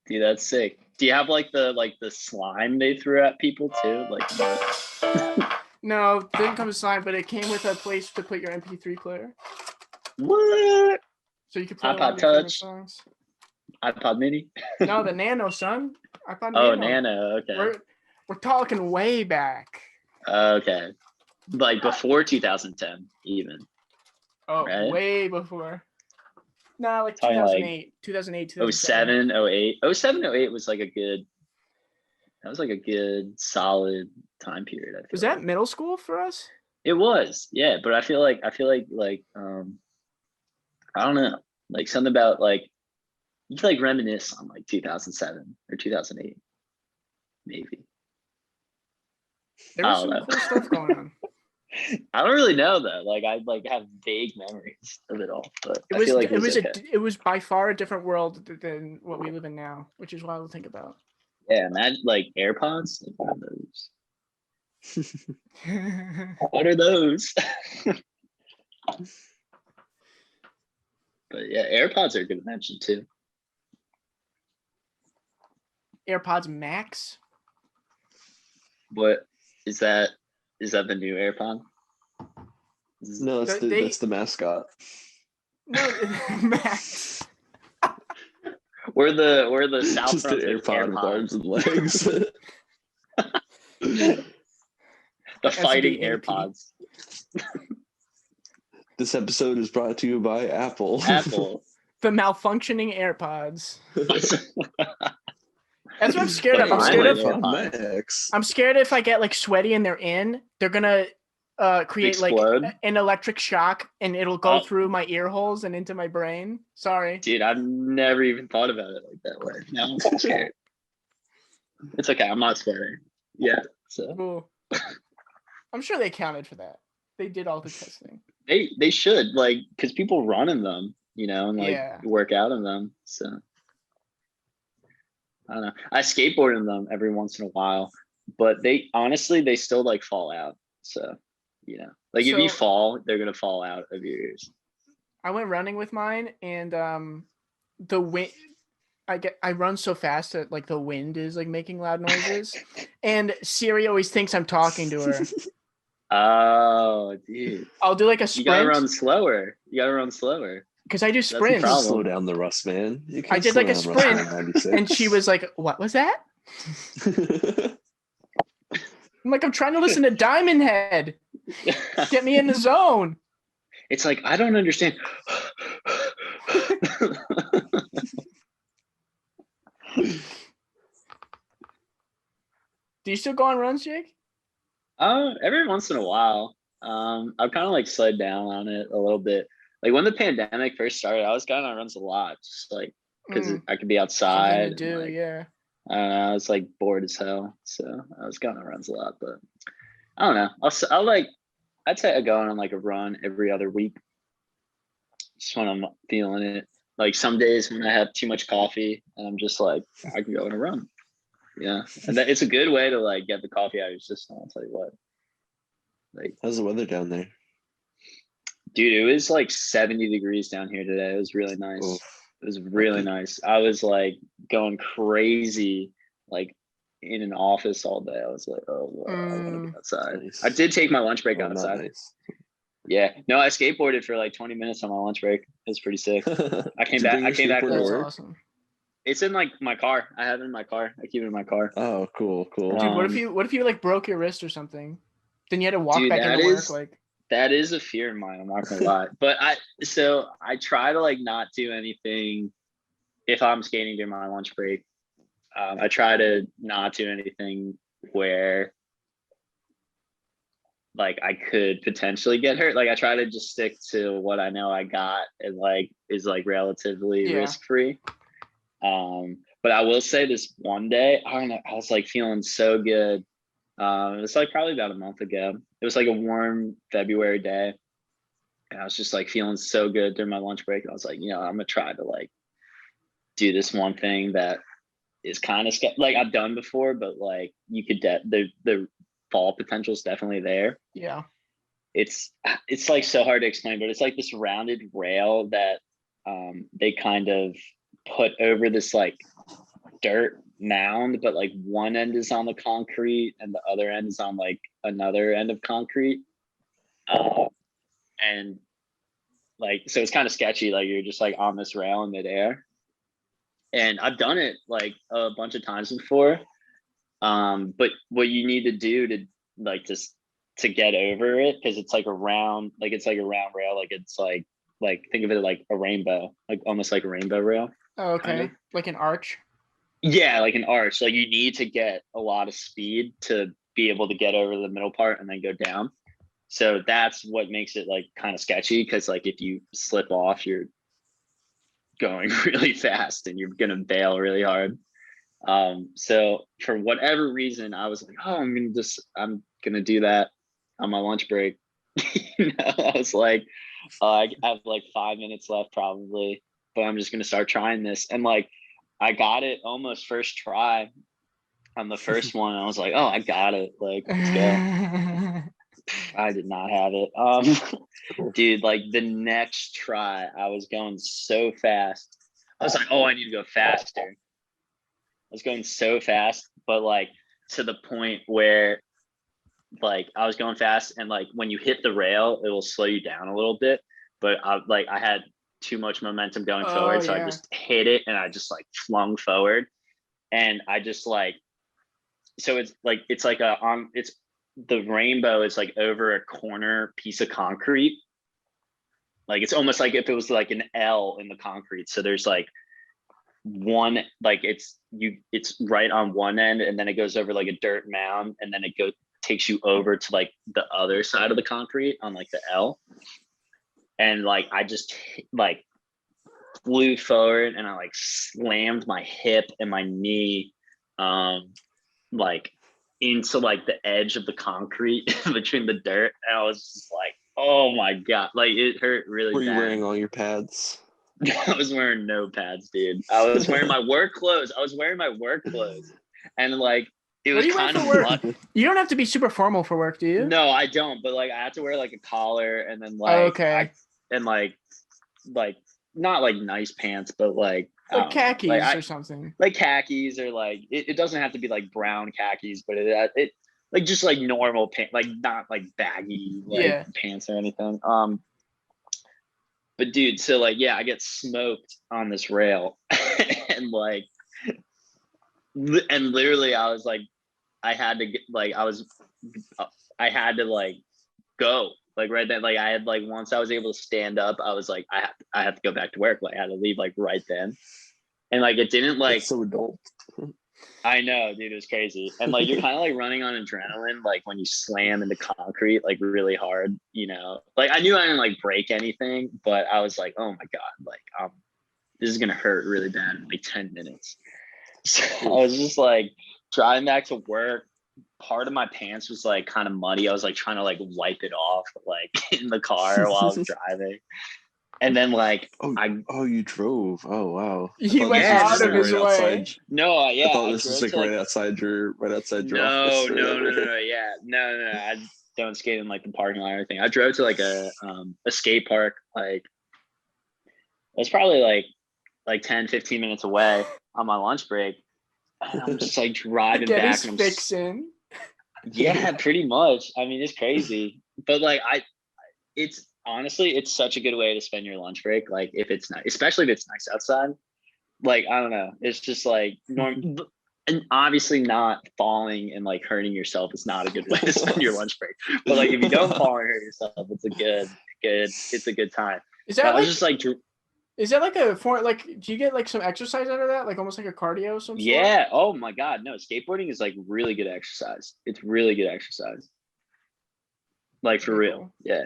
S4: Dude, that's sick. Do you have like the slime they threw at people too? Like
S2: No, it didn't come with slime, but it came with a place to put your MP3 player.
S4: What?
S2: So you could play
S4: iPod Touch, songs. iPod Mini.
S2: No, the Nano, son. iPod
S4: Nano. Oh,
S2: Nano.
S4: Nano. Okay.
S2: We're talking way back.
S4: Okay, like before 2010, even.
S2: Oh, right? Way before. No, like 2008,
S4: 07, 08. 07, 08 was like a good solid time period.
S2: Was that middle school for us?
S4: It was, yeah. But I feel like I don't know, like something about like you can like reminisce on like 2007 or 2008, maybe.
S2: There was some cool stuff going on.
S4: I don't really know though. Like I have vague memories of it all, but
S2: it was by far a different world than what we live in now, which is wild to think about.
S4: Yeah, imagine like AirPods. Like, what are those? What are those? But yeah, AirPods are a good mention too.
S2: AirPods Max.
S5: What
S4: is that? Is that the new AirPod?
S5: No, that's the mascot.
S2: No, Max.
S4: We're the South
S5: just an AirPod with arms and legs.
S4: The fighting AirPods.
S5: This episode is brought to you by Apple.
S4: Apple.
S2: The malfunctioning AirPods. That's what I'm scared of. I'm scared if I get like sweaty and they're in, they're gonna create explode. Like an electric shock and it'll go through my ear holes and into my brain. Sorry.
S4: Dude, I've never even thought about it like that way. Now I'm so scared. It's okay, I'm not swearing. Yeah. So
S2: cool. I'm sure they accounted for that. They did all the testing.
S4: They should, like, because people run in them, and like work out in them. So I don't know. I skateboard in them every once in a while, but they still like fall out. So, like if you fall, they're going to fall out of your ears.
S2: I went running with mine and the wind, I run so fast that like the wind is like making loud noises and Siri always thinks I'm talking to her.
S4: Oh, dude.
S2: I'll do like a sprint.
S4: You gotta run slower.
S2: Because I do sprints.
S5: Slow down the Russ, man.
S2: I did like a sprint, and she was like, "What was that?" I'm like, "I'm trying to listen to Diamond Head. Get me in the zone."
S4: It's like I don't understand.
S2: Do you still go on runs, Jake?
S4: Every once in a while. I've kind of like slowed down on it a little bit. Like when the pandemic first started, I was going on runs a lot, just like because I could be outside.
S2: Something to do,
S4: and, like,
S2: yeah.
S4: I don't know. I was like bored as hell, so I was going on runs a lot. But I don't know. I'll like. I'd say I go on like a run every other week, just when I'm feeling it. Like some days when I have too much coffee, and I'm just like, I can go on a run. Yeah, and it's a good way to like get the coffee out of your system. I'll tell you what. Like,
S5: how's the weather down there?
S4: Dude, it was like 70 degrees down here today. It was really nice.
S5: Oof.
S4: It was really nice. I was like going crazy, like in an office all day. I was like, oh, I want to be outside.
S5: Nice.
S4: I did take my lunch break outside.
S5: Nice.
S4: Yeah, no, I skateboarded for like 20 minutes on my lunch break. It was pretty sick. I came back.
S2: That's awesome.
S4: It's in like my car. I have it in my car. I keep it in my car.
S5: Oh, cool.
S2: Dude, what if you like broke your wrist or something? Then you had to walk back into work. Like,
S4: that is a fear of mine. I'm not gonna lie. But I try to like not do anything if I'm skating during my lunch break. I try to not do anything where like I could potentially get hurt. Like I try to just stick to what I know I got and like is like relatively risk-free. But I will say this one day, I don't know, I was like feeling so good. It was like probably about a month ago. It was like a warm February day. And I was just like feeling so good during my lunch break. And I was like, I'm gonna try to like do this one thing that is kind of like I've done before, but like you could the fall potential is definitely there.
S2: Yeah.
S4: It's like so hard to explain, but it's like this rounded rail that they kind of put over this like dirt mound, but like one end is on the concrete and the other end is on like another end of concrete. And like, so it's kind of sketchy. Like you're just like on this rail in midair. And I've done it like a bunch of times before. But what you need to do to like just to get over it, because it's like a round rail, like it's like think of it like a rainbow, like almost like a rainbow rail.
S2: Oh, okay. Kind of. Like an arch.
S4: Yeah, like an arch. Like you need to get a lot of speed to be able to get over the middle part and then go down. So that's what makes it like kind of sketchy, because like if you slip off, you're going really fast and you're gonna bail really hard. So for whatever reason, I was like, oh, I'm gonna do that on my lunch break. I was like, I have like 5 minutes left probably, but I'm just gonna start trying this. And like I got it almost first try on the first one. I was like, oh, I got it. Like, let's go. I did not have it. Dude, like the next try, I was going so fast. I was like, oh, I need to go faster. I was going so fast, but like to the point where like I was going fast, and like when you hit the rail, it will slow you down a little bit. But I had too much momentum going forward, so I just hit it and I just like flung forward, and I just like, so it's like it's the rainbow is like over a corner piece of concrete. Like it's almost like if it was like an L in the concrete. So there's like one, like it's right on one end, and then it goes over like a dirt mound, and then it takes you over to like the other side of the concrete on like the L. And like I just like flew forward, and I like slammed my hip and my knee like into like the edge of the concrete between the dirt, and I was just like, oh my god, like it hurt really bad.
S5: Were you wearing all your pads?
S4: I was wearing no pads, dude. I was wearing my work clothes. And like it was kind of
S2: work. You don't have to be super formal for work, do you?
S4: No, I don't. But like I have to wear like a collar, and then like and like not like nice pants, but like
S2: khakis or something.
S4: Like khakis, or like it doesn't have to be like brown khakis, but it like just like normal pants, like not like baggy like pants or anything. But dude, so like I get smoked on this rail, and like, and literally I was like, I had to like go like right then. Like I had like, once I was able to stand up, I was like, I have to go back to work. Like I had to leave like right then. And like it didn't like,
S5: that's so adult.
S4: I know, dude, it was crazy. And like you're kind of like running on adrenaline, like when you slam into concrete like really hard, you know. Like I knew I didn't like break anything, but I was like, oh my God, like this is gonna hurt really bad in like 10 minutes. So I was just like driving back to work. Part of my pants was like kind of muddy. I was like trying to like wipe it off like in the car while I was driving. And then like
S5: you drove. Oh wow.
S2: He went out of his way.
S4: No, yeah.
S5: I thought this was like right outside your office.
S4: No. Yeah. No. I don't skate in like the parking lot or anything. I drove to like a skate park, like it's probably like 10, 15 minutes away on my lunch break. And I'm just like driving back and
S2: fixing.
S4: Yeah, pretty much. I mean, it's crazy. But like it's honestly, it's such a good way to spend your lunch break. Like if it's nice, especially if it's nice outside. Like, I don't know. It's just like and obviously not falling and like hurting yourself is not a good way to spend your lunch break. But like if you don't fall and hurt yourself, it's a good time.
S2: Is that
S4: like, just like
S2: is that like a form, like, do you get like some exercise out of that? Like almost like a cardio some sort?
S4: Yeah. Oh my God. No, skateboarding is like really good exercise. It's really good exercise. Like for real. Yeah.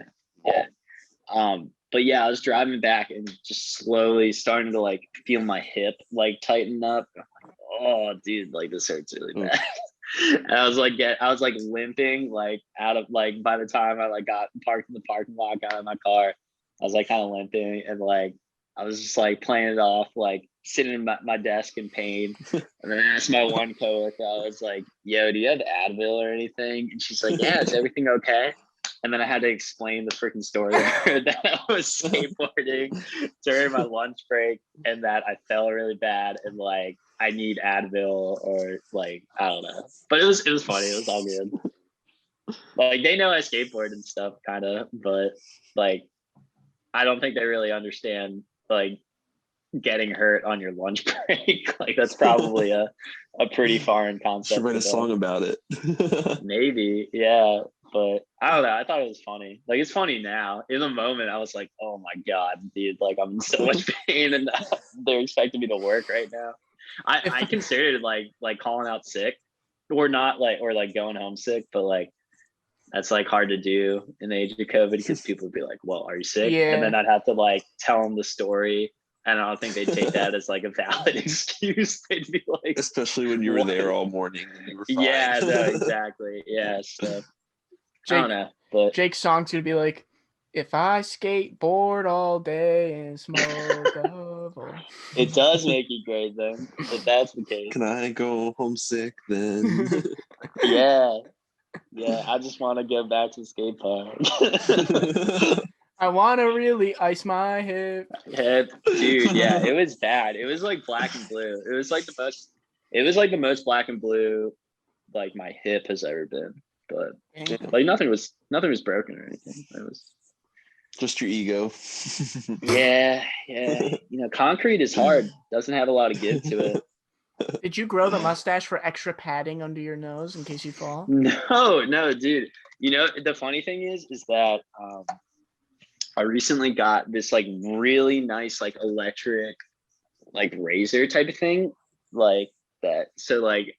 S4: But yeah, I was driving back and just slowly starting to like feel my hip like tighten up. I'm like, oh dude, like this hurts really bad. And I was like limping like out of like by the time I like got parked in the parking lot, got in my car, I was like kind of limping and like I was just like playing it off, like sitting in my desk in pain. And then I asked my one coworker, I was like, yo, do you have Advil or anything? And she's like, yeah, is everything okay? And then I had to explain the freaking story that I was skateboarding during my lunch break and that I fell really bad and like I need Advil or like I don't know. But it was funny. It was all good. Like they know I skateboard and stuff kind of, but like I don't think they really understand like getting hurt on your lunch break. Like that's probably a pretty foreign concept.
S5: Should write a song about it.
S4: Maybe, yeah. But I don't know. I thought it was funny. Like it's funny now. In the moment, I was like, "Oh my God, dude! Like I'm in so much pain, and they're expecting me to work right now." I considered like calling out sick, or not like or like going home sick, but like that's like hard to do in the age of COVID because people would be like, "Well, are you sick?"
S2: Yeah.
S4: And then I'd have to like tell them the story. And I don't think they'd take that as like a valid excuse. They'd be like,
S5: especially when you were there all morning and you were fine.
S4: Yeah, no, exactly. Yeah, so I don't know. But
S2: Jake's song's gonna be like, if I skateboard all day and smoke a bowl.
S4: It does make you great then, if that's the case.
S5: Can I go homesick then?
S4: Yeah. I just want to go back to the skate park.
S2: I want to really ice my hip.
S4: Dude, yeah, it was bad. It was like black and blue. It was like the most black and blue like my hip has ever been. But like nothing was broken or anything. It was
S5: just your ego.
S4: Yeah. You know, concrete is hard. Doesn't have a lot of give to it.
S2: Did you grow the mustache for extra padding under your nose in case you fall?
S4: No, dude. You know, the funny thing is that I recently got this like really nice like electric like razor type of thing like that. So like,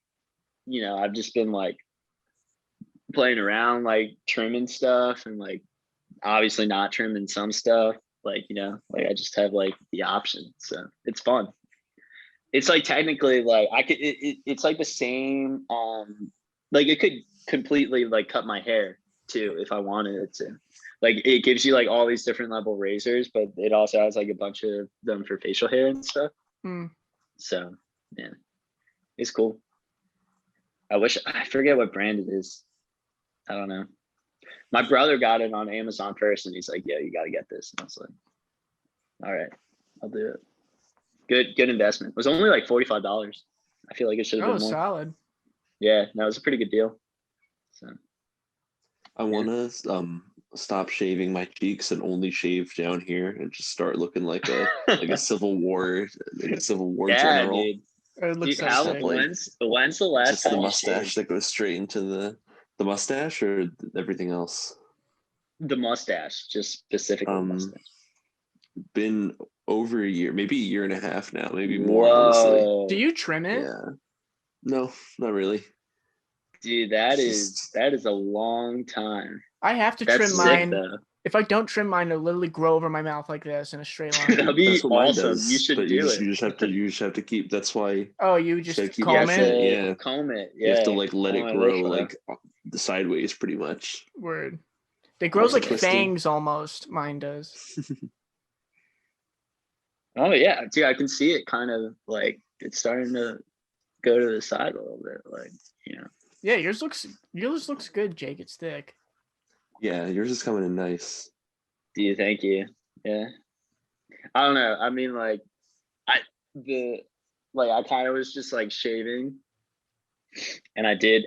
S4: you know, I've just been like playing around like trimming stuff and like obviously not trimming some stuff, like, you know, like I just have like the option, so it's fun. It's like technically like I could it's like the same like it could completely like cut my hair too if I wanted it to. Like it gives you like all these different level razors, but it also has like a bunch of them for facial hair and stuff. So yeah, it's cool. I forget what brand it is. I don't know. My brother got it on Amazon first and he's like, yeah, you got to get this. And I was like, all right, I'll do it. Good investment. It was only like $45. I feel like it should have been more.
S2: Solid.
S4: Yeah, that was a pretty good deal. So
S5: I want to stop shaving my cheeks and only shave down here and just start looking like a Civil War general.
S4: Dude.
S2: It looks
S4: When's the last
S5: just
S4: time
S5: the mustache that goes straight into the mustache or everything else?
S4: The mustache, just specifically mustache.
S5: Been over a year, maybe a year and a half now, maybe more. Honestly.
S2: Do you trim it?
S5: Yeah. No, not really.
S4: Dude, that is a long time.
S2: I have to
S4: That's
S2: trim
S4: sick,
S2: mine.
S4: though.
S2: If I don't trim mine, it'll literally grow over my mouth like this in a straight line.
S4: That'd be
S5: That's what mine
S4: awesome.
S5: does,
S4: You should
S5: but
S4: do it.
S5: You just have to keep. That's why.
S2: Oh, you just
S5: gotta keep
S2: comb
S5: brushing
S2: it?
S5: Yeah,
S4: Comb it.
S5: you have
S4: Yeah.
S5: to like let
S4: Oh,
S5: it
S4: I
S5: grow
S4: wish,
S5: like the sideways, pretty much.
S2: Word. It grows like
S5: twisting.
S2: fangs almost. Mine does.
S4: Oh yeah, dude, I can see it kind of like it's starting to go to the side a little bit, like, you know.
S2: Yeah, yours looks good, Jake. It's thick.
S5: Yeah, yours is coming in nice.
S4: Do you? Thank you. Yeah. I don't know. I mean, like, I kind of was just like shaving, and I do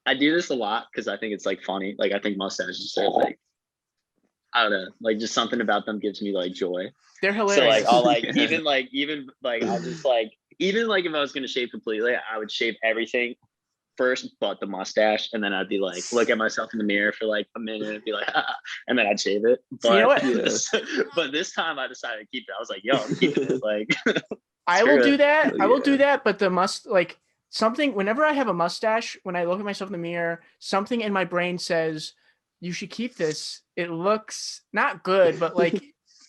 S4: this a lot because I think it's like funny. Like, I think mustaches are like, I don't know, like just something about them gives me like joy.
S2: They're hilarious.
S4: So like I'll like even I'll just like even like if I was gonna shave completely, I would shave everything first but the mustache, and then I'd be like look at myself in the mirror for like a minute and be like and then I'd shave it. But
S2: you know what?
S4: but this time I decided to keep it. I was like, yo, I'm keeping it. Like
S2: I will do that.
S5: Oh,
S2: I will
S5: yeah.
S2: do that, but something whenever I have a mustache, when I look at myself in the mirror, something in my brain says you should keep this. It looks not good, but like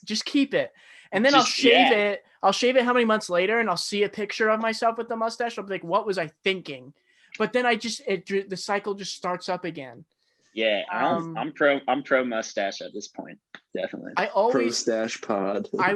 S2: just keep it. And then I'll shave it. I'll shave it how many months later, and I'll see a picture of myself with the mustache. I'll be like, what was I thinking? But then the cycle just starts up again.
S4: Yeah, I'm pro mustache at this point. Definitely.
S2: I always
S5: Pro-stash pod.
S2: when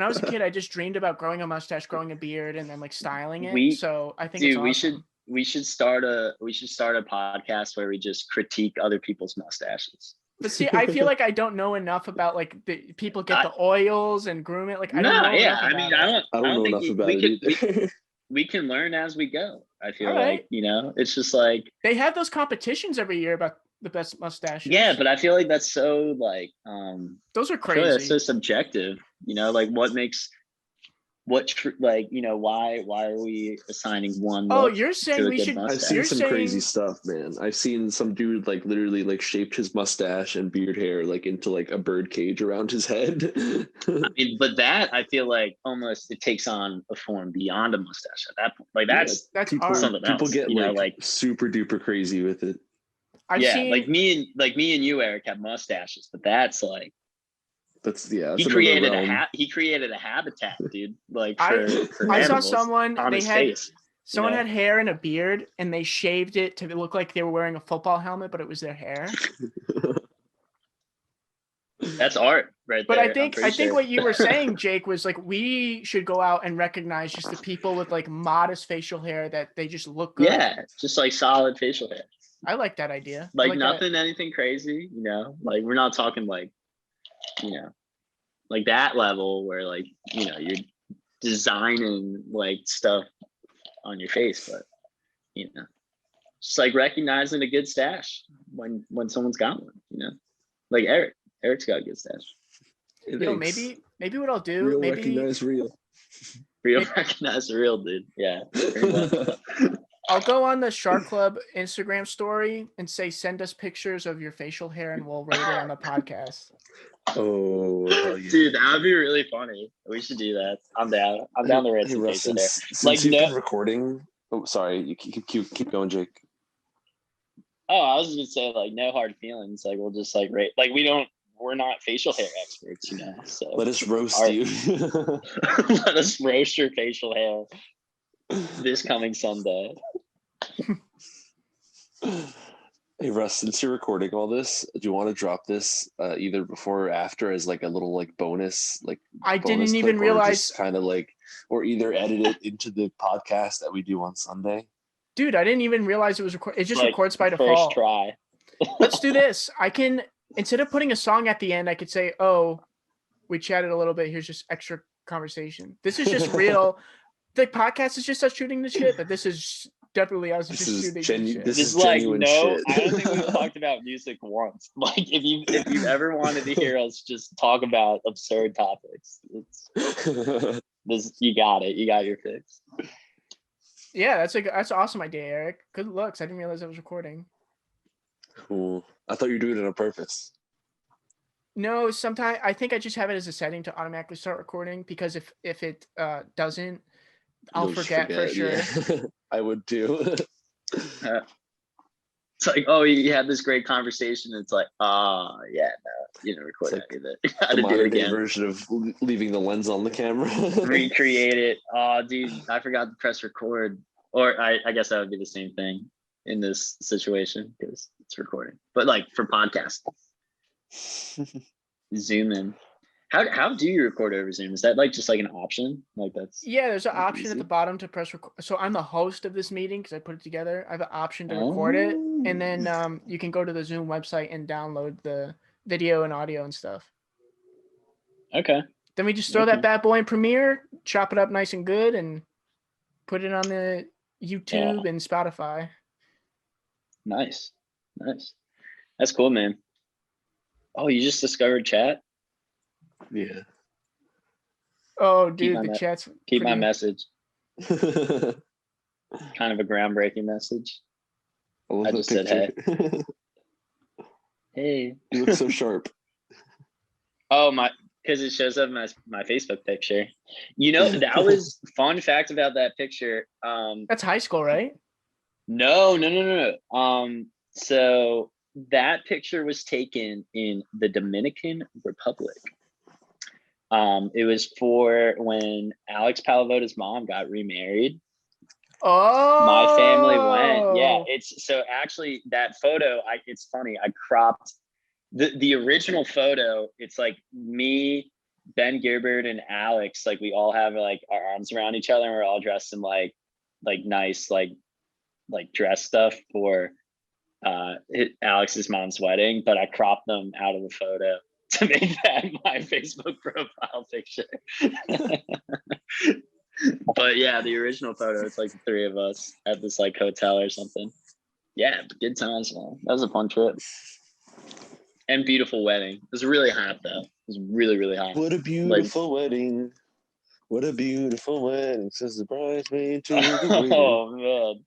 S2: I was a kid, I just dreamed about growing a mustache, growing a beard, and then like styling it. So I think it's awesome.
S4: We should start a podcast where we just critique other people's mustaches.
S2: But see, I feel like I don't know enough about like the people get the oils and groom it. Like I don't know enough about it.
S5: I don't know enough about it either.
S4: We can learn as we go. I feel like, you know, it's just like
S2: they have those competitions every year about the best mustaches.
S4: Yeah, but I feel like that's so like
S2: those are crazy.
S4: I feel like that's so subjective. You know, like like, you know, why are we assigning one?
S2: Oh, you're saying we should.
S5: I've seen some crazy stuff, man. I've seen some dude like literally like shaped his mustache and beard hair like into like a bird cage around his head.
S4: I mean, but that I feel like almost it takes on a form beyond a mustache at that point. Like that's
S2: hard.
S4: Something else.
S5: People get like super duper crazy with it.
S4: Like me and you, Eric, have mustaches, but that's like. He created a habitat, dude. Like for
S2: I saw someone
S4: someone
S2: had hair and a beard, and they shaved it to look like they were wearing a football helmet, but it was their hair.
S4: That's art, right
S2: but
S4: there.
S2: But I think what you were saying, Jake, was like we should go out and recognize just the people with like modest facial hair that they just look good.
S4: Yeah, just like solid facial hair.
S2: I like that idea.
S4: Like nothing, anything crazy, you know. Like we're not talking like. You know, like that level where like, you know, you're designing like stuff on your face, but you know, just like recognizing a good stash when someone's got one, you know, like Eric's got a good stash.
S2: You know, maybe what I'll do,
S5: recognize real
S4: recognize real, dude. Yeah.
S2: I'll go on the Shark Club Instagram story and say, send us pictures of your facial hair and we'll rate it on the podcast.
S5: Oh, yeah.
S4: Dude, that would be really funny. We should do that. I'm down to rate some facial hair.
S5: Since you've been recording. Oh, sorry. You keep going, Jake.
S4: Oh, I was just gonna say like no hard feelings. Like we'll just like rate. Like we're not facial hair experts, you know. So
S5: let us roast you.
S4: Let us roast your facial hair this coming Sunday.
S5: Hey Russ, since you're recording all this, do you want to drop this either before or after as like a little like bonus? Like
S2: I didn't even realize,
S5: kind of like, or either edit it into the podcast that we do on Sunday.
S2: Dude, I didn't even realize it was recorded. It just
S4: like,
S2: records by default.
S4: First try.
S2: Let's do this. I can, instead of putting a song at the end, I could say, "Oh, we chatted a little bit. Here's just extra conversation." This is just real. The podcast is just us shooting the shit, but this is definitely us just shooting the shit.
S5: This is
S4: like
S5: genuine
S4: shit. I don't think we've
S5: shit.
S4: talked about music once. Like if you ever wanted to hear us just talk about absurd topics, you got it. You got your fix.
S2: Yeah, that's an awesome idea, Eric. Good looks. I didn't realize I was recording.
S5: Cool. I thought you were doing it on purpose.
S2: No, sometimes I think I just have it as a setting to automatically start recording because if it doesn't, I'll
S5: You'll just
S2: forget for sure.
S5: Yeah. I would too.
S4: It's like, oh, you had this great conversation. It's like, yeah, no, you didn't record
S5: Like
S4: any of it. You got
S5: the
S4: to do it
S5: modern day
S4: again.
S5: version of leaving the lens on the camera.
S4: Recreate it. Oh, dude, I forgot to press record. Or I guess that would be the same thing in this situation because it's recording. But like for podcast, Zoom in. How do you record over Zoom? Is that like just like an option? Like that's
S2: Yeah, there's an option
S4: easy?
S2: at the bottom to press record. So I'm the host of this meeting because I put it together. I have an option to record it, and then you can go to the Zoom website and download the video and audio and stuff.
S4: Okay.
S2: Then we just throw that bad boy in Premiere, chop it up nice and good, and put it on the YouTube and Spotify.
S4: Nice. That's cool, man. Oh, you just discovered chat?
S5: Yeah.
S2: Oh, dude, the chat's
S4: keep my message. Kind of a groundbreaking message. I just said hey. Hey.
S5: You look so sharp.
S4: Oh, because it shows up my Facebook picture. You know, that was fun fact about that picture.
S2: That's high school, right?
S4: No. So that picture was taken in the Dominican Republic. It was for when Alex Palavota's mom got remarried.
S2: Oh,
S4: my family went. Yeah, it's so actually that photo. It's funny. I cropped the original photo. It's like me, Ben Gerbert, and Alex. Like we all have like our arms around each other, and we're all dressed in like nice like dress stuff for Alex's mom's wedding. But I cropped them out of the photo to make that my Facebook profile picture. But yeah, the original photo, it's like the three of us at this like hotel or something. Yeah, good times, man. That was a fun trip. And beautiful wedding. It was really hot though. It was really, really hot.
S5: What a beautiful wedding. What a beautiful wedding, says the bridesmaid to the groom.
S4: Oh man.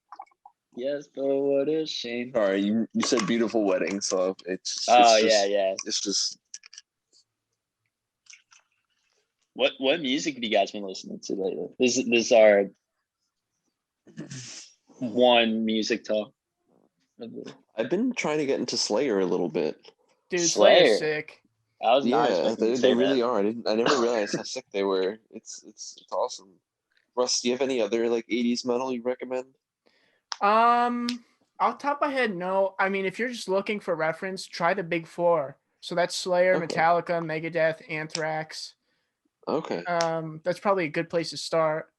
S4: Yes, but what a shame.
S5: All right, you said beautiful wedding, so it's
S4: yeah.
S5: It's just
S4: What music have you guys been listening to lately? This is our one music talk.
S5: I've been trying to get into Slayer a little bit.
S2: Dude, Slayer's sick.
S4: I was not expecting to say
S5: they really
S4: that.
S5: are. I never realized how sick they were. It's awesome. Russ, do you have any other like 80s metal you recommend?
S2: Off the top of my head, no. I mean, if you're just looking for reference, try the Big Four. So that's Slayer, Metallica, Megadeth, Anthrax.
S5: Okay.
S2: That's probably a good place to start.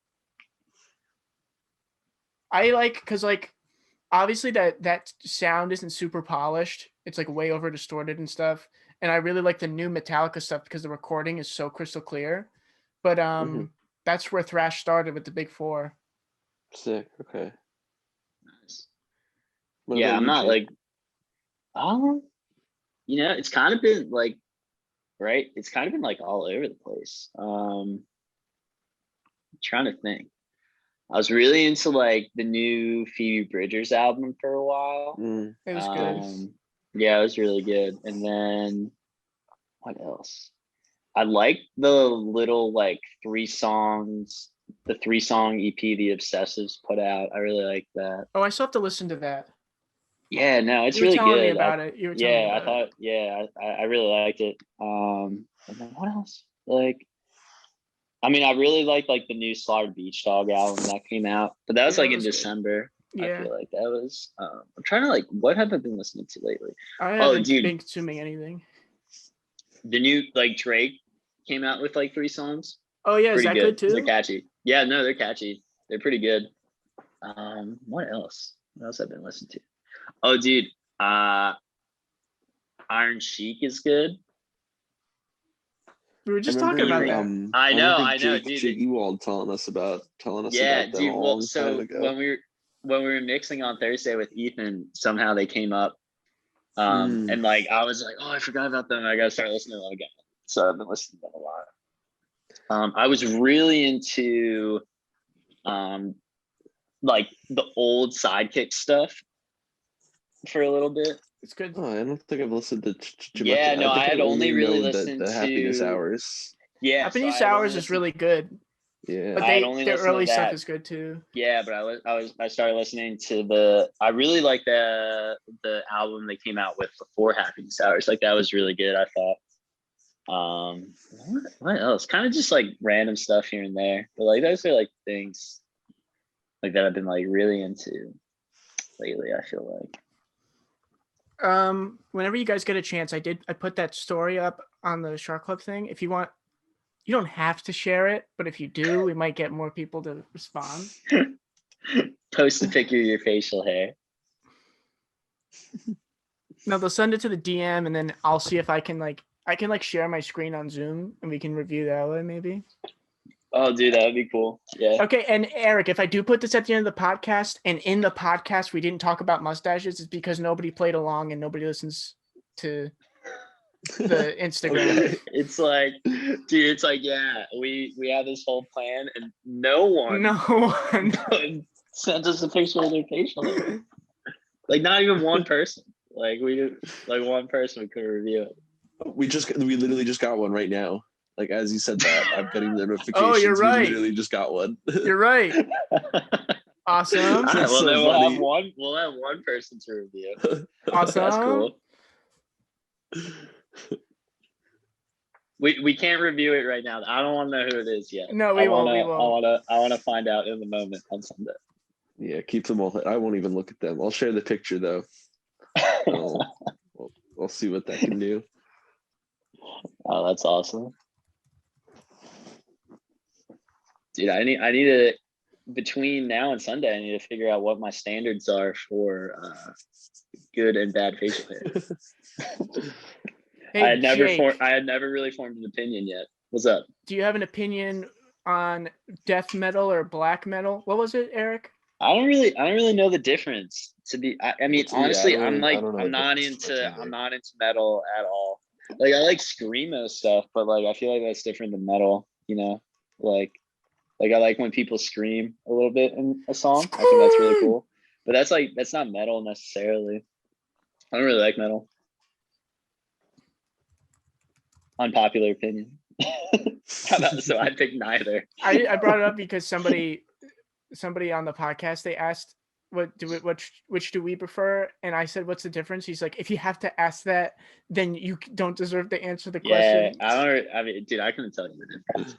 S2: I like because like obviously that sound isn't super polished. It's like way over distorted and stuff. And I really like the new Metallica stuff because the recording is so crystal clear. But that's where thrash started with the Big Four.
S5: Sick. Okay.
S4: Nice. Yeah, I'm not like, it's kind of been like, right? It's kind of been like all over the place. I'm trying to think. I was really into like the new Phoebe Bridgers album for a while.
S2: It was good.
S4: Yeah, it was really good. And then what else? I like the little like the 3-song EP the Obsessives put out. I really like that.
S2: Oh, I still have to listen to that.
S4: Yeah, no, it's really good. You were telling me about it. I really liked it. And then what else? Like, I mean, I really liked like the new Slaughtered Beach Dog album that came out, but that was like in December.
S2: Yeah.
S4: I feel like that was. I'm trying to like, what have I been listening to lately?
S2: I haven't been consuming anything.
S4: The new like Drake came out with like 3 songs.
S2: Oh yeah, is that good too?
S4: They're catchy. Yeah, no, they're catchy. They're pretty good. What else? What else I've been listening to? Oh, dude, Iron Sheik is good.
S2: We were just talking about that.
S4: I know,
S5: Jake,
S4: dude.
S5: Jake Ewald telling us about them.
S4: Dude.
S5: A
S4: Well,
S5: long
S4: so
S5: time ago.
S4: when we were mixing on Thursday with Ethan, somehow they came up, and like I was like, oh, I forgot about them. I gotta start listening to them again. So I've been listening to them a lot. I was really into, like the old Sidekick stuff for a a bit.
S2: It's good.
S5: Oh, I don't think I've listened to too
S4: much. Yeah,
S5: no,
S4: I had only really listened to
S5: Happiness Hours.
S4: Yeah,
S2: Happiness Hours is really good.
S5: Yeah.
S2: But their early stuff is good too.
S4: Yeah, but I started listening to I really like the album they came out with before Happiness Hours. Like that was really good, I thought. What else? Kind of just like random stuff here and there. But like those are like things like that I've been like really into lately, I feel like.
S2: Whenever you guys get a chance, I put that story up on the Shark Club thing. If you want, you don't have to share it, but if you do, we might get more people to respond.
S4: Post a picture of your facial hair.
S2: No, they'll send it to the DM, and then I'll see if I can share my screen on Zoom, and we can review that way maybe.
S4: Oh, dude, that would be cool. Yeah.
S2: Okay, and Eric, if I do put this at the end of the podcast, and in the podcast we didn't talk about mustaches, it's because nobody played along and nobody listens to the Instagram.
S5: Okay.
S4: It's like, dude, it's like, yeah, we have this whole plan, and no one sent us a picture of their facial hair. Like, not even one person. Like one person we couldn't review it.
S5: We literally just got one right now. Like as you said that, I'm getting the notifications.
S2: Oh, you're right.
S5: We literally just got one.
S2: You're right. Awesome.
S4: All right, well,
S5: so
S4: then
S5: funny.
S4: we'll have one person to review.
S2: Awesome.
S4: That's cool. We can't review it right now. I don't want to know who it is yet.
S2: No, we won't.
S4: I want to find out in the moment on Sunday.
S5: Yeah, keep them all. I won't even look at them. I'll share the picture though. I'll see what that can do.
S4: Oh, that's awesome. Dude, I need to, between now and Sunday, I need to figure out what my standards are for good and bad facial hair.
S2: Hey,
S4: I had never really formed an opinion yet. What's up?
S2: Do you have an opinion on death metal or black metal? What was it, Eric?
S4: I don't really know the difference. I mean, honestly,
S5: Yeah,
S4: I'm not into metal at all. Like I like screamo stuff, but like I feel like that's different than metal, you know? Like I like when people scream a little bit in a song. I think that's really cool. But that's not metal necessarily. I don't really like metal. Unpopular opinion. So I picked neither.
S2: I brought it up because somebody on the podcast, they asked which do we prefer, and I said, what's the difference? He's like, if you have to ask that, then you don't deserve to answer the question.
S4: I mean, dude, I couldn't tell you the difference.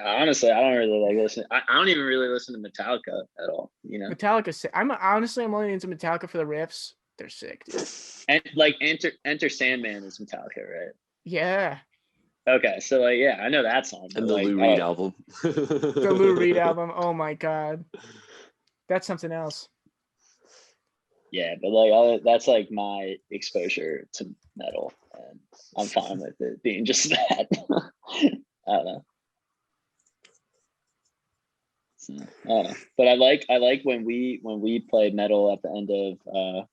S4: Honestly, I don't really like listen. I don't even really listen to Metallica at all. You know,
S2: Metallica's sick. I'm only into Metallica for the riffs. They're sick, dude.
S4: And like Enter Sandman is Metallica, right?
S2: Yeah.
S4: Okay, so like, yeah, I know that song.
S5: And the Lou Reed album.
S2: The Lou Reed album. Oh my god, that's something else.
S4: Yeah, but like that's like my exposure to metal, and I'm fine with it being just that. I don't know. I don't know, but I like when we play metal at the end of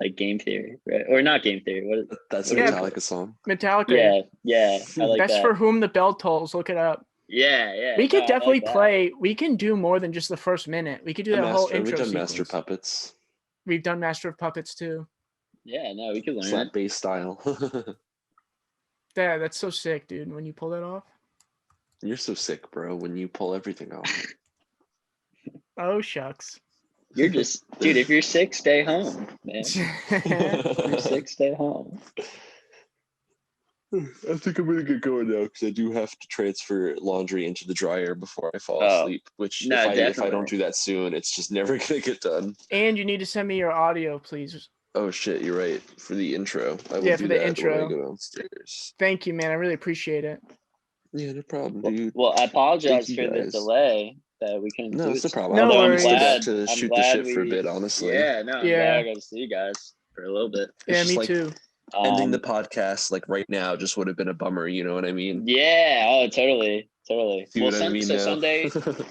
S4: like Game Theory, right? Or not Game Theory. What is it?
S5: That's a Metallica song.
S2: Metallica.
S4: Yeah. I like
S2: That's
S4: that.
S2: For Whom the Bell Tolls. Look it up.
S4: Yeah.
S2: We could definitely play. We can do more than just the first minute. We could do that whole intro.
S5: We've done
S2: sequence.
S5: Master Puppets.
S2: We've done Master of Puppets too.
S4: Yeah, no, we could learn
S5: Slap
S4: it.
S5: bass style.
S2: Yeah, that's so sick, dude. When you pull that off.
S5: You're so sick, bro. When you pull everything off.
S2: Oh shucks.
S4: You're just, dude. If you're sick, stay home, man. If you're sick, stay home.
S5: I think I'm gonna get going now because I do have to transfer laundry into the dryer before I fall asleep. Which, if I don't do that soon, it's just never gonna get done.
S2: And you need to send me your audio, please.
S5: Oh shit, you're right. For the intro, I will
S2: Yeah,
S5: do
S2: for the
S5: that
S2: intro.
S5: when I go downstairs.
S2: Thank you, man. I really appreciate it.
S5: Yeah, no problem, dude.
S4: Well, I apologize
S5: Thank you,
S4: for the
S5: guys.
S4: delay that we couldn't.
S5: No,
S4: do
S5: it's no
S4: it.
S5: problem.
S2: No
S5: I'm
S2: worries.
S5: glad to shoot the shit for a bit, honestly.
S4: Yeah, no, I'm glad I got to see you guys for a little bit.
S2: Yeah,
S5: It's
S2: me
S5: just
S2: too.
S5: Ending the podcast like right now just would have been a bummer. You know what I mean?
S4: Yeah. Oh, totally.
S5: See what I mean?
S4: So
S5: now?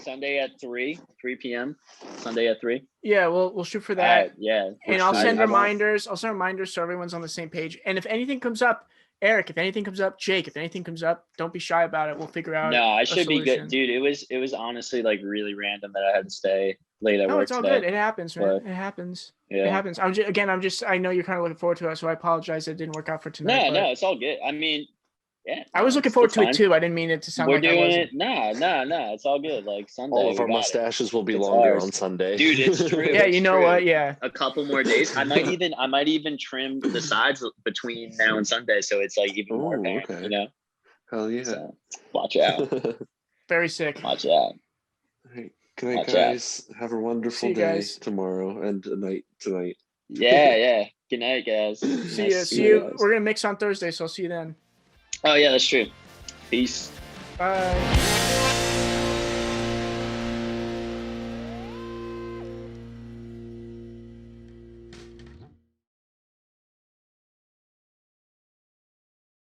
S4: Sunday at 3 p.m. Sunday at 3.
S2: Yeah, we'll shoot for that.
S4: Yeah.
S2: And I'll send reminders. I'll send reminders so everyone's on the same page. And if anything comes up, Eric, if anything comes up, Jake, if anything comes up, don't be shy about it. We'll figure out.
S4: No, I should be good, dude. It was honestly like really random that I had to stay late at work.
S2: No, it's all
S4: today.
S2: good. It happens, man. It happens.
S4: Yeah.
S2: It happens. I know you're kind of looking forward to it, so I apologize it didn't work out for tonight.
S4: No, it's all good. I mean, Yeah,
S2: I was looking forward
S4: it's
S2: to it
S4: fine.
S2: too. I didn't mean it to sound
S4: We're
S2: like I
S4: doing
S2: wasn't.
S4: it. Nah. It's all good. Like Sunday,
S5: All of our
S4: we got it.
S5: mustaches will be
S4: It's
S5: longer
S4: ours.
S5: on Sunday.
S4: Dude, it's true.
S2: Yeah,
S4: it's
S2: you know
S4: true.
S2: what? Yeah.
S4: A couple more days. I might even trim the sides between now and Sunday, so it's like even more apparent.
S5: Okay.
S4: You know.
S5: Hell yeah.
S4: So, watch out.
S2: Very sick.
S4: Watch out.
S5: Hey, good night,
S4: Watch
S5: guys. Have a wonderful
S2: you
S5: day
S2: guys.
S5: tomorrow and a night tonight.
S4: Yeah. Good night, guys.
S2: See
S4: Nice to
S2: you.
S4: guys.
S2: We're gonna mix on Thursday, so I'll see you then.
S4: Oh yeah, that's true. Peace.
S2: Bye.